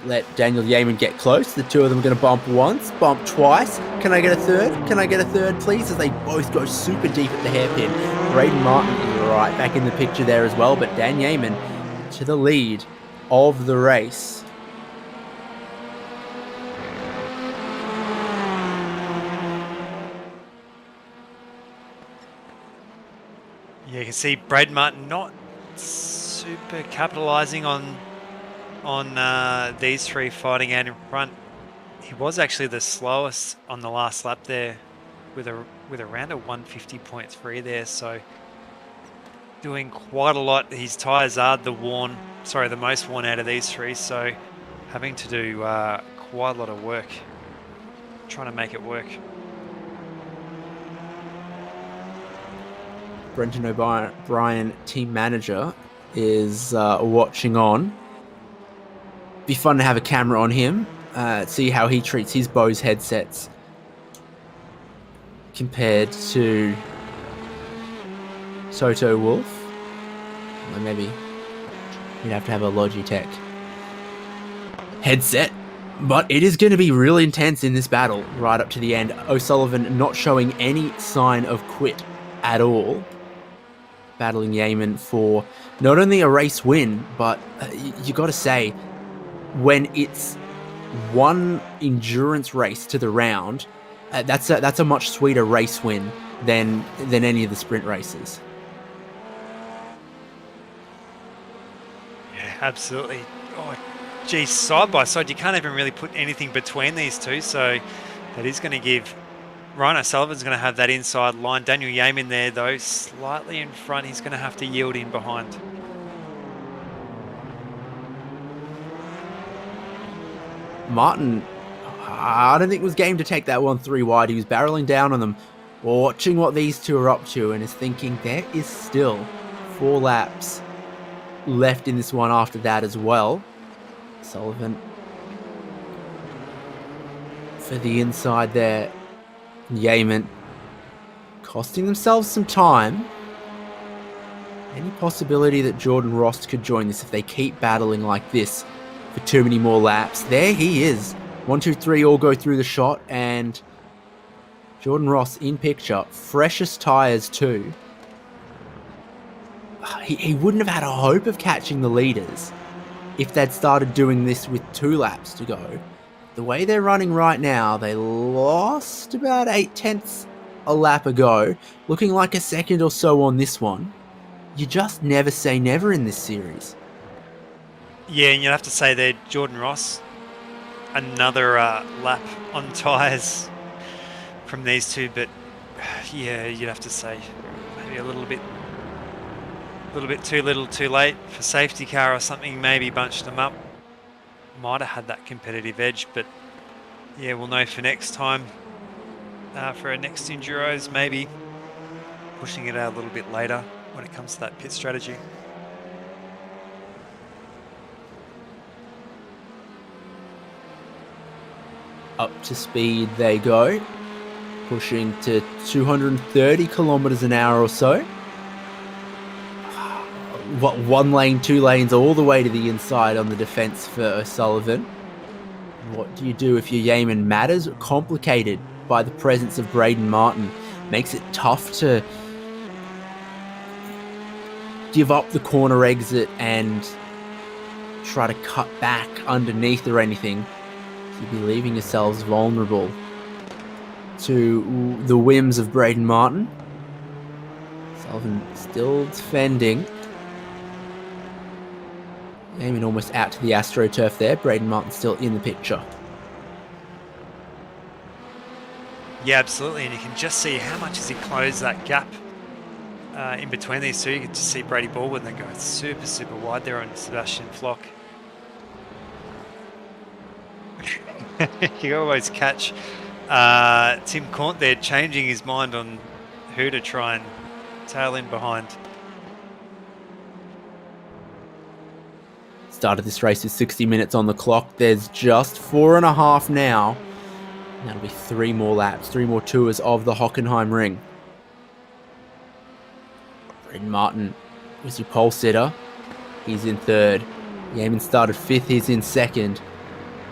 Let Daniel Yeaman get close. The two of them are going to bump once, bump twice. Can I get a third? Can I get a third, please? As they both go super deep at the hairpin. Braden Martin is right back in the picture there as well, but Dan Yeaman to the lead of the race. Yeah, you can see Braden Martin not super capitalising on these 3 fighting out in front. He was actually the slowest on the last lap there with around a 150.3 there, so doing quite a lot. His tyres are the most worn out of these three, so having to do quite a lot of work trying to make it work. Brendan O'Brien, team manager, is watching on. Be fun to have a camera on him, see how he treats his Bose headsets compared to Toto Wolff. Or maybe you'd have to have a Logitech headset. But it is going to be really intense in this battle right up to the end. O'Sullivan not showing any sign of quit at all. Battling Yeaman for not only a race win, but you got to say, when it's one endurance race to the round, that's a much sweeter race win than any of the sprint races. Yeah, absolutely. Oh, geez, side by side, you can't even really put anything between these two, so that is going to give... Ryan O'Sullivan's going to have that inside line. Daniel Yeaman there, though, slightly in front. He's going to have to yield in behind. Martin, I don't think was game to take that one 3 wide. He was barreling down on them, watching what these two are up to, and is thinking there is still 4 laps left in this one after that as well. Sullivan for the inside there. Yeaman costing themselves some time. Any possibility that Jordan Ross could join this if they keep battling like this for too many more laps? There he is. 1, 2, 3 all go through the shot, and Jordan Ross in picture. Freshest tyres too. He wouldn't have had a hope of catching the leaders if they'd started doing this with 2 laps to go. The way they're running right now, they lost about 8/10 a lap ago, looking like a second or so on this one. You just never say never in this series. Yeah, and you'd have to say there, Jordan Ross, another lap on tyres from these two, but yeah, you'd have to say maybe a little bit too little too late for safety car or something, maybe bunched them up. Might have had that competitive edge, but yeah, we'll know for next time. For our next Enduros, maybe pushing it out a little bit later when it comes to that pit strategy. Up to speed they go, pushing to 230 kilometers an hour or so. What, 1 lane, 2 lanes, all the way to the inside on the defense for O'Sullivan. What do you do if your Yeaman matters? Complicated by the presence of Braden Martin. Makes it tough to give up the corner exit and try to cut back underneath or anything. You'd be leaving yourselves vulnerable to the whims of Braden Martin. Sullivan still defending. Aiming almost out to the AstroTurf there. Braden Martin still in the picture. Yeah, absolutely, and you can just see how much as he closed that gap in between these two. You can just see Brady Baldwin then going super, super wide there on Sebastian Flock. You can always catch Tim Cornt there changing his mind on who to try and tail in behind. Started this race with 60 minutes on the clock. There's just 4.5 now. That'll be 3 more laps, 3 more tours of the Hockenheimring. Braden Martin was your pole sitter. He's in 3rd. Yeaman started 5th, he's in 2nd.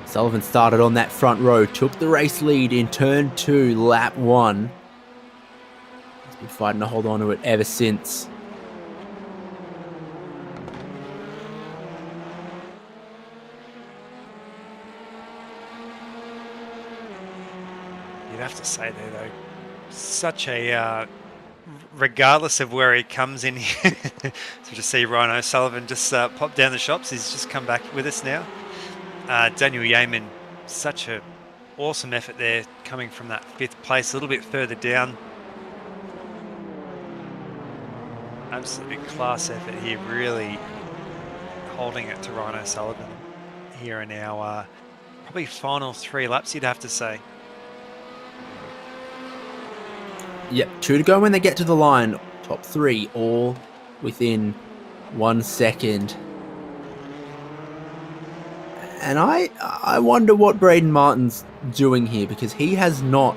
Sullivan started on that front row, took the race lead in turn 2, lap 1. He's been fighting to hold on to it ever since. You'd have to say there, though, such a, regardless of where he comes in here, to just see Ryan O'Sullivan just pop down the shops. He's just come back with us now. Daniel Yeaman, such a awesome effort there, coming from that 5th place, a little bit further down. absolutely class effort here, really holding it to Ryan O'Sullivan here in our probably final 3 laps, you'd have to say. Yep, 2 to go when they get to the line. Top 3 all within 1 second. And I wonder what Braden Martin's doing here, because he has not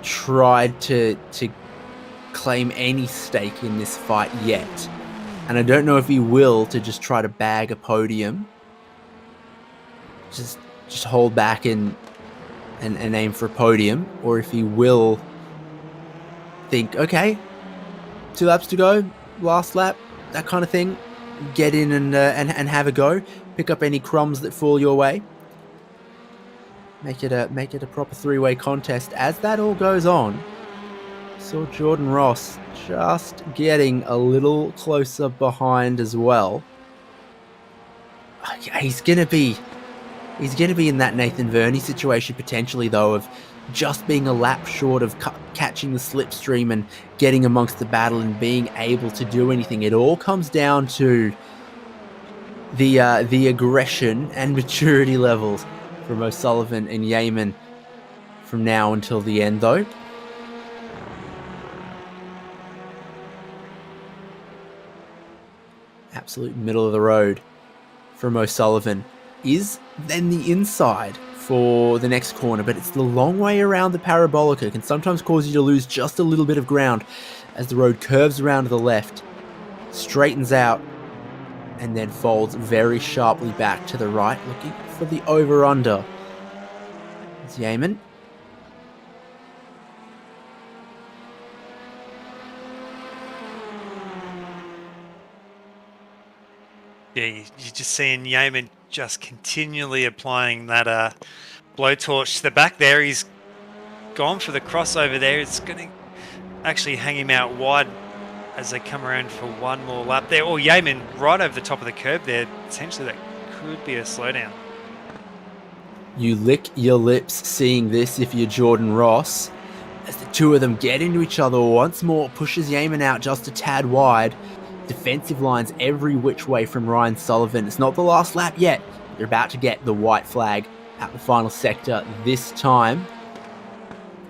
tried to claim any stake in this fight yet. And I don't know if he will, to just try to bag a podium. Just hold back and aim for a podium, or if he will think, okay, 2 laps to go, last lap, that kind of thing. Get in and have a go. Pick up any crumbs that fall your way. Make it a proper 3-way contest. As that all goes on, saw Jordan Ross just getting a little closer behind as well. He's gonna be in that Nathan Verney situation potentially, though, of just being a lap short of catching the slipstream and getting amongst the battle and being able to do anything. It all comes down to the aggression and maturity levels from O'Sullivan and Yeaman from now until the end, though. Absolute middle of the road from O'Sullivan is then the inside for the next corner, but it's the long way around the parabolica. It can sometimes cause you to lose just a little bit of ground as the road curves around to the left, straightens out, and then folds very sharply back to the right, looking for the over-under. It's Yeaman. Yeah, you're just seeing Yeaman just continually applying that blowtorch to the back there. He's gone for the crossover there. It's going to actually hang him out wide as they come around for one more lap there. Oh, Yeaman right over the top of the curb there. Potentially that could be a slowdown. You lick your lips seeing this if you're Jordan Ross, as the two of them get into each other once more, pushes Yeaman out just a tad wide. Defensive lines every which way from Ryan Sullivan. It's not the last lap yet. They're about to get the white flag at the final sector this time.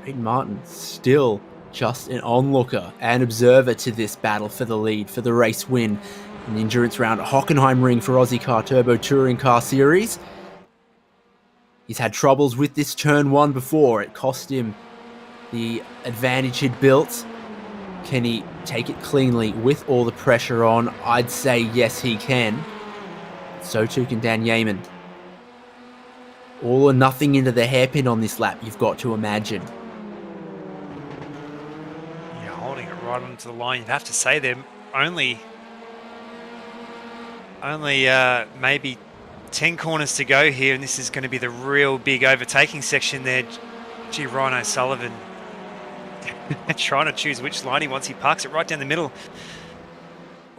Braden Martin still just an onlooker and observer to this battle for the lead, for the race win. An endurance round at Hockenheimring for Ozicar Turbo Touring Car Series. He's had troubles with this turn 1 before. It cost him the advantage he'd built. Can he take it cleanly with all the pressure on? I'd say yes, he can. So too can Dan Yeaman. All or nothing into the hairpin on this lap, you've got to imagine. Yeah, holding it right onto the line. You'd have to say they're only maybe 10 corners to go here, and this is going to be the real big overtaking section there. Gee, Ryan O'Sullivan trying to choose which line he wants. He parks it right down the middle.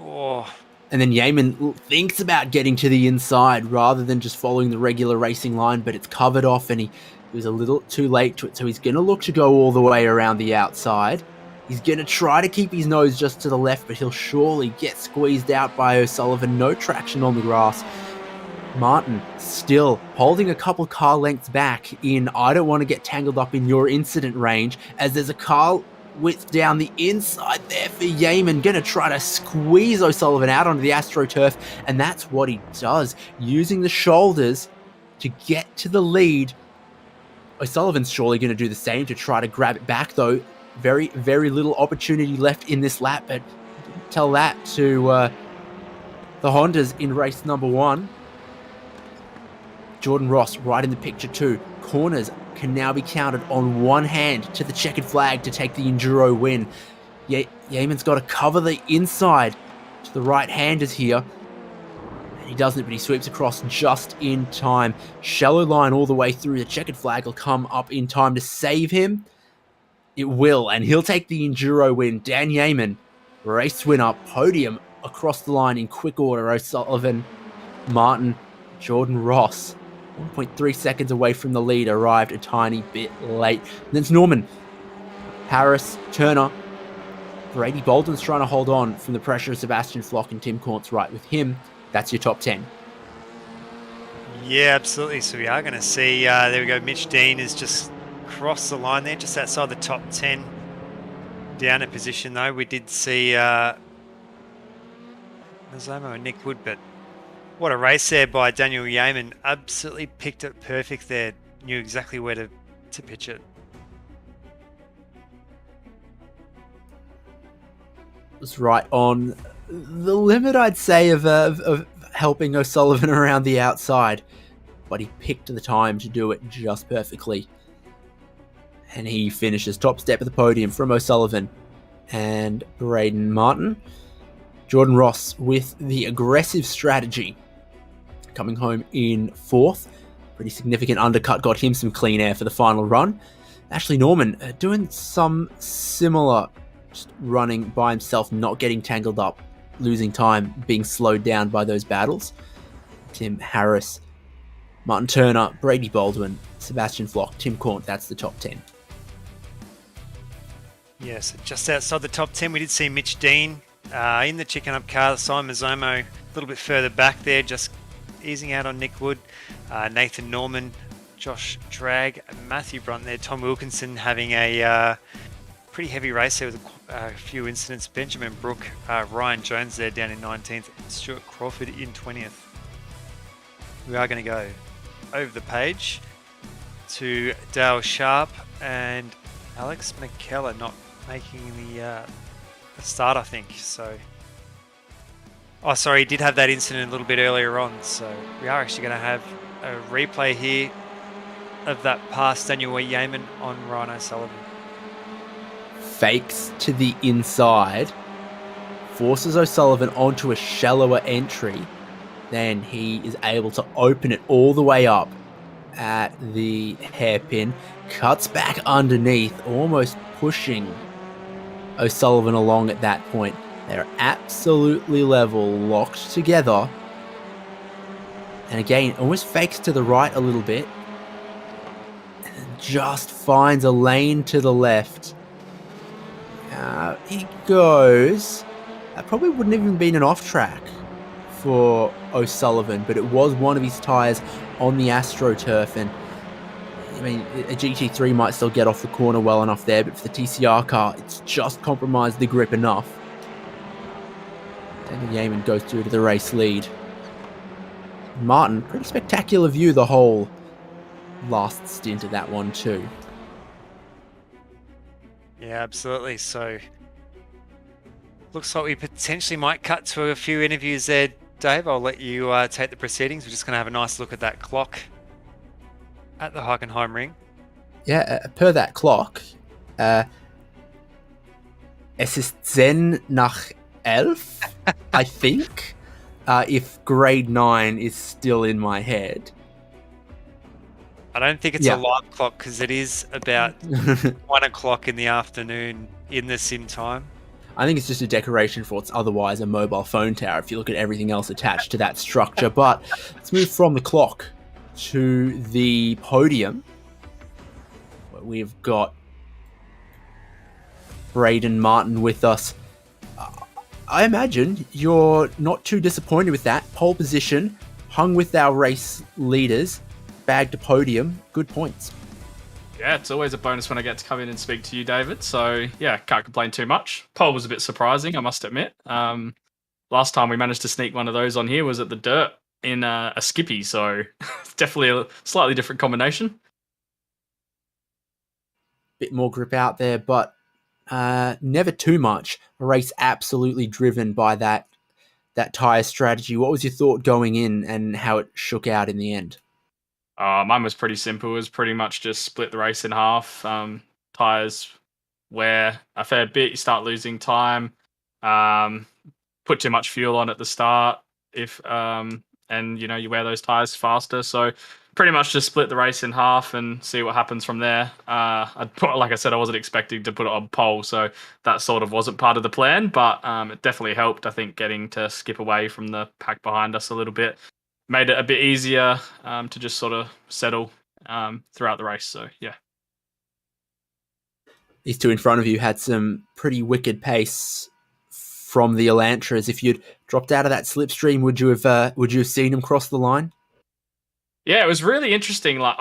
Oh. And then Yeaman thinks about getting to the inside rather than just following the regular racing line, but it's covered off and he was a little too late to it, so he's going to look to go all the way around the outside. He's going to try to keep his nose just to the left, but he'll surely get squeezed out by O'Sullivan. No traction on the grass. Martin still holding a couple car lengths back in I don't want to get tangled up in your incident range, as there's a car width down the inside there for Yeaman, going to try to squeeze O'Sullivan out onto the AstroTurf, and that's what he does, using the shoulders to get to the lead. O'Sullivan's surely going to do the same to try to grab it back, though. Very, very little opportunity left in this lap, but tell that to the Hondas in race number 1. Jordan Ross right in the picture too. Corners can now be counted on one hand to the checkered flag to take the Enduro win. Yeaman's got to cover the inside to the right-handers here. And he doesn't, but he sweeps across just in time. Shallow line all the way through. The checkered flag will come up in time to save him. It will, and he'll take the Enduro win. Dan Yeaman, race winner, podium across the line in quick order. O'Sullivan, Martin, Jordan Ross. 1.3 seconds away from the lead, arrived a tiny bit late. And then it's Norman, Harris, Turner, Brady Bolden's trying to hold on from the pressure of Sebastian Flock and Tim Cornt's right with him. That's your top 10. Yeah, absolutely. So we are going to see, there we go, Mitch Dean has just crossed the line there, just outside the top 10. Down a position, though. We did see Mazomo and Nick Wood, but what a race there by Daniel Yeaman. Absolutely picked it perfect there. Knew exactly where to pitch it. Was right on the limit, I'd say, of helping O'Sullivan around the outside. But he picked the time to do it just perfectly. And he finishes top step of the podium from O'Sullivan and Braden Martin. Jordan Ross with the aggressive strategy, coming home in 4th. Pretty significant undercut got him some clean air for the final run. Ashley Norman doing some similar, just running by himself, not getting tangled up, losing time, being slowed down by those battles. Tim Harris, Martin Turner, Brady Baldwin, Sebastian Flock, Tim Cornt, that's the top 10. Yes, just outside the top 10, we did see Mitch Dean in the chicken up car. Simon Mazomo a little bit further back there, just easing out on Nick Wood. Nathan Norman, Josh Drag, Matthew Brunt there. Tom Wilkinson having a pretty heavy race there with a few incidents. Benjamin Brook, Ryan Jones there down in 19th. Stuart Crawford in 20th. We are going to go over the page to Dale Sharp and Alex McKellar not making the start, I think. So, oh, sorry, he did have that incident a little bit earlier on. So we are actually going to have a replay here of that pass Daniel Yeaman on Ryan O'Sullivan. Fakes to the inside, forces O'Sullivan onto a shallower entry. Then he is able to open it all the way up at the hairpin, cuts back underneath, almost pushing O'Sullivan along at that point. They're absolutely level, locked together. And again, almost fakes to the right a little bit. And just finds a lane to the left. He goes. That probably wouldn't have even been an off track for O'Sullivan, but it was one of his tyres on the AstroTurf, and I mean, a GT3 might still get off the corner well enough there, but for the TCR car, it's just compromised the grip enough. Daniel Yeaman goes through to the race lead. Martin, pretty spectacular view the whole last stint of that one too. Yeah, absolutely. So, looks like we potentially might cut to a few interviews there, Dave. I'll let you take the proceedings. We're just going to have a nice look at that clock at the Hockenheimring. Yeah, per that clock, es ist 10 nach 11, I think, if grade 9 is still in my head. I don't think it's a live clock because it is about 1 o'clock in the afternoon in the sim time. I think it's just a decoration for what's otherwise a mobile phone tower if you look at everything else attached to that structure. But let's move from the clock to the podium, where we've got Braden Martin with us. I imagine you're not too disappointed with that. Pole position, hung with our race leaders, bagged a podium, good points. Yeah, it's always a bonus when I get to come in and speak to you, David. So, yeah, can't complain too much. Pole was a bit surprising, I must admit. Last time we managed to sneak one of those on here was at the dirt in a Skippy, so it's definitely a slightly different combination. Bit more grip out there, but never too much. A race absolutely driven by that tyre strategy. What was your thought going in and how it shook out in the end? Mine was pretty simple. It was pretty much just split the race in half. Tyres wear a fair bit. You start losing time. Put too much fuel on at the start. And you wear those tyres faster. So pretty much just split the race in half and see what happens from there. Like I said, I wasn't expecting to put it on pole, so that sort of wasn't part of the plan. But it definitely helped. I think getting to skip away from the pack behind us a little bit made it a bit easier to just sort of settle throughout the race. So, yeah. these two in front of you had some pretty wicked pace from the Elantras. If you'd dropped out of that slipstream, would you have seen them cross the line? Yeah, it was really interesting. Like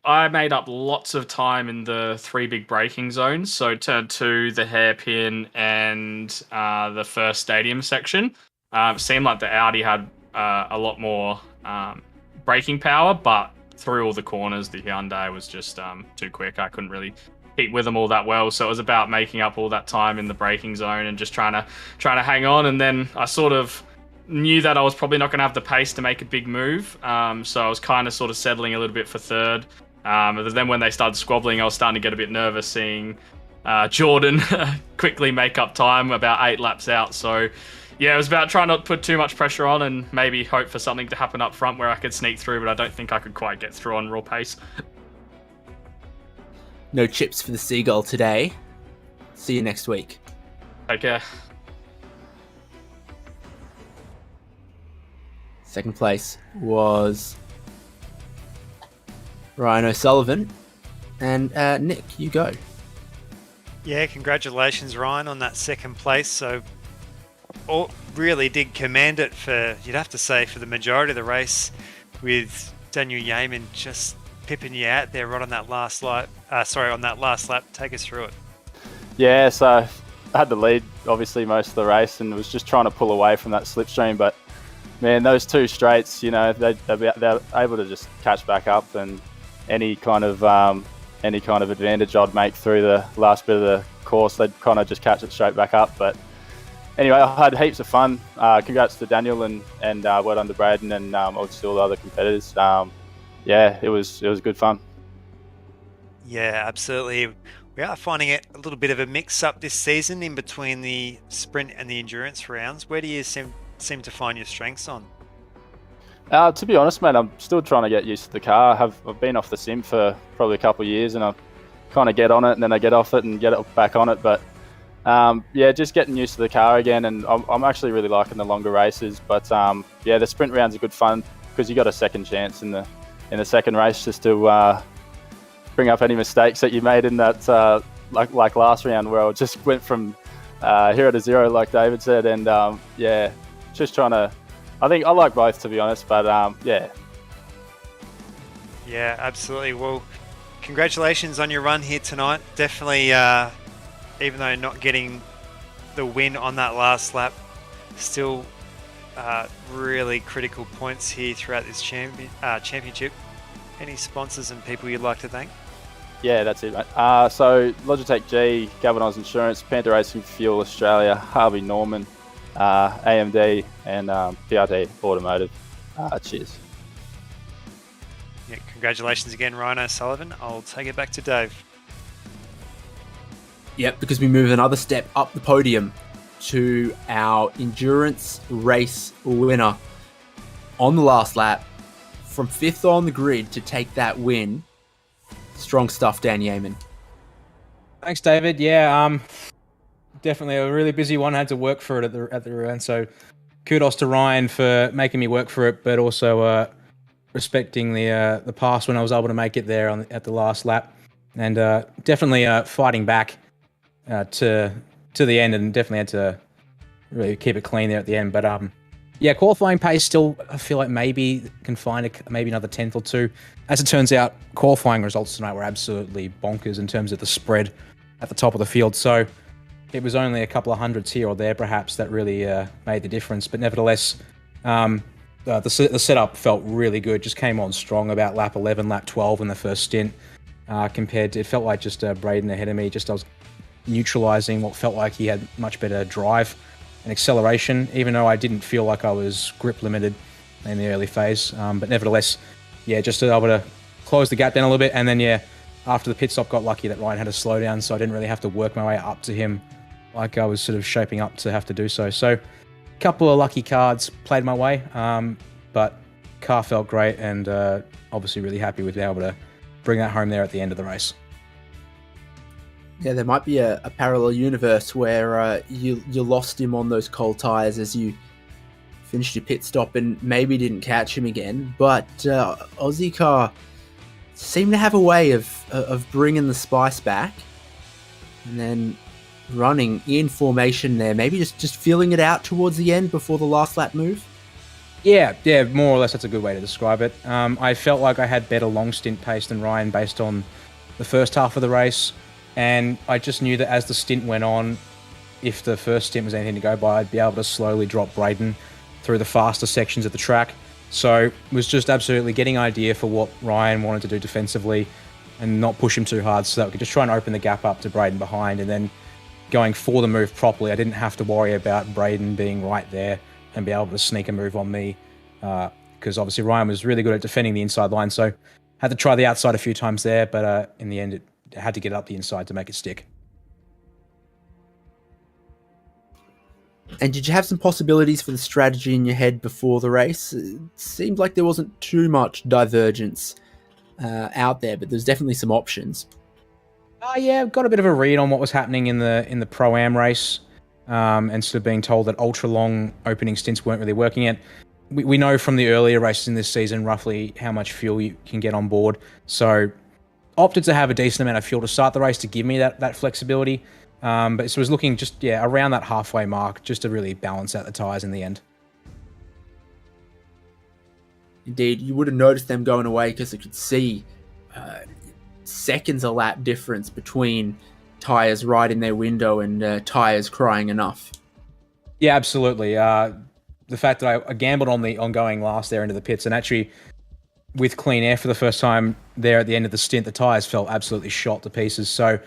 I made up lots of time in the 3 big braking zones. So turn 2, the hairpin, and the first stadium section. It seemed like the Audi had a lot more braking power, but through all the corners, the Hyundai was just too quick. I couldn't really keep with them all that well. So it was about making up all that time in the braking zone and just trying to hang on. And then I sort of knew that I was probably not going to have the pace to make a big move. So I was kind of sort of settling a little bit for third. And then when they started squabbling, I was starting to get a bit nervous seeing Jordan quickly make up time about 8 laps out. So yeah, it was about trying not to put too much pressure on and maybe hope for something to happen up front where I could sneak through, but I don't think I could quite get through on raw pace. No chips for the Seagull today. See you next week. Take care. Second place was Ryan O'Sullivan. And Nick, you go. Yeah, congratulations, Ryan, on that second place. So, really did command it for, you'd have to say, for the majority of the race, with Daniel Yeaman just pipping you out there right on that last lap. On that last lap. Take us through it. Yeah, so I had the lead, obviously, most of the race, and was just trying to pull away from that slipstream. But man, those 2 straights, they're able to just catch back up, and any kind of advantage I'd make through the last bit of the course, they'd kind of just catch it straight back up. But anyway, I had heaps of fun. Congrats to Daniel and well done to Braden and obviously all the other competitors. Yeah, it was good fun. Yeah, absolutely. We are finding it a little bit of a mix-up this season in between the sprint and the endurance rounds. Where do you seem to find your strengths on? To be honest, mate, I'm still trying to get used to the car. I've been off the sim for probably a couple of years, and I kind of get on it, and then I get off it and get it back on it. But yeah, just getting used to the car again, and I'm actually really liking the longer races. But yeah, the sprint rounds are good fun because you got a second chance in the second race just to bring up any mistakes that you made in that like last round where I just went from hero to zero, like David said, and yeah, just trying to. I think I like both, to be honest, but yeah. Yeah, absolutely. Well, congratulations on your run here tonight. Definitely, even though not getting the win on that last lap, still really critical points here throughout this championship. Any sponsors and people you'd like to thank? Yeah, that's it, mate. So Logitech G, Galvanize Insurance, Panther Racing Fuel Australia, Harvey Norman, AMD, and PRT Automotive. Cheers. Yeah, congratulations again, Ryan O'Sullivan. I'll take it back to Dave. Yep, because we move another step up the podium to our endurance race winner on the last lap from 5th on the grid to take that win. Strong stuff, Dan Yeaman. Thanks, David. Yeah, definitely a really busy one. I had to work for it at the end, so kudos to Ryan for making me work for it, but also respecting the pass when I was able to make it there at the last lap, and definitely fighting back to the end, and definitely had to really keep it clean there at the end. But yeah, qualifying pace still, I feel like maybe can find maybe another 10th or 2. As it turns out, qualifying results tonight were absolutely bonkers in terms of the spread at the top of the field. So it was only a couple of hundreds here or there, perhaps, that really made the difference. But nevertheless, the setup felt really good. Just came on strong about lap 11, lap 12 in the first stint. Compared to, it felt like just Braden ahead of me. I was neutralizing what felt like he had much better drive and acceleration, even though I didn't feel like I was grip limited in the early phase. But nevertheless, yeah, just to be able to close the gap down a little bit. And then, yeah, after the pit stop, got lucky that Ryan had to slow down, so I didn't really have to work my way up to him like I was sort of shaping up to have to do so. So a couple of lucky cards played my way, but car felt great, and obviously really happy with being able to bring that home there at the end of the race. Yeah, there might be a parallel universe where you lost him on those cold tyres as you finished your pit stop and maybe didn't catch him again. But Ozicar seemed to have a way of bringing the spice back. And then running in formation there, maybe just feeling it out towards the end before the last lap move. Yeah, more or less that's a good way to describe it. I felt like I had better long stint pace than Ryan based on the first half of the race, and I just knew that as the stint went on, if the first stint was anything to go by, I'd be able to slowly drop Braden through the faster sections of the track. So it was just absolutely getting an idea for what Ryan wanted to do defensively and not push him too hard so that we could just try and open the gap up to Braden behind, and then going for the move properly. I didn't have to worry about Braden being right there and be able to sneak a move on me, because obviously Ryan was really good at defending the inside line, so had to try the outside a few times there, but in the end it had to get up the inside to make it stick. And did you have some possibilities for the strategy in your head before the race? It seemed like there wasn't too much divergence out there, but there's definitely some options. Yeah, got a bit of a read on what was happening in the Pro-Am race, and sort of being told that ultra-long opening stints weren't really working yet. We know from the earlier races in this season roughly how much fuel you can get on board, so opted to have a decent amount of fuel to start the race to give me that flexibility, but so it was looking just around that halfway mark just to really balance out the tyres in the end. Indeed, you would have noticed them going away because you could see seconds a lap difference between tyres right in their window and tyres crying enough. Yeah, absolutely. The fact that I gambled on going last there into the pits, and actually with clean air for the first time there at the end of the stint, the tyres felt absolutely shot to pieces. So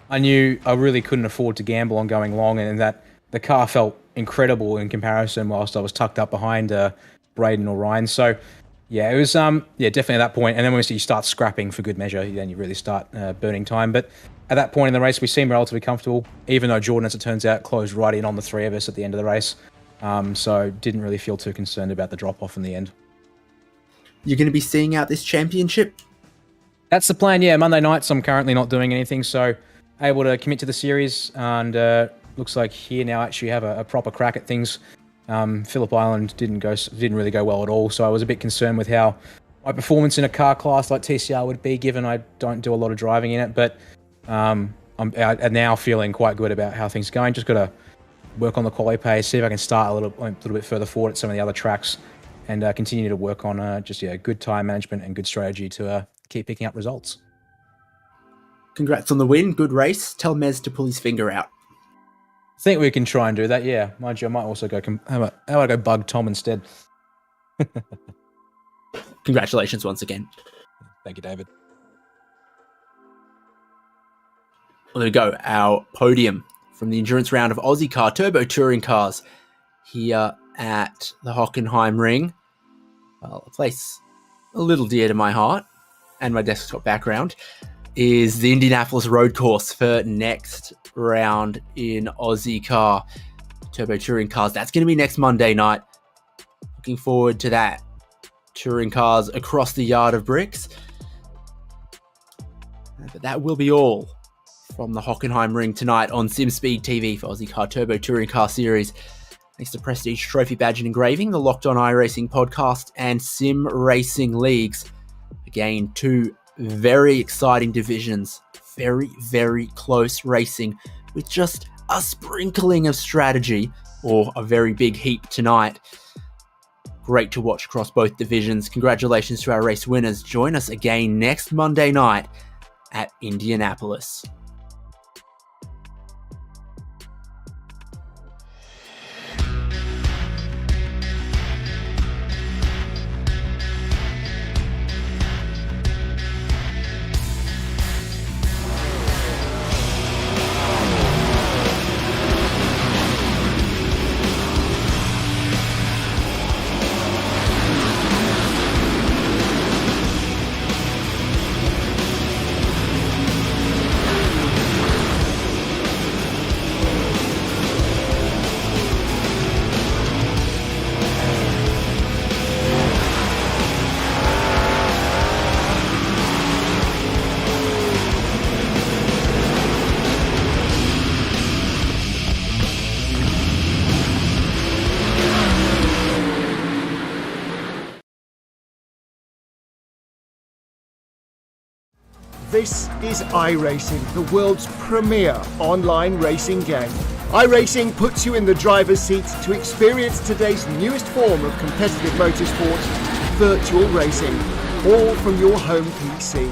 I knew I really couldn't afford to gamble on going long, and that the car felt incredible in comparison whilst I was tucked up behind Braden or Ryan. So yeah, it was definitely at that point. And then once you start scrapping for good measure, then you really start burning time. But at that point in the race, we seemed relatively comfortable, even though Jordan, as it turns out, closed right in on the three of us at the end of the race. So didn't really feel too concerned about the drop-off in the end. You're going to be seeing out this championship? That's the plan, yeah. Monday nights, I'm currently not doing anything, so able to commit to the series, and looks like here now actually have a proper crack at things. Phillip Island didn't really go well at all, so I was a bit concerned with how my performance in a car class like TCR would be, given I don't do a lot of driving in it. But I'm now feeling quite good about how things are going. Just got to work on the quali pace, see if I can start a little bit further forward at some of the other tracks, and continue to work on good time management and good strategy to keep picking up results. Congrats on the win. Good race. Tell Mez to pull his finger out. I think we can try and do that, yeah. Mind you, I might also go... How about I go bug Tom instead? Congratulations once again. Thank you, David. Well, there we go. Our podium from the endurance round of Ozicar Turbo Touring Cars here at the Hockenheimring. Well, a place a little dear to my heart and my desktop background is the Indianapolis road course for next round in Ozicar Turbo Touring Cars. That's going to be next Monday night. Looking forward to that. Touring cars across the yard of bricks. But that will be all from the Hockenheimring tonight on SimSpeed TV for Ozicar Turbo Touring Car Series. Thanks to Prestige Trophy Badge and Engraving, the Locked On iRacing podcast, and Sim Racing Leagues. Again, two very exciting divisions. Very, very close racing with just a sprinkling of strategy or a very big heap tonight. Great to watch across both divisions. Congratulations to our race winners. Join us again next Monday night at Indianapolis. This is iRacing, the world's premier online racing game. iRacing puts you in the driver's seat to experience today's newest form of competitive motorsport, virtual racing, all from your home PC.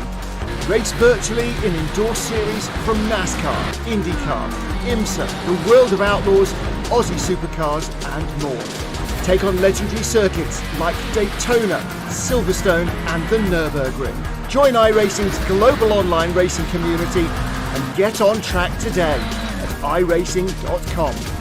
Race virtually in endorsed series from NASCAR, IndyCar, IMSA, the World of Outlaws, Aussie Supercars and more. Take on legendary circuits like Daytona, Silverstone and the Nürburgring. Join iRacing's global online racing community and get on track today at iRacing.com.